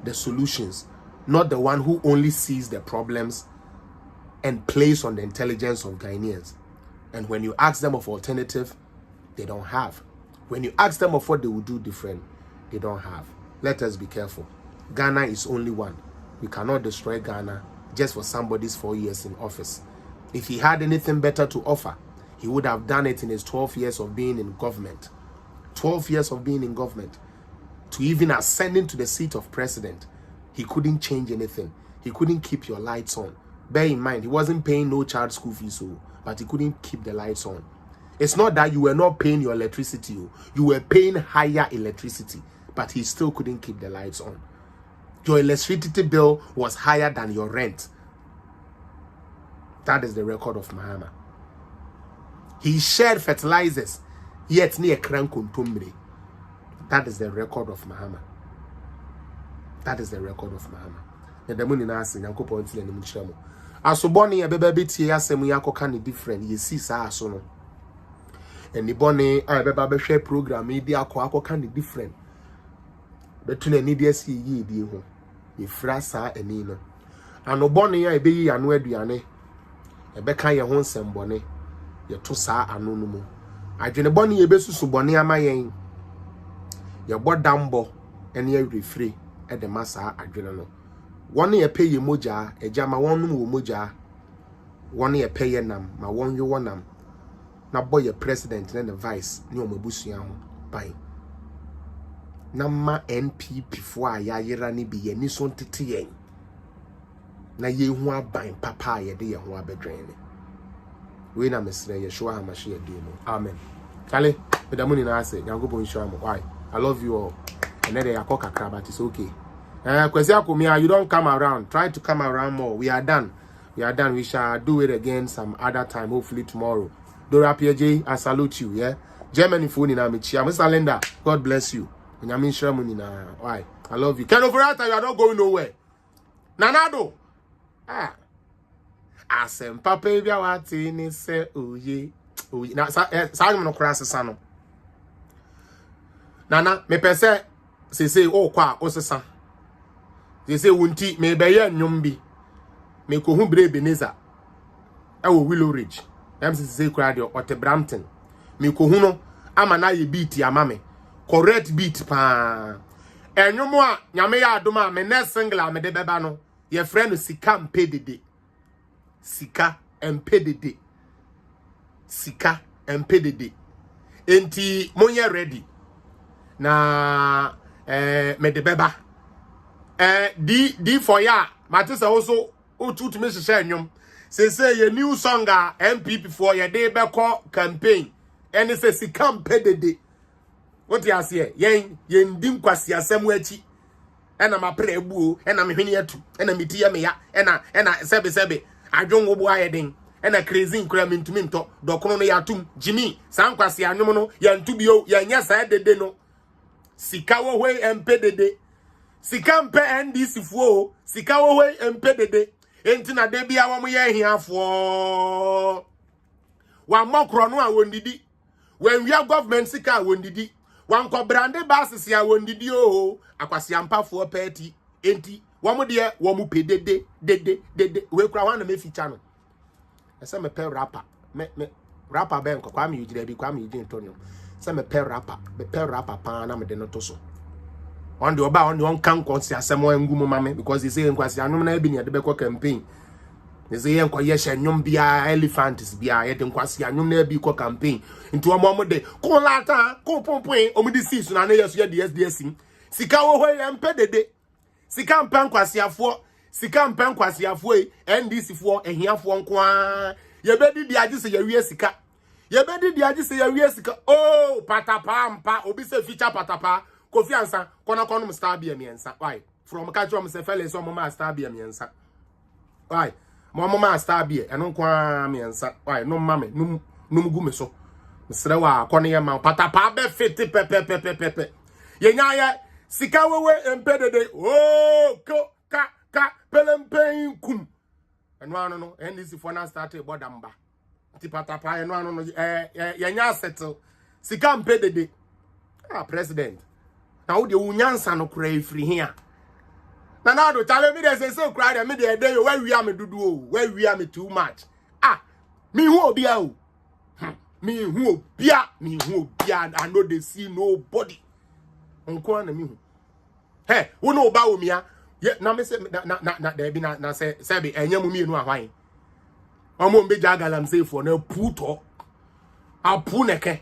the solutions, not the one who only sees the problems and plays on the intelligence of Ghanaians. And when you ask them of alternative, they don't have. When you ask them of what they would do different, they don't have. Let us be careful. Ghana is only one. We cannot destroy Ghana just for somebody's 4 years in office. If he had anything better to offer, he would have done it in his 12 years of being in government. 12 years of being in government. To even ascending to the seat of president, he couldn't change anything. He couldn't keep your lights on. Bear in mind, he wasn't paying no child school fees, but he couldn't keep the lights on. It's not that you were not paying your electricity. You were paying higher electricity, but he still couldn't keep the lights on. Your electricity bill was higher than your rent. That is the record of Mahama. He shared fertilizers, yet near Krankuntumbre. That is the record of Mahama. That is the record of Mahama. The demon in us in Yanko until any Muchamo. As so bonny a baby tea as some Yako can different, ye see sa sono. And the bonny I baby share program, media coaco can different. Between an idiot see ye dear home. Ye frasa and nino. And no bonny I be and where diane. A becca your home some bonny. Your tosa anonumo. I did a bonny a besu bonny a my your board dambo and ye refree at the massa adrenal. 1 year pay ye moja, a jama 1 moja, 1 year pay ye nam, my 1 you one nam. Now boy your president and the vice, no mabusian by Nama NPP for ya yerani be any son titien. Na ye who buying papa ye dear who are bedrain. We na Miss Yeshua Mashiach demo. Amen. Charlie, with the money I say, Yango Bon Shamo. Why? I love you all. And then they are cock a but it's okay. You don't come around. Try to come around more. We are done. We are done. We shall do it again some other time, hopefully tomorrow. Dora PJ, I salute you. Yeah. Germany phone in Amichia. Mr. Linda, God bless you. Why? I love you. Ken Overata, you are not going nowhere. Nanado. Asem papa bia wati ni se oye. Na sa no cross sano. Nana, me pese se o kwa osesa. Se wunti me be ye nnwom bi. Me ko hu bre Beneza. E wo Willow Ridge. Am se kura de Ote Brampton. Me ko hu no ama na ye beat ama me. Correct beat pa. Ennwom a nyame ya adoma me next single me de beba no. Ye friend Sika Mpedede. Sika Mpedede. Sika Mpedede. Enti monye ready. Na me de beba di for ya matisa also otu to me share nyom say ye new song MPP for your day beko campaign and it's a sikam pedede. What you say? Yen dim kwasi asem wachi. And I'm a prebu, and I'm here too, and I'm here me, and I sebe. I don't go boy and a crazy cram into minto, docono yatum, Jimmy, San kwasi anomono, yan tubio, yan yes, I did no. Sikawa way and pedede. Sikam pe and this foe, Sikawa way and pedede. Entina debia one year here for one more chrono when did when we have government sika when did one co brande basis ya when did you akwasiampa for petty enti one more dear one mu pedede de we cry one me feature no ese me pe rapper me rapper ben ko kwame yigire bi kwame yigire Antonio se me pe rapper pa na me de no to so on the oba on the on kan kwasi asem wan ngumu mame because they say kwasi anum na bi ne de be ko campaign they say yen ko ye hyenyum bia elephants bia ye de kwasi anum na bi ko campaign nti omo de ko lata ko pompon omo di sis na yeso ye SDS sika wo hwe empedede sika mpan kwasi afo sika mpan kwasi afo NDC fo ehiafo nko a ye bedi di age se ye wie sika ye bedi di age se ye wie sika oh patapa mpa obi se feature patapa Kofi ansa kono kono star bia miensa why from catch am say fellas so mama star bia miensa why mama star bia eno kwa miensa why no mame num gu me so mesre wa kono ye ma patapa be fiti pepe ye nya ya sika wewe empedede oh ko ka pelempen kum eno anu no NDC for na start e bodamba ti patapa eno anu no ye nya settle sika empedede president now the unyansa no cry free here. Na do chale me dey say so cry dem me dey dey where we am dudu o where we am too much. Me hu obia o. Me hu obia I know they see nobody. Onko na me hu. Hey, wo no ba o mia. Ye na me say na there be na say be enyam mi enu ahwan. Omo mbe jagalam say for na puto. Apu neke.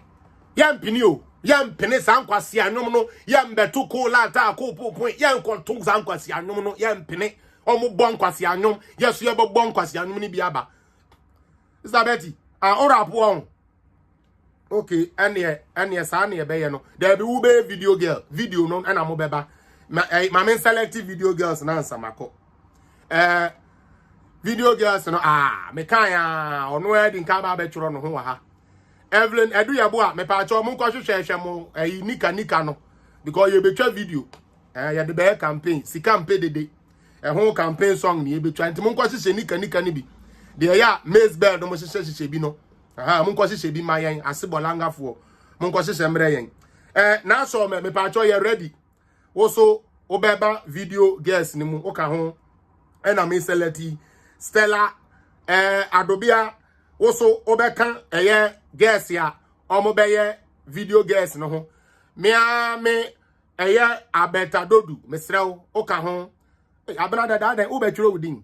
Yam pini o. Yam pene sankwasi anum no yam betu ko lata ko popon yam kontu sankwasi anum no yam pene omo bon kwasi anum yeso ye bo bon kwasi anum ni biaba Isabeti ora po on okay ene sa na be ye no there be ube video no na mo beba ma men selective video girls na nsamako video girls no me kan ya ono e di nka ba be tworo no ho wa ha Evelyn edu yabo a me pa cho mo nko hwehwe mo nika no because you betwa video ya de be campaign si campaign dede ho campaign song ni e betwa nti mo nko hwehwe nika ni bi de ya Maze Bell no mo hwehwe bi no mo nko hwehwe bi mayen asebola fo mo nko hwehwe mre yen na so me pa cho ye ready wo so obeba video girls ni mu o ka ho na me select Stella Adobia also obeka guess ya omobeye video guess no ho me abeta dodu mesrew oka ho abrada da ubetwero within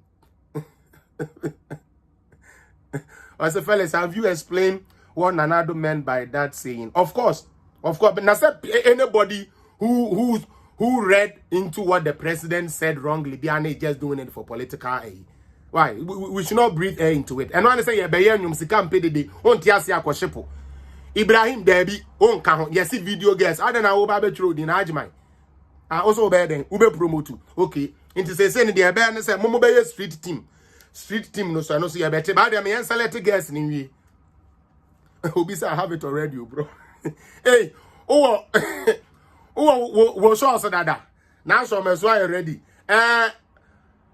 as a fellas have you explained what Nanado meant by that saying? Of course but now anybody who read into what the president said wrongly they just doing it for political aid. Why? We should not breathe air into it. And when I say, you sika mpedede, on tiasi akoshepo. Ibrahim Debi, on kahon, yes, video guests. I don't know about the in Ajmai. I also bear then, Ube promote. Okay. Into say, the awareness, Momo Bay street team. Street team, no, so I know see a better, but I mean, select guests in me. Obisa, I have it already, bro. Hey, show us that. Now, so I'm so ready.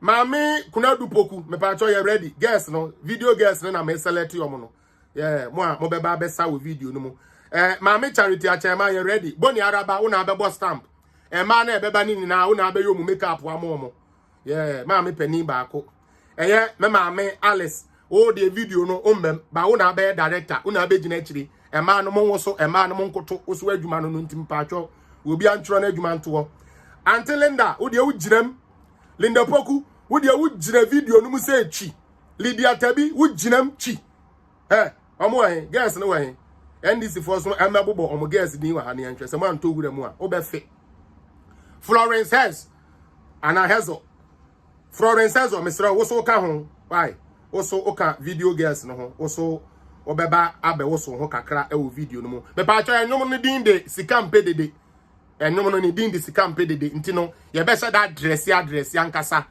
Mami kuna du poku me pa cho ye ready guess no video guess no na me select yo mo no mo be ba be sa with video no mo mami charity a chairman ye ready boni araba una be bo stamp ma na e be ba ni na una be yo mu makeup wa mo mami pani ba ko me mami Alice o de video no ombem ba una be director una be gina chiri ma no mo woso ma no mo nkoto woso adwuma no ntim pa cho obi antro na adwuma nto Auntie Linda o de ugirem Linda Poku, would you jina video no say chi? Lydia Tabi, would jinam chi? Omo guess no way. And this is for some amable or guess in your honey interest. A man told them more. Obefe. Florence has Anna Hazel. Florence has or Mr. Also Kahon. Why? Also Oka video guess no. Also obeba abewo so ho kakra e wo video no mu me pa cho enwom no din de sika mpe dede enwom no ni din de sika mpe dede nti no ye be sha that dress ankasa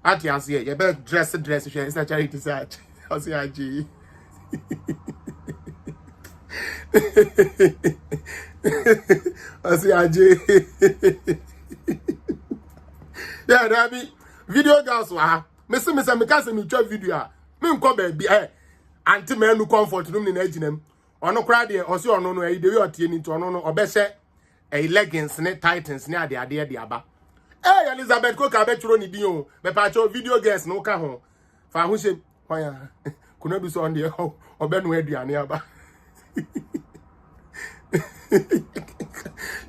ati ase ye be dress hwe isa charity search ase aji ase aji yeah that be video girls wa me se me ka se me twa video a me nko ba bi anti me nu comfort num ni na aginam ono kra de o se ono no e de we otie ni to ono no obehye leggings ne titans ne ade de aba Elizabeth ko ka be churo ni din o me pa cho video girls no ka ho fa ho she hoya kuna du so on de obenu aduane aba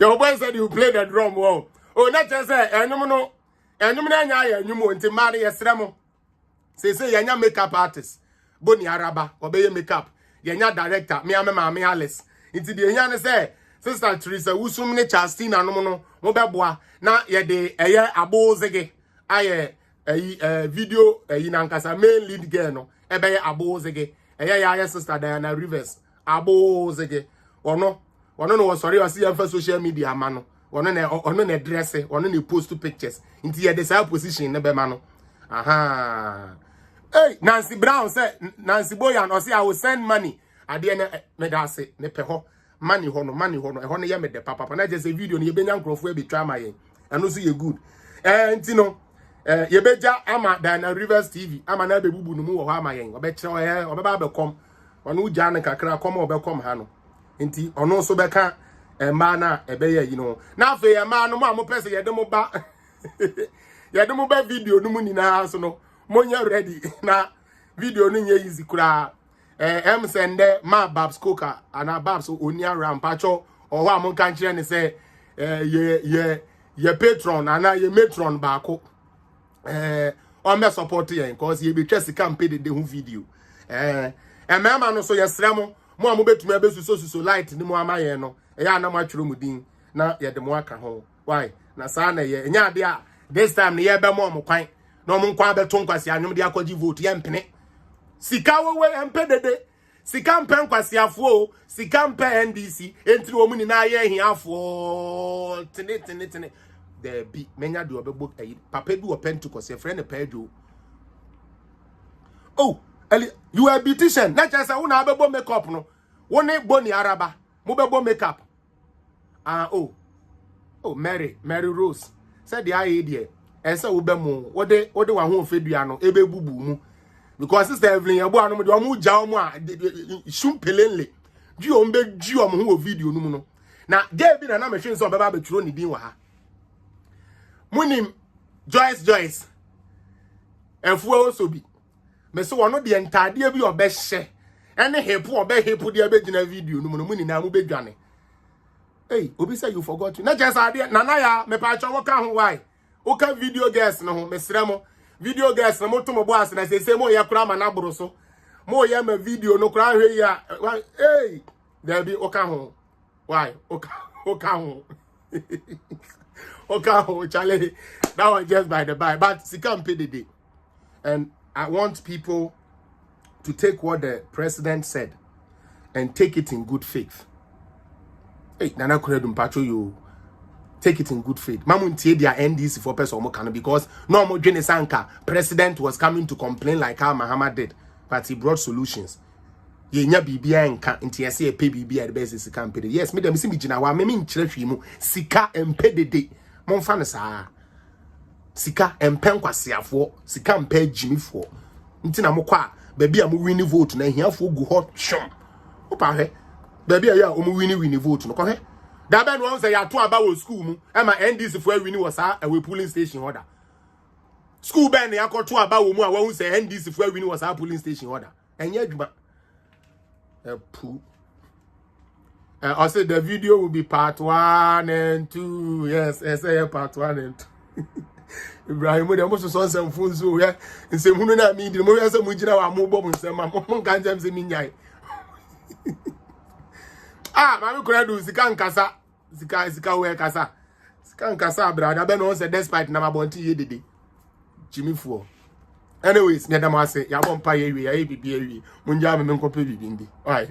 your boy said you play the drum well oh not just say enum na anya ya enum o nti mari yesremo say yanya makeup artist boni araba obeye makeup yanya director me amema Alice nti de yanya ne say sister Teresa wusum ne Chastina no mo beboa na ye de eye abozege aye video nankasa main lead girl no ebeye abozege eye ya sister Diana Rivers abozege ono no sorry o see for social media ma no ono ne dress ono ne post pictures nti ye de say position ne be ma no aha hey Nancy Brown say Nancy Boyan o say I will send money ade me da say ne pe ho money ho no e ho no ye me de papa na just a video no ye benya nkrofo e be twa ma ye eno so ye good nti no ye beja ama Diana Rivers TV ama na be bubu no mu wo ama ye obe kire obeba be kom ono uja ne kakra kom obe kom ha no nti ono so be ka ma na ebe ye yi no na afa ye ma no mo pese ye de mo ba ye de mo ba video no mu ni na so no monya ready na video no nye easy kura sende ma Babs Coca ana Babs onia rampacho oho amon kan kire ne say ye patron ana ye matron baako on me support yen cause ye be twese campaign de hu video mema no so ye sremo mo am betumi abesuso light ni mo amaye no ya na mo atwero mu din na ye de mo aka ho why na sa na ye nya de a this time ye be mo kwan na mo nkwa beto nkwasi anwum de akwaji vote ye mpene sika wewe empe dede sika mpe nkwasi afo sika mpe NDC entri wo mu ni na ye hiafo tene there be menya de obebo papa bi wo Pentecost ye friend Pedro oh you are a beautician na just say una abebo makeup no woni boni araba mo bebo makeup oh Mary Rose said the aye there and say wo be mo wo de wa ho ofedua no ebe bubu mu because sister Evelyn yebo anu de omu ja omu a shumpelenle gi ombe gi omu ho video no mu no na dey bi na mehwe nso obeba beturo ni din wa ha munim Joyce enfuo so bi me so wono de entade bi obehye ene hepo obehepo de abegina video no mu no muni na mu bedwane hey obi say you forgot na just ade na ya me pa cho woka ho why woka video girls no ho mesremo video girls no moto mo boas na se mo ye kura ma na boro so mo ye ma video no kura hwe ya hey there be woka ho why woka ho okay, Charlie, that was just by the by, but she can't pay the day. And I want people to take what the president said and take it in good faith. Hey, Nana Kuredum Pacho, you take it in good faith. Mamuntie their NDC for person because no more Jenny Sanka, president was coming to complain like how Mahama did, but he brought solutions. Yenya bibia enka nti yesi epe bibia de bese sika mpede yes me dem si mi gina wa me nkyere hwe mu sika empedede monfa ne saa sika empenkwasiafo sika mpa agimifo nti na mokwa ba bia mo win vote na hiafo gu hot shom opa hwe ba bia ya o mo win vote no ko hwe da be no say ya to aba wo school mu e ma NDC fo win wo saa e we polling station order school ben ya ko to aba wo mu a wo say NDC fo win wo saa polling station order enya adwuma I said the video will be part 1 and 2. Yes, part 1 and 2. Ibrahim, they almost saw some fools who and say, who know me, the more as a mujina, I'm more bomb and say, my mom can't jam the minyai. Mamma could do Zikan Casa, Zika, where Casa, Zikan Casa, brother. I don't know, despite Namabonti, Jimmy Four. Anyways, me dem say ya bompa ye wi ya bibi awi. Munja me nkope bibi ndi. Alright.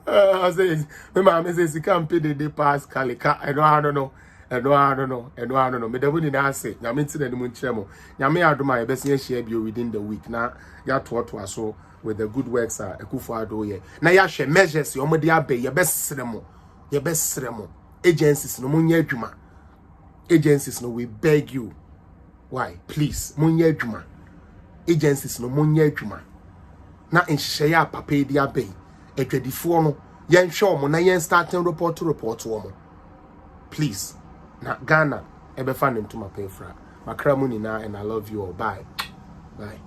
I say me ma me say sika pay the pass kalika. I don't know. Me dem ni na say nya me ntina ni mu nkyeremo. Nya me adoma ye bese ye share bi within the week na ya to aso with the good works Akufo-Addo ye. Na ya hwe measures yo mode abe ye besremo. Ye besremo. Agencies no munye adwuma. Agencies no, we beg you. Why? Please, munye adwuma. Agencies no munye adwuma. Na enhyeya papa edi abe. Edwadifo no, yen hwe omo na yen starting report omo. Please. Na Ghana, ebe fan them to my pay fra. Makra muni na, and I love you all. Bye. Bye.